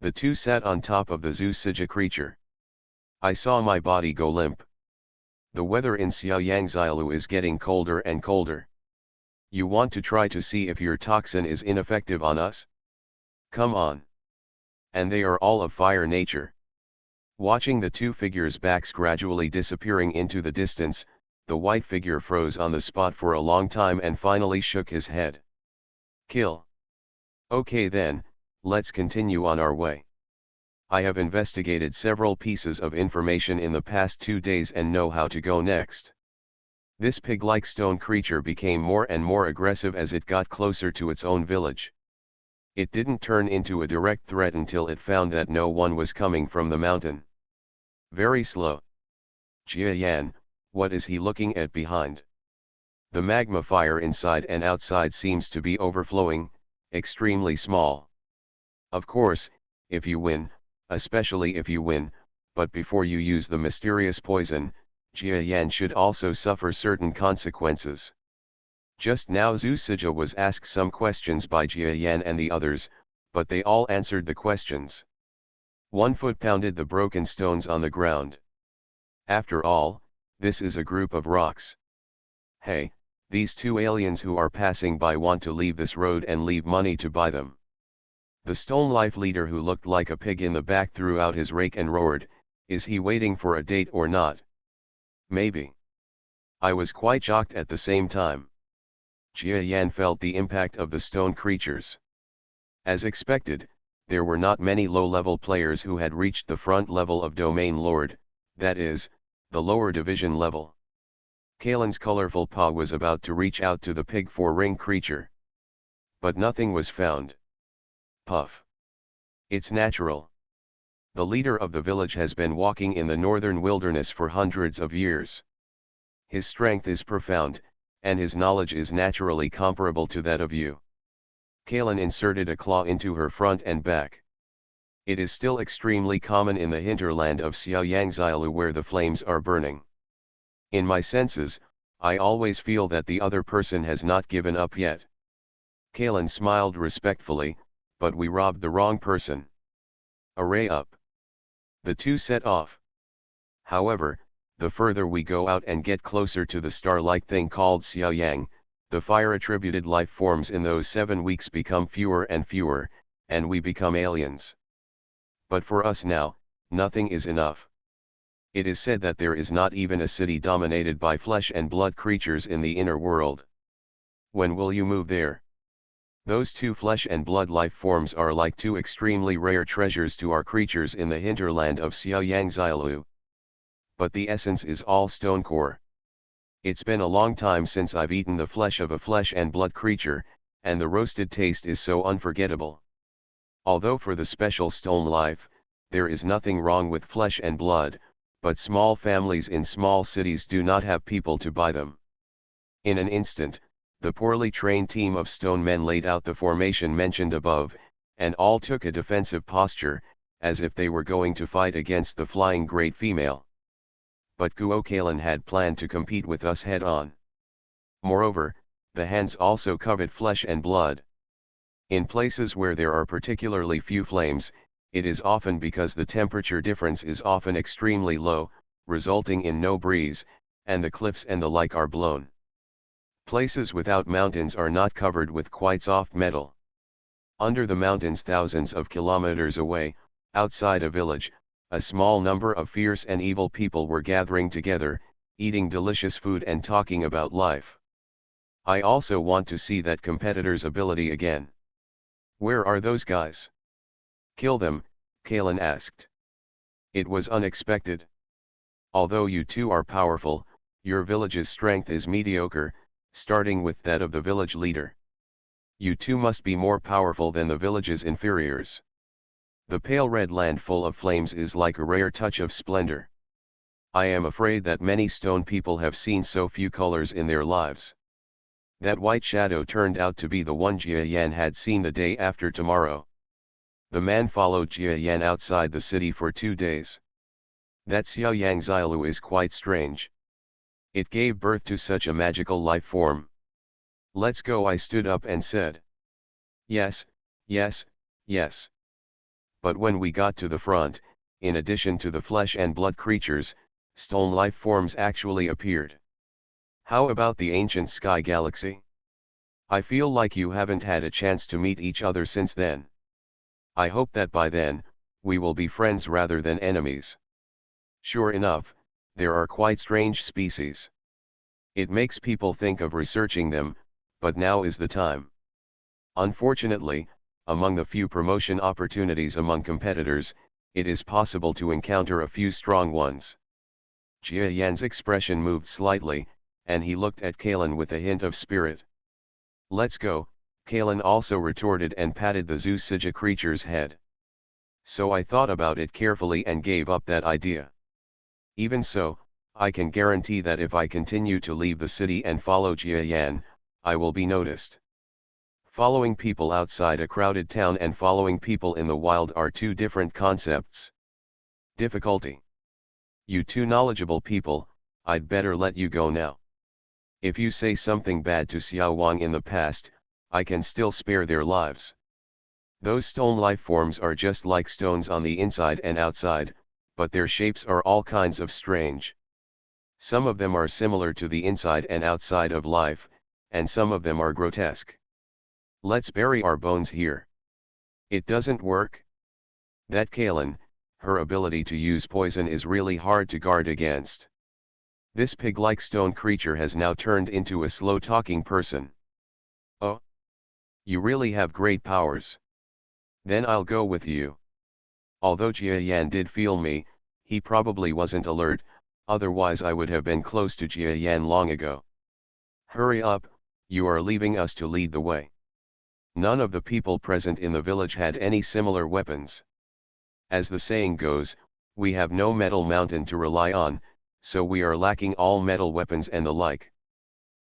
A: The two sat on top of the Zhu-Sija creature. I saw my body go limp. The weather in Xiaoyangxiaolu is getting colder and colder. You want to try to see if your toxin is ineffective on us? Come on. And they are all of fire nature. Watching the two figures' backs gradually disappearing into the distance, the white figure froze on the spot for a long time and finally shook his head. Kill. Okay then, let's continue on our way. I have investigated several pieces of information in the past 2 days and know how to go next. This pig-like stone creature became more and more aggressive as it got closer to its own village. It didn't turn into a direct threat until it found that no one was coming from the mountain. Very slow. Jia Yan, what is he looking at behind? The magma fire inside and outside seems to be overflowing, extremely small. Of course, if you win, especially if you win, but before you use the mysterious poison, Jia Yan should also suffer certain consequences. Just now Zhu-Sija was asked some questions by Jia Yan and the others, but they all answered the questions. 1 foot pounded the broken stones on the ground. After all, this is a group of rocks. Hey, these two aliens who are passing by want to leave this road and leave money to buy them. The Stone Life leader who looked like a pig in the back threw out his rake and roared, is he waiting for a date or not? Maybe. I was quite shocked at the same time. Jia Yan felt the impact of the stone creatures. As expected, there were not many low-level players who had reached the front level of Domain Lord, that is, the lower division level. Kalen's colorful paw was about to reach out to the pig four-ring creature. But nothing was found. Puff. It's natural. The leader of the village has been walking in the northern wilderness for hundreds of years. His strength is profound, and his knowledge is naturally comparable to that of you. Kalen inserted a claw into her front and back. It is still extremely common in the hinterland of Xiaoyangxiaolu where the flames are burning. In my senses, I always feel that the other person has not given up yet. Kalen smiled respectfully, but we robbed the wrong person. Array up. The two set off. However, the further we go out and get closer to the star-like thing called Xiaoyang, the fire-attributed life forms in those 7 weeks become fewer and fewer, and we become aliens. But for us now, nothing is enough. It is said that there is not even a city dominated by flesh and blood creatures in the inner world. When will you move there? Those two flesh and blood life forms are like two extremely rare treasures to our creatures in the hinterland of Xiaoyangxiaolu. But the essence is all stone core. It's been a long time since I've eaten the flesh of a flesh and blood creature, and the roasted taste is so unforgettable. Although for the special stone life, there is nothing wrong with flesh and blood, but small families in small cities do not have people to buy them. In an instant, the poorly trained team of stone men laid out the formation mentioned above, and all took a defensive posture, as if they were going to fight against the flying great female. But Guo Kalen had planned to compete with us head-on. Moreover, the hands also covet flesh and blood. In places where there are particularly few flames, it is often because the temperature difference is often extremely low, resulting in no breeze, and the cliffs and the like are blown. Places without mountains are not covered with quite soft metal. Under the mountains thousands of kilometers away, outside a village, a small number of fierce and evil people were gathering together, eating delicious food and talking about life. I also want to see that competitor's ability again. Where are those guys? Kill them, Kalen asked. It was unexpected. Although you two are powerful, your village's strength is mediocre, starting with that of the village leader. You two must be more powerful than the village's inferiors. The pale red land full of flames is like a rare touch of splendor. I am afraid that many stone people have seen so few colors in their lives. That white shadow turned out to be the one Jia Yan had seen the day after tomorrow. The man followed Jia Yan outside the city for 2 days. That Xiaoyangxiaolu is quite strange. It gave birth to such a magical life form. Let's go, I stood up and said. Yes, yes, yes. But when we got to the front, in addition to the flesh and blood creatures, stone life forms actually appeared. How about the ancient sky galaxy? I feel like you haven't had a chance to meet each other since then. I hope that by then, we will be friends rather than enemies. Sure enough, there are quite strange species. It makes people think of researching them, but now is the time. Unfortunately, among the few promotion opportunities among competitors, it is possible to encounter a few strong ones. Jia Yan's expression moved slightly, and he looked at Kalen with a hint of spirit. Let's go, Kalen also retorted and patted the Zusija creature's head. So I thought about it carefully and gave up that idea. Even so, I can guarantee that if I continue to leave the city and follow Jia Yan, I will be noticed. Following people outside a crowded town and following people in the wild are two different concepts. Difficulty. You two knowledgeable people, I'd better let you go now. If you say something bad to Xiao Wang in the past, I can still spare their lives. Those stone life forms are just like stones on the inside and outside, but their shapes are all kinds of strange. Some of them are similar to the inside and outside of life, and some of them are grotesque. Let's bury our bones here. It doesn't work. That Kalen, her ability to use poison is really hard to guard against. This pig-like stone creature has now turned into a slow-talking person. Oh? You really have great powers. Then I'll go with you. Although Jia Yan did feel me, he probably wasn't alert, otherwise I would have been close to Jia Yan long ago. Hurry up, you are leaving us to lead the way. None of the people present in the village had any similar weapons. As the saying goes, we have no metal mountain to rely on, so we are lacking all metal weapons and the like.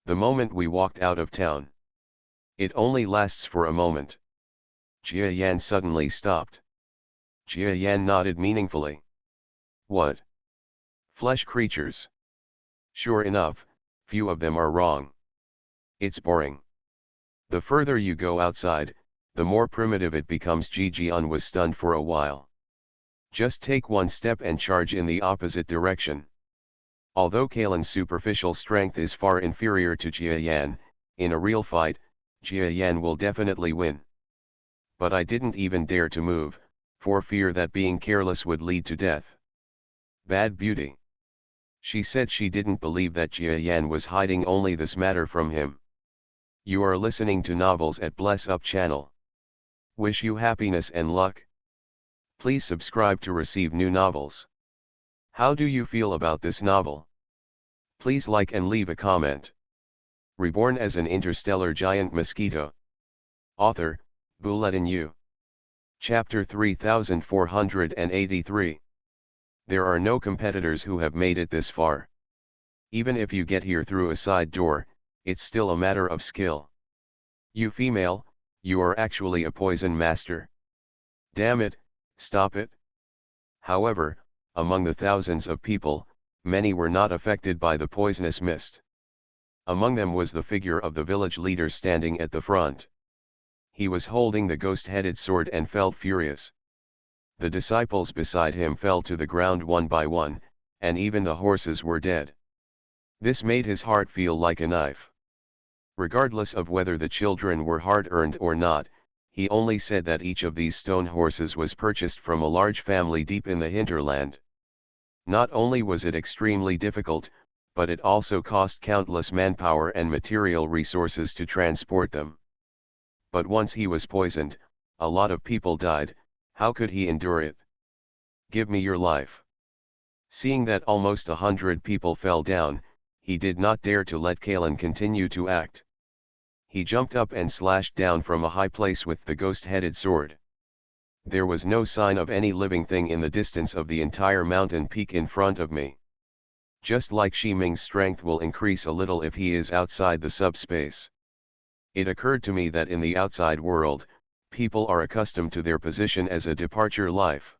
A: The moment we walked out of town. It only lasts for a moment. Jia Yan suddenly stopped. Jia Yan nodded meaningfully. What? Flesh creatures. Sure enough, few of them are wrong. It's boring. The further you go outside, the more primitive it becomes. Ji Jian was stunned for a while. Just take one step and charge in the opposite direction. Although Kalen's superficial strength is far inferior to Jia Yan, in a real fight, Jia Yan will definitely win. But I didn't even dare to move, for fear that being careless would lead to death. Bad beauty. She said she didn't believe that Jia Yan was hiding only this matter from him. You are listening to Novels at Bless Up channel. Wish you happiness and luck. Please subscribe to receive new novels. How do you feel about this novel? Please like and leave a comment. Reborn as an interstellar giant mosquito. Author, Bulletin U. Chapter 3483. There are no competitors who have made it this far. Even if you get here through a side door, it's still a matter of skill. You female, you are actually a poison master. Damn it, stop it. However, among the thousands of people, many were not affected by the poisonous mist. Among them was the figure of the village leader standing at the front. He was holding the ghost-headed sword and felt furious. The disciples beside him fell to the ground one by one, and even the horses were dead. This made his heart feel like a knife. Regardless of whether the children were hard-earned or not, he only said that each of these stone horses was purchased from a large family deep in the hinterland. Not only was it extremely difficult, but it also cost countless manpower and material resources to transport them. But once he was poisoned, a lot of people died. How could he endure it? Give me your life. Seeing that almost 100 people fell down, he did not dare to let Kalen continue to act. He jumped up and slashed down from a high place with the ghost-headed sword. There was no sign of any living thing in the distance of the entire mountain peak in front of me. Just like Shiming's strength will increase a little if he is outside the subspace. It occurred to me that in the outside world, people are accustomed to their position as a departure life.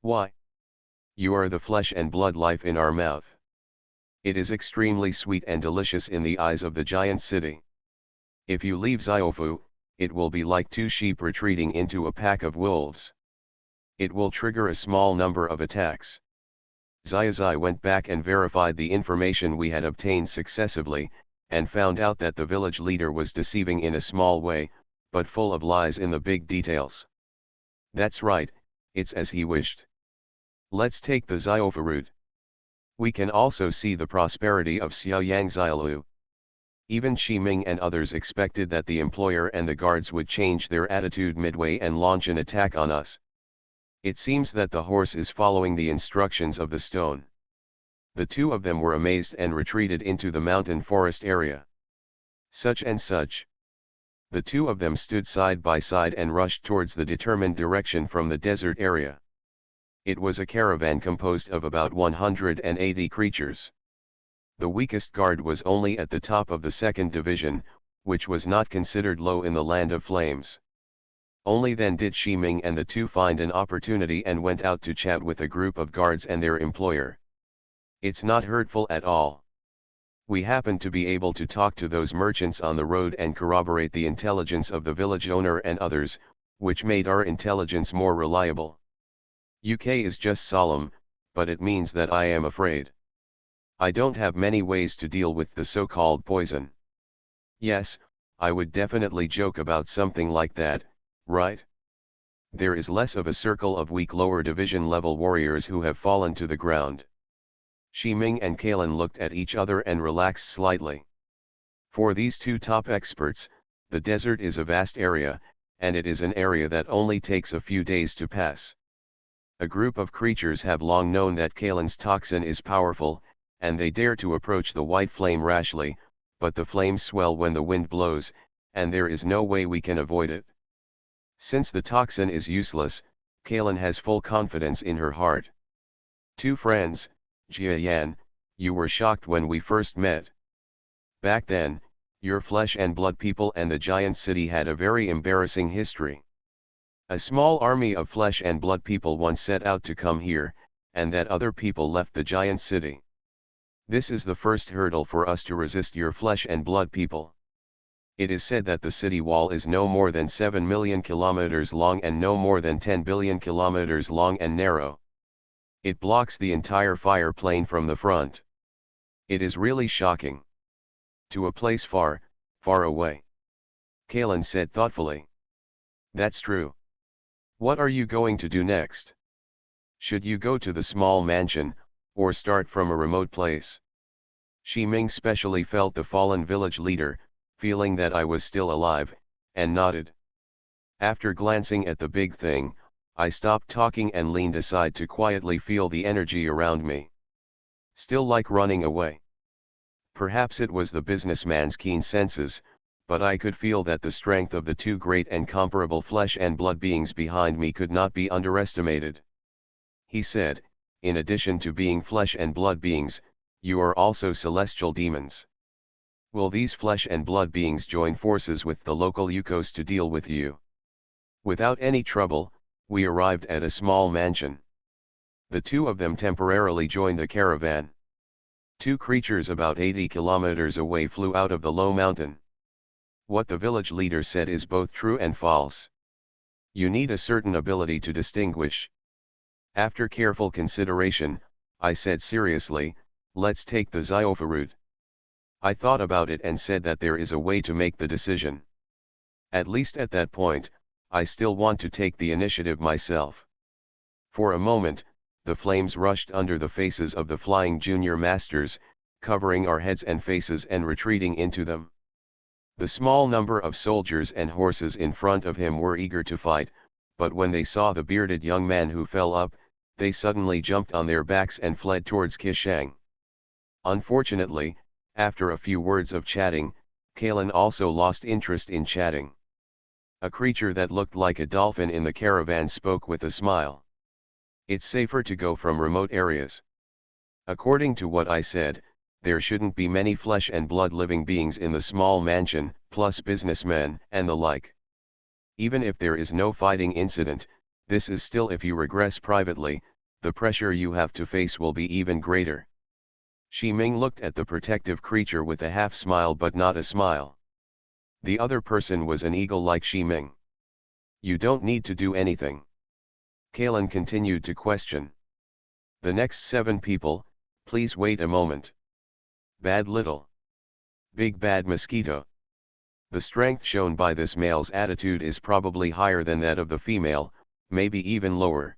A: Why? You are the flesh and blood life in our mouth. It is extremely sweet and delicious in the eyes of the giant city. If you leave Ziofu, it will be like two sheep retreating into a pack of wolves. It will trigger a small number of attacks. Zai went back and verified the information we had obtained successively, and found out that the village leader was deceiving in a small way, but full of lies in the big details. That's right, it's as he wished. Let's take the Ziofu route. We can also see the prosperity of Xiaoyang Xiaolu. Even Shiming and others expected that the employer and the guards would change their attitude midway and launch an attack on us. It seems that the horse is following the instructions of the stone. The two of them were amazed and retreated into the mountain forest area. Such and such. The two of them stood side by side and rushed towards the determined direction from the desert area. It was a caravan composed of about 180 creatures. The weakest guard was only at the top of the second division, which was not considered low in the land of flames. Only then did Shiming and the two find an opportunity and went out to chat with a group of guards and their employer. It's not hurtful at all. We happened to be able to talk to those merchants on the road and corroborate the intelligence of the village owner and others, which made our intelligence more reliable. UK is just solemn, but it means that I am afraid. I don't have many ways to deal with the so-called poison. Yes, I would definitely joke about something like that, right? There is less of a circle of weak lower division level warriors who have fallen to the ground. Shiming and Kalen looked at each other and relaxed slightly. For these two top experts, the desert is a vast area, and it is an area that only takes a few days to pass. A group of creatures have long known that Kalen's toxin is powerful, and they dare to approach the white flame rashly, but the flames swell when the wind blows, and there is no way we can avoid it. Since the toxin is useless, Kalen has full confidence in her heart. Two friends, Jia Yan, you were shocked when we first met. Back then, your flesh and blood people and the giant city had a very embarrassing history. A small army of flesh and blood people once set out to come here, and that other people left the giant city. This is the first hurdle for us to resist your flesh and blood people. It is said that the city wall is no more than 7 million kilometers long and no more than 10 billion kilometers long and narrow. It blocks the entire fire plane from the front. It is really shocking. To a place far, far away. Kalen said thoughtfully. That's true. What are you going to do next? Should you go to the small mansion, or start from a remote place? Shi Ming specially felt the fallen village leader, feeling that I was still alive, and nodded. After glancing at the big thing, I stopped talking and leaned aside to quietly feel the energy around me. Still like running away. Perhaps it was the businessman's keen senses, but I could feel that the strength of the two great and comparable flesh and blood beings behind me could not be underestimated. He said, in addition to being flesh and blood beings, you are also celestial demons. Will these flesh and blood beings join forces with the local Yukos to deal with you? Without any trouble, we arrived at a small mansion. The two of them temporarily joined the caravan. Two creatures about 80 kilometers away flew out of the low mountain. What the village leader said is both true and false. You need a certain ability to distinguish. After careful consideration, I said seriously, let's take the Ziofa route. I thought about it and said that there is a way to make the decision. At least at that point, I still want to take the initiative myself. For a moment, the flames rushed under the faces of the flying junior masters, covering our heads and faces and retreating into them. The small number of soldiers and horses in front of him were eager to fight, but when they saw the bearded young man who fell up, they suddenly jumped on their backs and fled towards Kishang. Unfortunately, after a few words of chatting, Kalen also lost interest in chatting. A creature that looked like a dolphin in the caravan spoke with a smile. It's safer to go from remote areas. According to what I said, there shouldn't be many flesh and blood living beings in the small mansion, plus businessmen and the like. Even if there is no fighting incident, this is still if you regress privately, the pressure you have to face will be even greater. Shi Ming looked at the protective creature with a half smile but not a smile. The other person was an eagle like Shi Ming. You don't need to do anything. Kalen continued to question. The next 7 people, please wait a moment. Bad little. Big bad mosquito. The strength shown by this male's attitude is probably higher than that of the female, maybe even lower.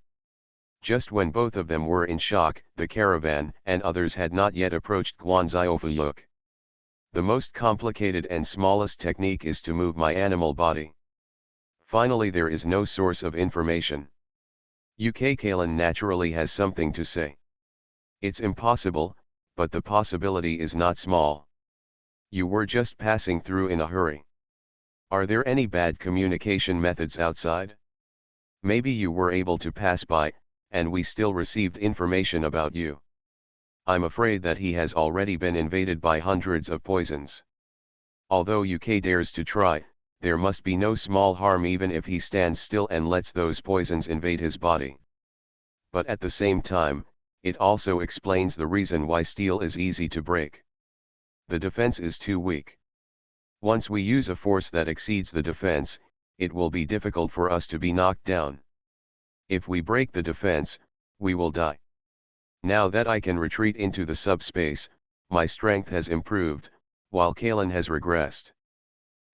A: Just when both of them were in shock, the caravan and others had not yet approached Guanxiofuyuk. The most complicated and smallest technique is to move my animal body. Finally, there is no source of information. UK Kalen naturally has something to say. It's impossible, but the possibility is not small. You were just passing through in a hurry. Are there any bad communication methods outside? Maybe you were able to pass by, and we still received information about you. I'm afraid that he has already been invaded by hundreds of poisons. Although UK dares to try, there must be no small harm even if he stands still and lets those poisons invade his body. But at the same time, it also explains the reason why steel is easy to break. The defense is too weak. Once we use a force that exceeds the defense, it will be difficult for us to be knocked down. If we break the defense, we will die. Now that I can retreat into the subspace, my strength has improved, while Kalen has regressed.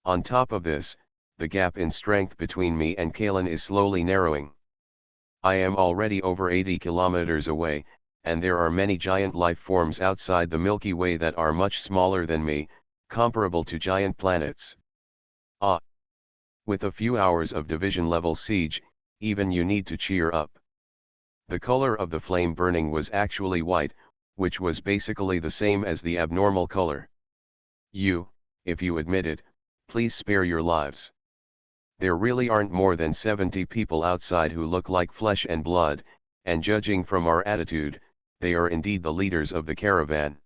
A: On top of this, the gap in strength between me and Kalen is slowly narrowing. I am already over 80 kilometers away, and there are many giant life forms outside the Milky Way that are much smaller than me, comparable to giant planets. With a few hours of division-level siege, even you need to cheer up. The color of the flame burning was actually white, which was basically the same as the abnormal color. If you admit it, please spare your lives. There really aren't more than 70 people outside who look like flesh and blood, and judging from our attitude, they are indeed the leaders of the caravan.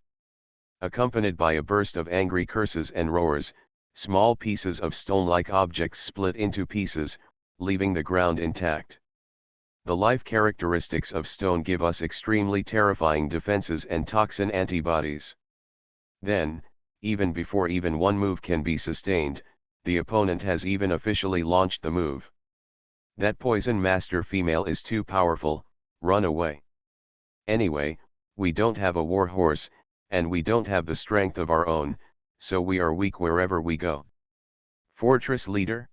A: Accompanied by a burst of angry curses and roars, small pieces of stone-like objects split into pieces, leaving the ground intact. The life characteristics of stone give us extremely terrifying defenses and toxin antibodies. Then, even before even one move can be sustained, the opponent has even officially launched the move. That poison master female is too powerful, run away. Anyway, we don't have a war horse, and we don't have the strength of our own, so we are weak wherever we go. Fortress leader?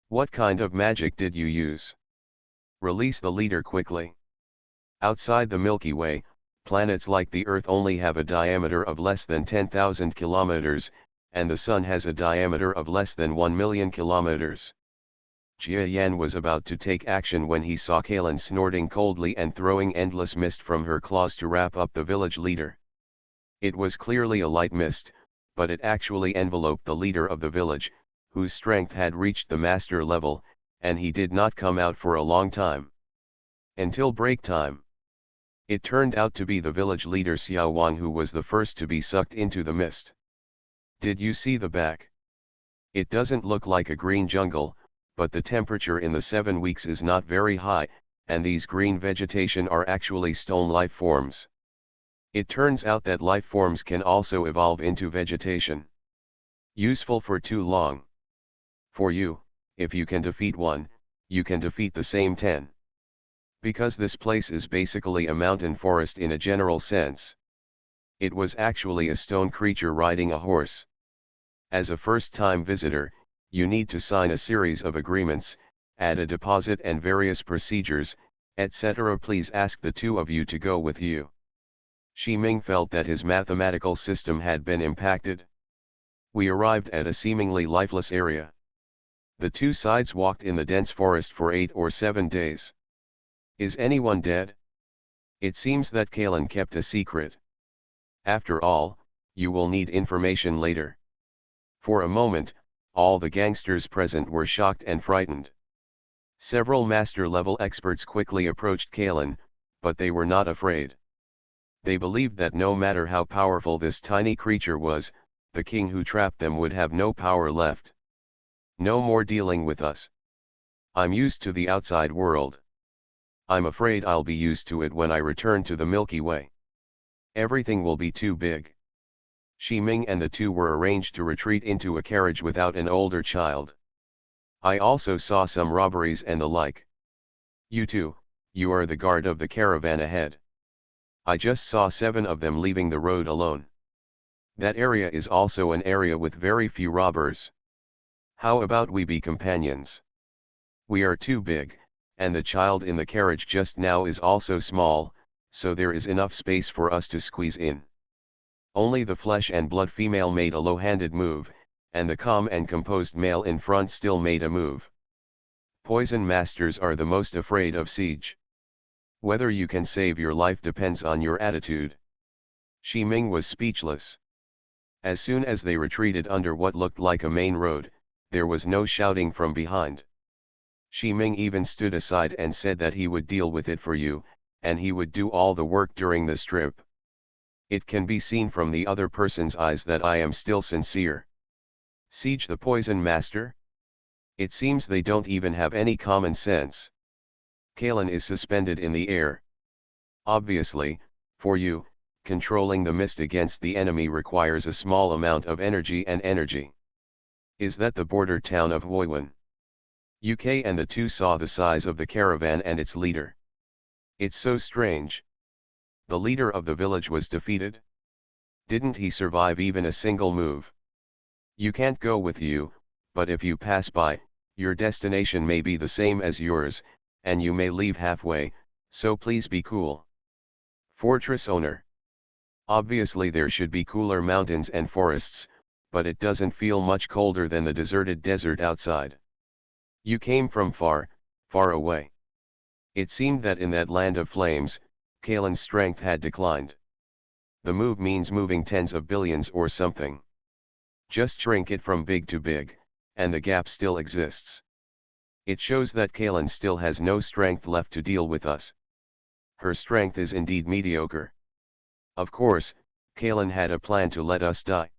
A: What kind of magic did you use? Release the leader quickly. Outside the Milky Way, planets like the Earth only have a diameter of less than 10,000 kilometers, and the Sun has a diameter of less than 1 million kilometers. Jia Yan was about to take action when he saw Kalen snorting coldly and throwing endless mist from her claws to wrap up the village leader. It was clearly a light mist, but it actually enveloped the leader of the village, whose strength had reached the master level, and he did not come out for a long time. Until break time. It turned out to be the village leader Xiao Wang who was the first to be sucked into the mist. Did you see the back? It doesn't look like a green jungle, but the temperature in the 7 weeks is not very high, and these green vegetation are actually stone life forms. It turns out that life forms can also evolve into vegetation. Useful for too long. For you, if you can defeat one, you can defeat the same 10. Because this place is basically a mountain forest in a general sense. It was actually a stone creature riding a horse. As a first-time visitor, you need to sign a series of agreements, add a deposit and various procedures, etc. Please ask the two of you to go with you. Xi Ming felt that his mathematical system had been impacted. We arrived at a seemingly lifeless area. The two sides walked in the dense forest for 8 or 7 days. Is anyone dead? It seems that Kalen kept a secret. After all, you will need information later. For a moment, all the gangsters present were shocked and frightened. Several master-level experts quickly approached Kalen, but they were not afraid. They believed that no matter how powerful this tiny creature was, the king who trapped them would have no power left. No more dealing with us. I'm used to the outside world. I'm afraid I'll be used to it when I return to the Milky Way. Everything will be too big. Xi Ming and the two were arranged to retreat into a carriage without an older child. I also saw some robberies and the like. You two, you are the guard of the caravan ahead. I just saw 7 of them leaving the road alone. That area is also an area with very few robbers. How about we be companions? We are too big, and the child in the carriage just now is also small, so there is enough space for us to squeeze in. Only the flesh and blood female made a low-handed move, and the calm and composed male in front still made a move. Poison masters are the most afraid of siege. Whether you can save your life depends on your attitude. Xi Ming was speechless. As soon as they retreated under what looked like a main road, there was no shouting from behind. Xi Ming even stood aside and said that he would deal with it for you, and he would do all the work during this trip. It can be seen from the other person's eyes that I am still sincere. Siege the poison master? It seems they don't even have any common sense. Kalen is suspended in the air. Obviously, for you, controlling the mist against the enemy requires a small amount of energy and energy. Is that the border town of Huiwen? UK and the two saw the size of the caravan and its leader. It's so strange. The leader of the village was defeated? Didn't he survive even a single move? You can't go with you, but if you pass by, your destination may be the same as yours, and you may leave halfway, so please be cool. Fortress owner. Obviously there should be cooler mountains and forests, but it doesn't feel much colder than the deserted desert outside. You came from far, far away. It seemed that in that land of flames, Kalen's strength had declined. The move means moving tens of billions or something. Just shrink it from big to big, and the gap still exists. It shows that Kalen still has no strength left to deal with us. Her strength is indeed mediocre. Of course, Kalen had a plan to let us die.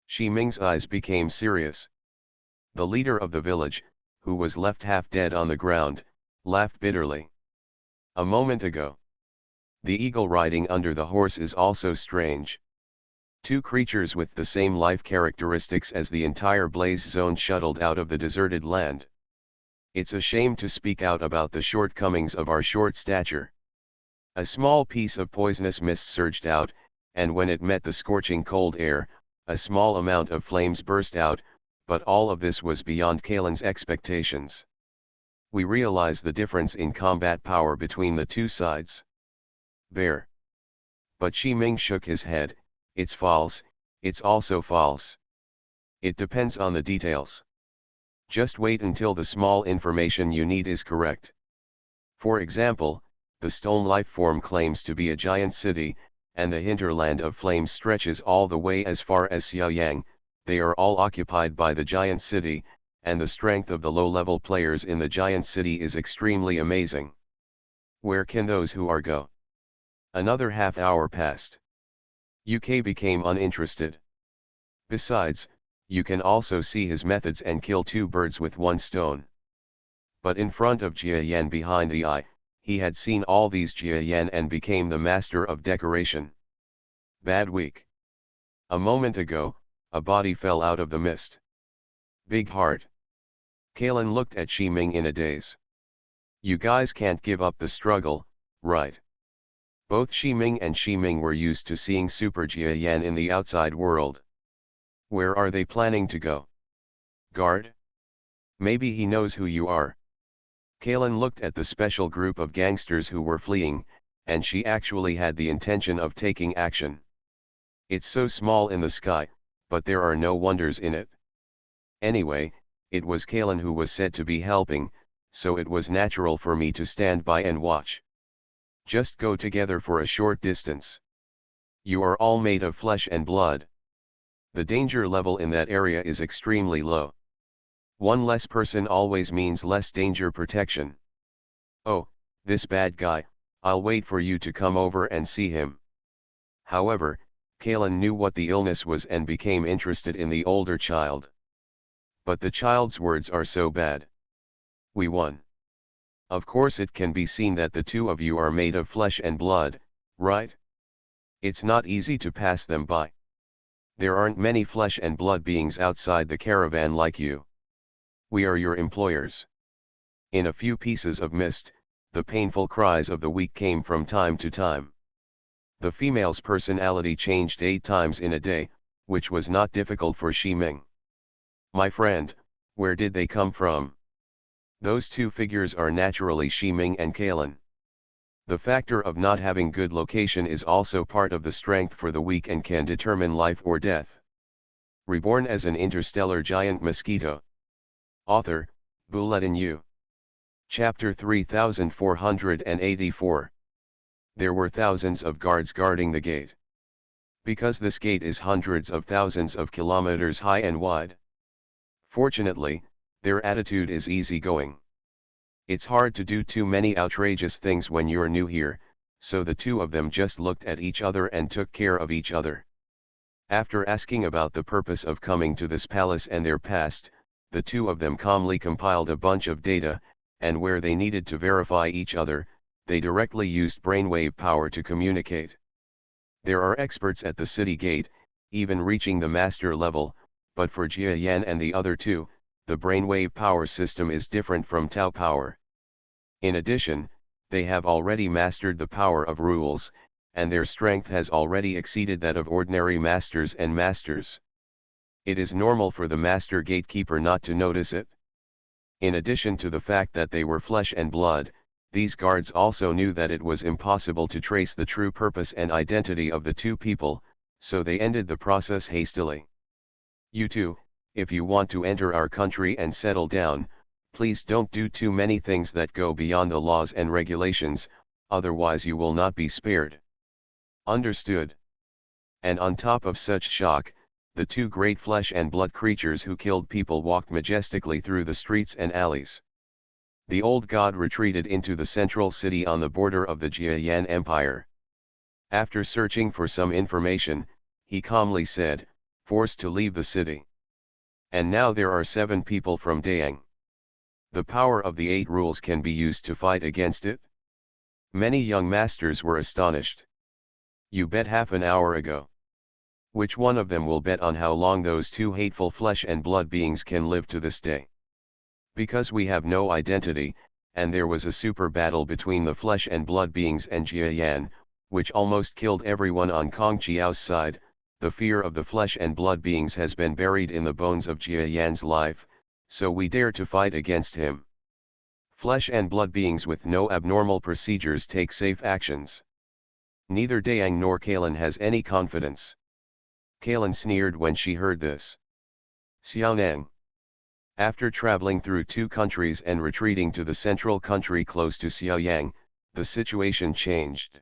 A: Xi Ming's eyes became serious. The leader of the village, who was left half dead on the ground, laughed bitterly. A moment ago. The eagle riding under the horse is also strange. Two creatures with the same life characteristics as the entire Blaze Zone shuttled out of the deserted land. It's a shame to speak out about the shortcomings of our short stature. A small piece of poisonous mist surged out, and when it met the scorching cold air, a small amount of flames burst out, but all of this was beyond Kalen's expectations. We realize the difference in combat power between the two sides. Bear. But Shi-Ming shook his head. It's false, it's also false. It depends on the details. Just wait until the small information you need is correct. For example, the stone life form claims to be a giant city, and the hinterland of flames stretches all the way as far as Xiaoyang. They are all occupied by the giant city, and the strength of the low-level players in the giant city is extremely amazing. Where can those who are go? Another half hour passed. UK became uninterested. Besides, you can also see his methods and kill two birds with one stone. But in front of Jia Yan behind the eye, he had seen all these Jia Yan and became the master of decoration. Bad week. A moment ago, a body fell out of the mist. Big heart. Kalen looked at Shi-Ming in a daze. You guys can't give up the struggle, right? Both Shi-Ming and Shi-Ming were used to seeing Super Jia Yan in the outside world. Where are they planning to go? Guard? Maybe he knows who you are. Kalen looked at the special group of gangsters who were fleeing, and she actually had the intention of taking action. It's so small in the sky, but there are no wonders in it. Anyway, it was Kalen who was said to be helping, so it was natural for me to stand by and watch. Just go together for a short distance. You are all made of flesh and blood. The danger level in that area is extremely low. One less person always means less danger protection. Oh, this bad guy, I'll wait for you to come over and see him. However, Kalen knew what the illness was and became interested in the older child. But the child's words are so bad. We won. Of course it can be seen that the two of you are made of flesh and blood, right? It's not easy to pass them by. There aren't many flesh and blood beings outside the caravan like you. We are your employers. In a few pieces of mist, the painful cries of the weak came from time to time. The female's personality changed 8 times in a day, which was not difficult for Shi-Ming. My friend, where did they come from? Those two figures are naturally Shi-Ming and Kalen. The factor of not having good location is also part of the strength for the weak and can determine life or death. Reborn as an interstellar giant mosquito. Author, Bulletin U. Chapter 3484. There were thousands of guards guarding the gate. Because this gate is hundreds of thousands of kilometers high and wide. Fortunately, their attitude is easygoing. It's hard to do too many outrageous things when you're new here, so the two of them just looked at each other and took care of each other. After asking about the purpose of coming to this palace and their past, the two of them calmly compiled a bunch of data, and where they needed to verify each other, they directly used brainwave power to communicate. There are experts at the city gate, even reaching the master level, but for Jia Yan and the other two, the brainwave power system is different from Tao power. In addition, they have already mastered the power of rules, and their strength has already exceeded that of ordinary masters and masters. It is normal for the master gatekeeper not to notice it. In addition to the fact that they were flesh and blood, these guards also knew that it was impossible to trace the true purpose and identity of the two people, so they ended the process hastily. You two, if you want to enter our country and settle down, please don't do too many things that go beyond the laws and regulations, otherwise you will not be spared. Understood? And on top of such shock, the two great flesh and blood creatures who killed people walked majestically through the streets and alleys. The old god retreated into the central city on the border of the Jiayan Empire. After searching for some information, he calmly said, "Forced to leave the city. And now there are 7 people from Dayang. The power of the 8 rules can be used to fight against it? Many young masters were astonished. You bet half an hour ago. Which one of them will bet on how long those 2 hateful flesh and blood beings can live to this day? Because we have no identity, and there was a super battle between the flesh and blood beings and Jia Yan, which almost killed everyone on Kong Chiao's side. The fear of the flesh and blood beings has been buried in the bones of Jia Yan's life, so we dare to fight against him. Flesh and blood beings with no abnormal procedures take safe actions. Neither Dayang nor Kalin has any confidence. Kalin sneered when she heard this. Xiaonang. After traveling through 2 countries and retreating to the central country close to Xiaoyang, the situation changed.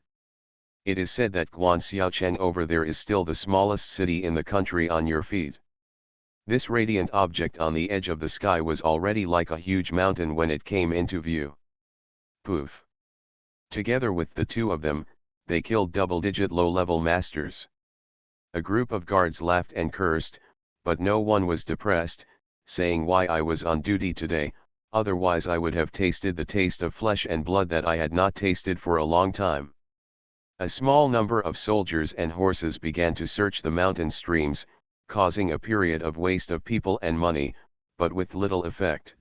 A: It is said that Guanxiaocheng over there is still the smallest city in the country on your feet. This radiant object on the edge of the sky was already like a huge mountain when it came into view. Poof! Together with the 2 of them, they killed double-digit low-level masters. A group of guards laughed and cursed, but no one was depressed, saying why I was on duty today, otherwise I would have tasted the taste of flesh and blood that I had not tasted for a long time. A small number of soldiers and horses began to search the mountain streams, causing a period of waste of people and money, but with little effect.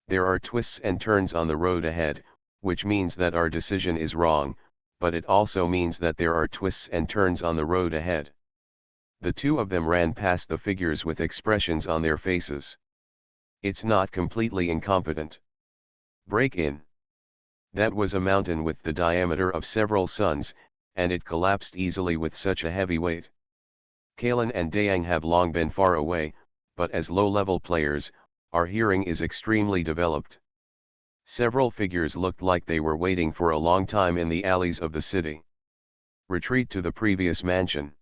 A: There are twists and turns on the road ahead, which means that our decision is wrong, but it also means that there are twists and turns on the road ahead. The 2 of them ran past the figures with expressions on their faces. It's not completely incompetent. Break in. That was a mountain with the diameter of several suns, and it collapsed easily with such a heavy weight. Kalin and Dayang have long been far away, but as low-level players, our hearing is extremely developed. Several figures looked like they were waiting for a long time in the alleys of the city. Retreat to the previous mansion.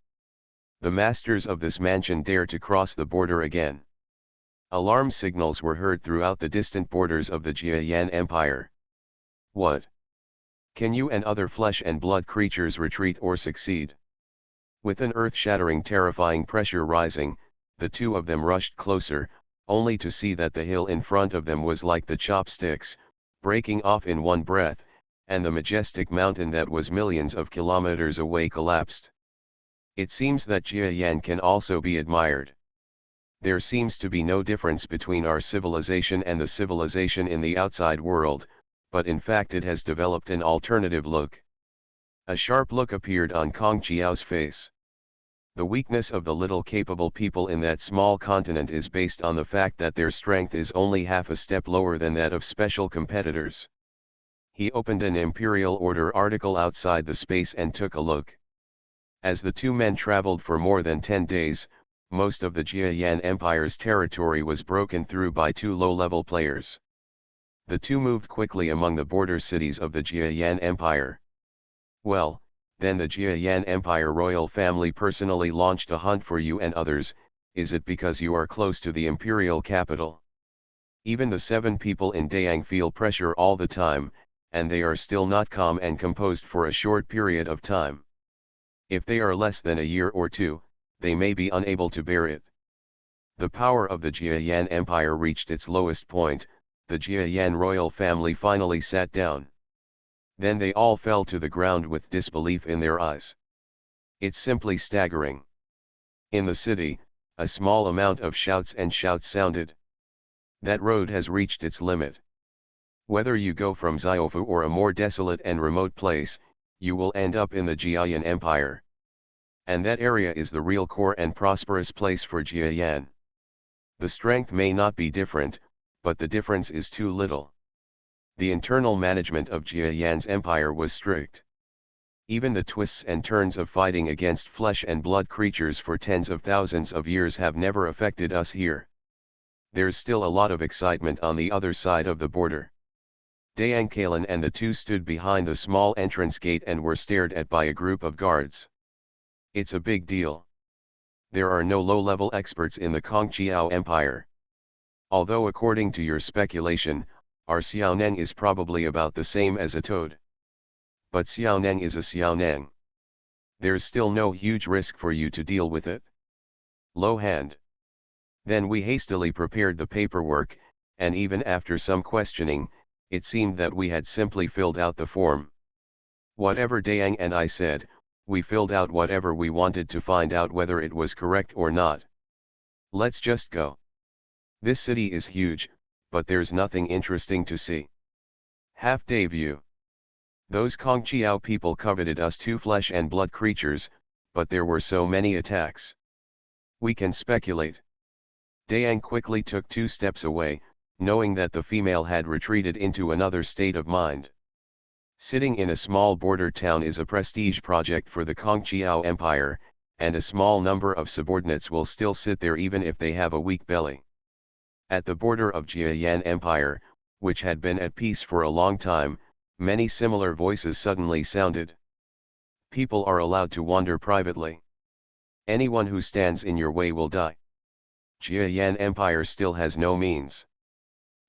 A: The masters of this mansion dare to cross the border again. Alarm signals were heard throughout the distant borders of the Jia Yan Empire. What? Can you and other flesh and blood creatures retreat or succeed? With an earth-shattering terrifying pressure rising, the 2 of them rushed closer, only to see that the hill in front of them was like the chopsticks, breaking off in one breath, and the majestic mountain that was millions of kilometers away collapsed. It seems that Jia Yan can also be admired. There seems to be no difference between our civilization and the civilization in the outside world, but in fact it has developed an alternative look. A sharp look appeared on Kong Chiao's face. The weakness of the little capable people in that small continent is based on the fact that their strength is only half a step lower than that of special competitors. He opened an Imperial Order article outside the space and took a look. As the 2 men traveled for more than 10 days, most of the Jia Yan Empire's territory was broken through by 2 low-level players. The 2 moved quickly among the border cities of the Jia Yan Empire. Well, then the Jia Yan Empire royal family personally launched a hunt for you and others. Is it because you are close to the imperial capital? Even the 7 people in Dayang feel pressure all the time, and they are still not calm and composed for a short period of time. If they are less than a year or 2, they may be unable to bear it. The power of the Jia Yan Empire reached its lowest point. The Jia Yan royal family finally sat down. Then they all fell to the ground with disbelief in their eyes. It's simply staggering. In the city, a small amount of shouts sounded. That road has reached its limit. Whether you go from Ziofu or a more desolate and remote place, you will end up in the Jia Yan Empire. And that area is the real core and prosperous place for Jia Yan. The strength may not be different, but the difference is too little. The internal management of Jia Yan's empire was strict. Even the twists and turns of fighting against flesh and blood creatures for tens of thousands of years have never affected us here. There's still a lot of excitement on the other side of the border. Dayang Kalin and the 2 stood behind the small entrance gate and were stared at by a group of guards. It's a big deal. There are no low-level experts in the Kongqiao Empire. Although according to your speculation, our Xiaoneng is probably about the same as a toad. But Xiaoneng is a Xiaoneng. There's still no huge risk for you to deal with it. Low hand. Then we hastily prepared the paperwork, and even after some questioning, it seemed that we had simply filled out the form. Whatever Dayang and I said, we filled out whatever we wanted to find out whether it was correct or not. Let's just go. This city is huge, but there's nothing interesting to see. Half-day view. Those Kongqiao people coveted us two flesh and blood creatures, but there were so many attacks. We can speculate. Dayang quickly took 2 steps away, knowing that the female had retreated into another state of mind. Sitting in a small border town is a prestige project for the Kongqiao Empire, and a small number of subordinates will still sit there even if they have a weak belly. At the border of Jiayan Empire, which had been at peace for a long time, many similar voices suddenly sounded. People are allowed to wander privately. Anyone who stands in your way will die. Jiayan Empire still has no means.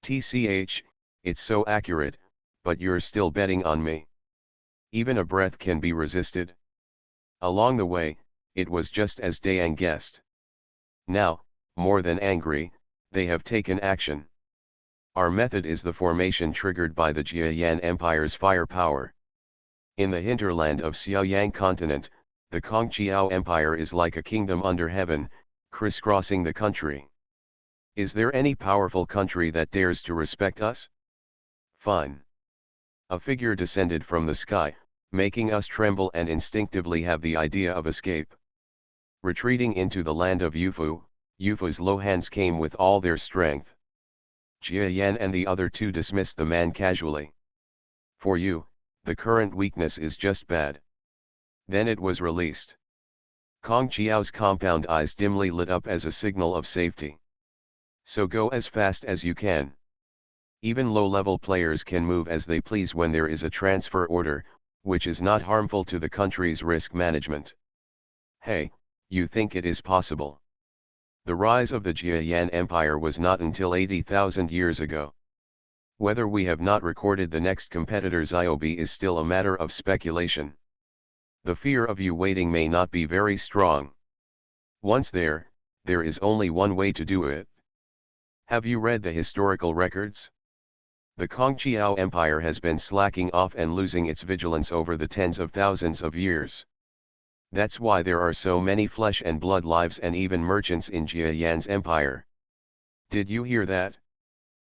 A: TCH, it's so accurate, but you're still betting on me. Even a breath can be resisted. Along the way, it was just as Dayang guessed. Now, more than angry, they have taken action. Our method is the formation triggered by the Jiayan Empire's firepower. In the hinterland of Xiaoyang continent, the Kongqiao Empire is like a kingdom under heaven, crisscrossing the country. Is there any powerful country that dares to respect us? Fine. A figure descended from the sky, making us tremble and instinctively have the idea of escape. Retreating into the land of Yufu, Yufu's low hands came with all their strength. Jiayan and the other two dismissed the man casually. For you, the current weakness is just bad. Then it was released. Kong Chiao's compound eyes dimly lit up as a signal of safety. So go as fast as you can. Even low-level players can move as they please when there is a transfer order, which is not harmful to the country's risk management. Hey, you think it is possible? The rise of the Jiayan Empire was not until 80,000 years ago. Whether we have not recorded the next competitor's IOB is still a matter of speculation. The fear of you waiting may not be very strong. Once there is only one way to do it. Have you read the historical records? The Kongqiao Empire has been slacking off and losing its vigilance over the tens of thousands of years. That's why there are so many flesh and blood lives and even merchants in Jiayan's empire. Did you hear that?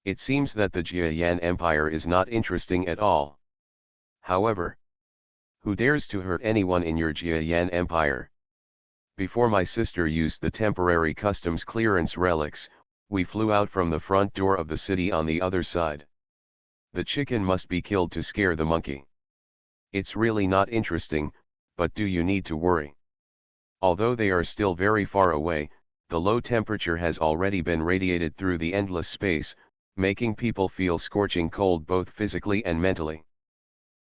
A: It seems that the Jiayan Empire is not interesting at all. However, who dares to hurt anyone in your Jiayan Empire? Before my sister used the temporary customs clearance relics, we flew out from the front door of the city on the other side. The chicken must be killed to scare the monkey. It's really not interesting, but do you need to worry? Although they are still very far away, the low temperature has already been radiated through the endless space, making people feel scorching cold both physically and mentally.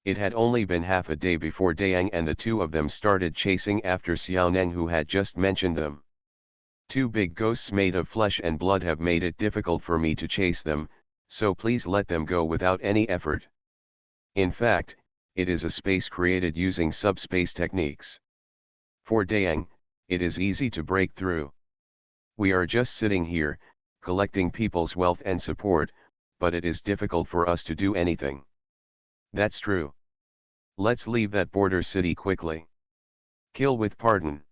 A: It had only been half a day before Dayang and the two of them started chasing after Xiaoneng, who had just mentioned them. 2 big ghosts made of flesh and blood have made it difficult for me to chase them, so please let them go without any effort. In fact, it is a space created using subspace techniques. For Dayang, it is easy to break through. We are just sitting here, collecting people's wealth and support, but it is difficult for us to do anything. That's true. Let's leave that border city quickly. Kill with pardon.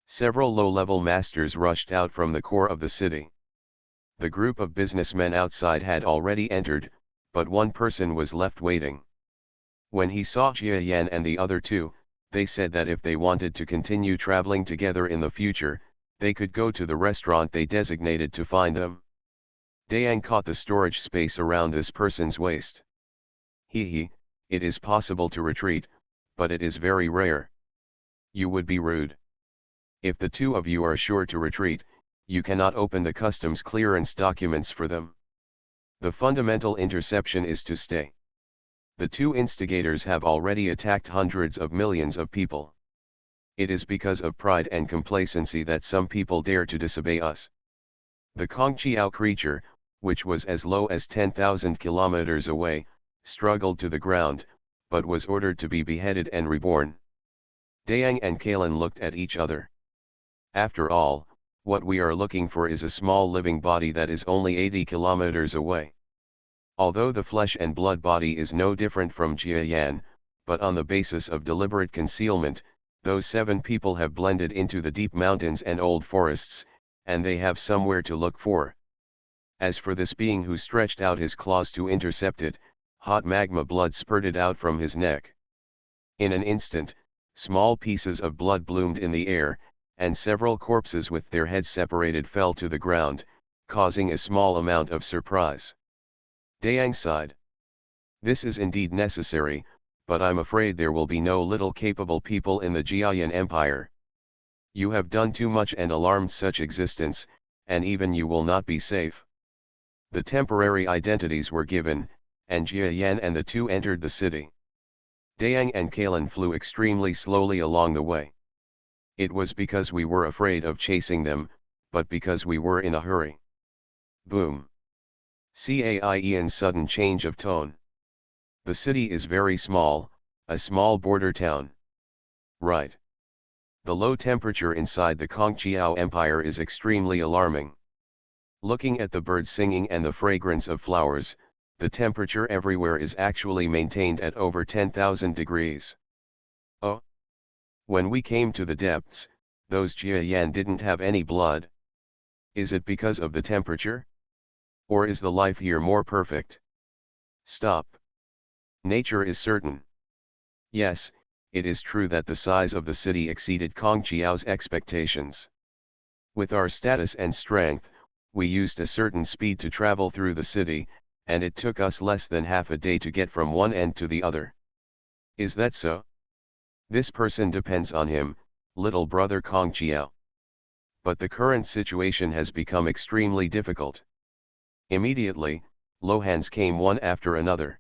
A: Several low-level masters rushed out from the core of the city. The group of businessmen outside had already entered, but one person was left waiting. When he saw Jiayan and the other two, they said that if they wanted to continue traveling together in the future, they could go to the restaurant they designated to find them. Dayang caught the storage space around this person's waist. He, it is possible to retreat, but it is very rare. You would be rude. If the two of you are sure to retreat, you cannot open the customs clearance documents for them. The fundamental interception is to stay. The two instigators have already attacked hundreds of millions of people. It is because of pride and complacency that some people dare to disobey us. The Kongqiao creature, which was as low as 10,000 kilometers away, struggled to the ground, but was ordered to be beheaded and reborn. Dayang and Kalen looked at each other. After all, What we are looking for is a small living body that is only 80 kilometers away. Although the flesh and blood body is no different from Jiayan, but on the basis of deliberate concealment, those 7 people have blended into the deep mountains and old forests, and they have somewhere to look for. As for this being who stretched out his claws to intercept it, hot magma blood spurted out from his neck. In an instant, small pieces of blood bloomed in the air, and several corpses with their heads separated fell to the ground, causing a small amount of surprise. Dayang sighed. This is indeed necessary, but I'm afraid there will be no little capable people in the Jiayan Empire. You have done too much and alarmed such existence, and even you will not be safe. The temporary identities were given, and Jiayan and the two entered the city. Dayang and Kalen flew extremely slowly along the way. It was because we were afraid of chasing them, but because we were in a hurry. Boom. Caien's sudden change of tone. The city is very small, a small border town. Right. The low temperature inside the Kongqiao Empire is extremely alarming. Looking at the birds singing and the fragrance of flowers, the temperature everywhere is actually maintained at over 10,000 degrees. Oh! When we came to the depths, those Jiayan didn't have any blood. Is it because of the temperature? Or is the life here more perfect? Stop. Nature is certain. Yes, it is true that the size of the city exceeded Kongqiao's expectations. With our status and strength, we used a certain speed to travel through the city, and it took us less than half a day to get from one end to the other. Is that so? This person depends on him, little brother Kongqiao. But the current situation has become extremely difficult. Immediately, Lohans came one after another.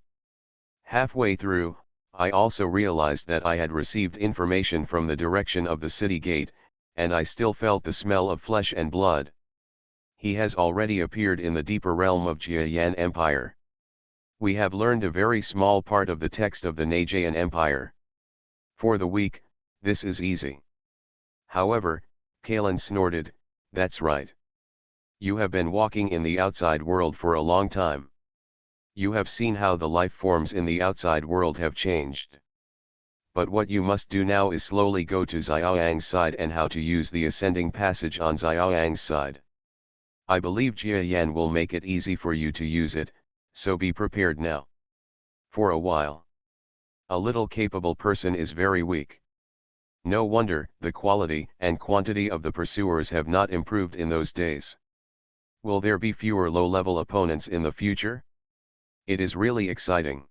A: Halfway through, I also realized that I had received information from the direction of the city gate, and I still felt the smell of flesh and blood. He has already appeared in the deeper realm of Jiayan Empire. We have learned a very small part of the text of the Najayan Empire. For the weak, this is easy. However, Kalen snorted, that's right. You have been walking in the outside world for a long time. You have seen how the life forms in the outside world have changed. But what you must do now is slowly go to Xiaoyang's side and how to use the ascending passage on Xiaoyang's side. I believe Jiayan will make it easy for you to use it, so be prepared now. For a while. A little capable person is very weak. No wonder the quality and quantity of the pursuers have not improved in those days. Will there be fewer low-level opponents in the future? It is really exciting.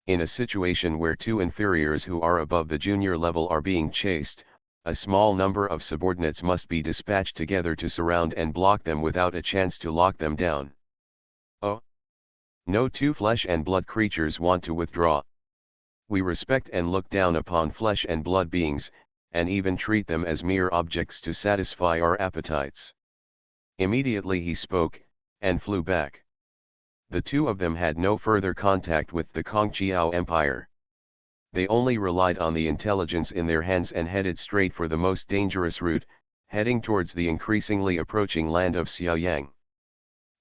A: In a situation where two inferiors who are above the junior level are being chased, a small number of subordinates must be dispatched together to surround and block them without a chance to lock them down. Oh! No two flesh and blood creatures want to withdraw. We respect and look down upon flesh and blood beings, and even treat them as mere objects to satisfy our appetites. Immediately he spoke, and flew back. The two of them had no further contact with the Kongqiao Empire. They only relied on the intelligence in their hands and headed straight for the most dangerous route, heading towards the increasingly approaching land of Xiaoyang.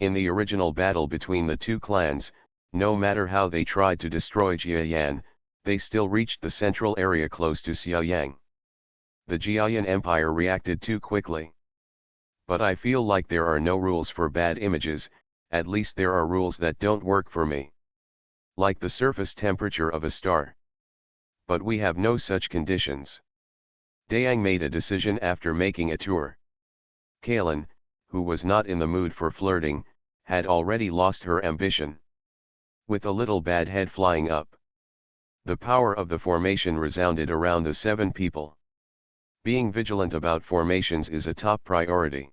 A: In the original battle between the two clans, no matter how they tried to destroy Jiayan, they still reached the central area close to Xiaoyang. The Jiayan Empire reacted too quickly. But I feel like there are no rules for bad images, at least there are rules that don't work for me. Like the surface temperature of a star. But we have no such conditions. Dayang made a decision after making a tour. Kalen, who was not in the mood for flirting, had already lost her ambition. With a little bad head flying up. The power of the formation resounded around the 7 people. Being vigilant about formations is a top priority.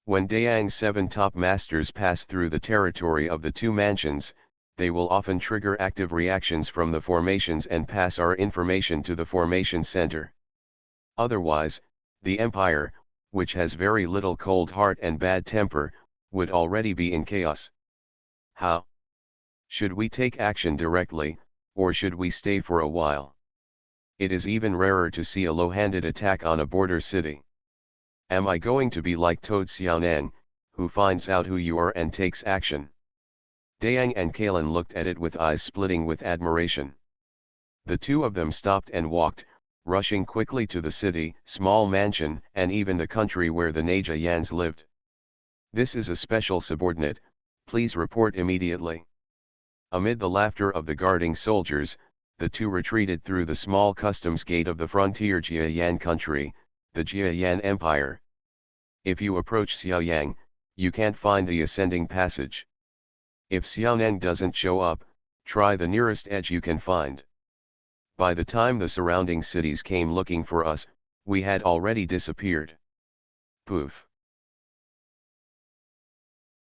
A: When Dayang's 7 top masters pass through the territory of the 2 mansions, they will often trigger active reactions from the formations and pass our information to the formation center. Otherwise, the Empire, which has very little cold heart and bad temper, would already be in chaos. How? Should we take action directly, or should we stay for a while? It is even rarer to see a low-handed attack on a border city. Am I going to be like Toad Xiaonan, who finds out who you are and takes action? Dayang and Kalen looked at it with eyes splitting with admiration. The two of them stopped and walked, rushing quickly to the city, small mansion, and even the country where the Naja Yans lived. This is a special subordinate, please report immediately. Amid the laughter of the guarding soldiers, the two retreated through the small customs gate of the frontier Jiayan country, the Jiayan Empire. If you approach Xiaoyang, you can't find the ascending passage. If Xiaonan doesn't show up, try the nearest edge you can find. By the time the surrounding cities came looking for us, we had already disappeared. Poof.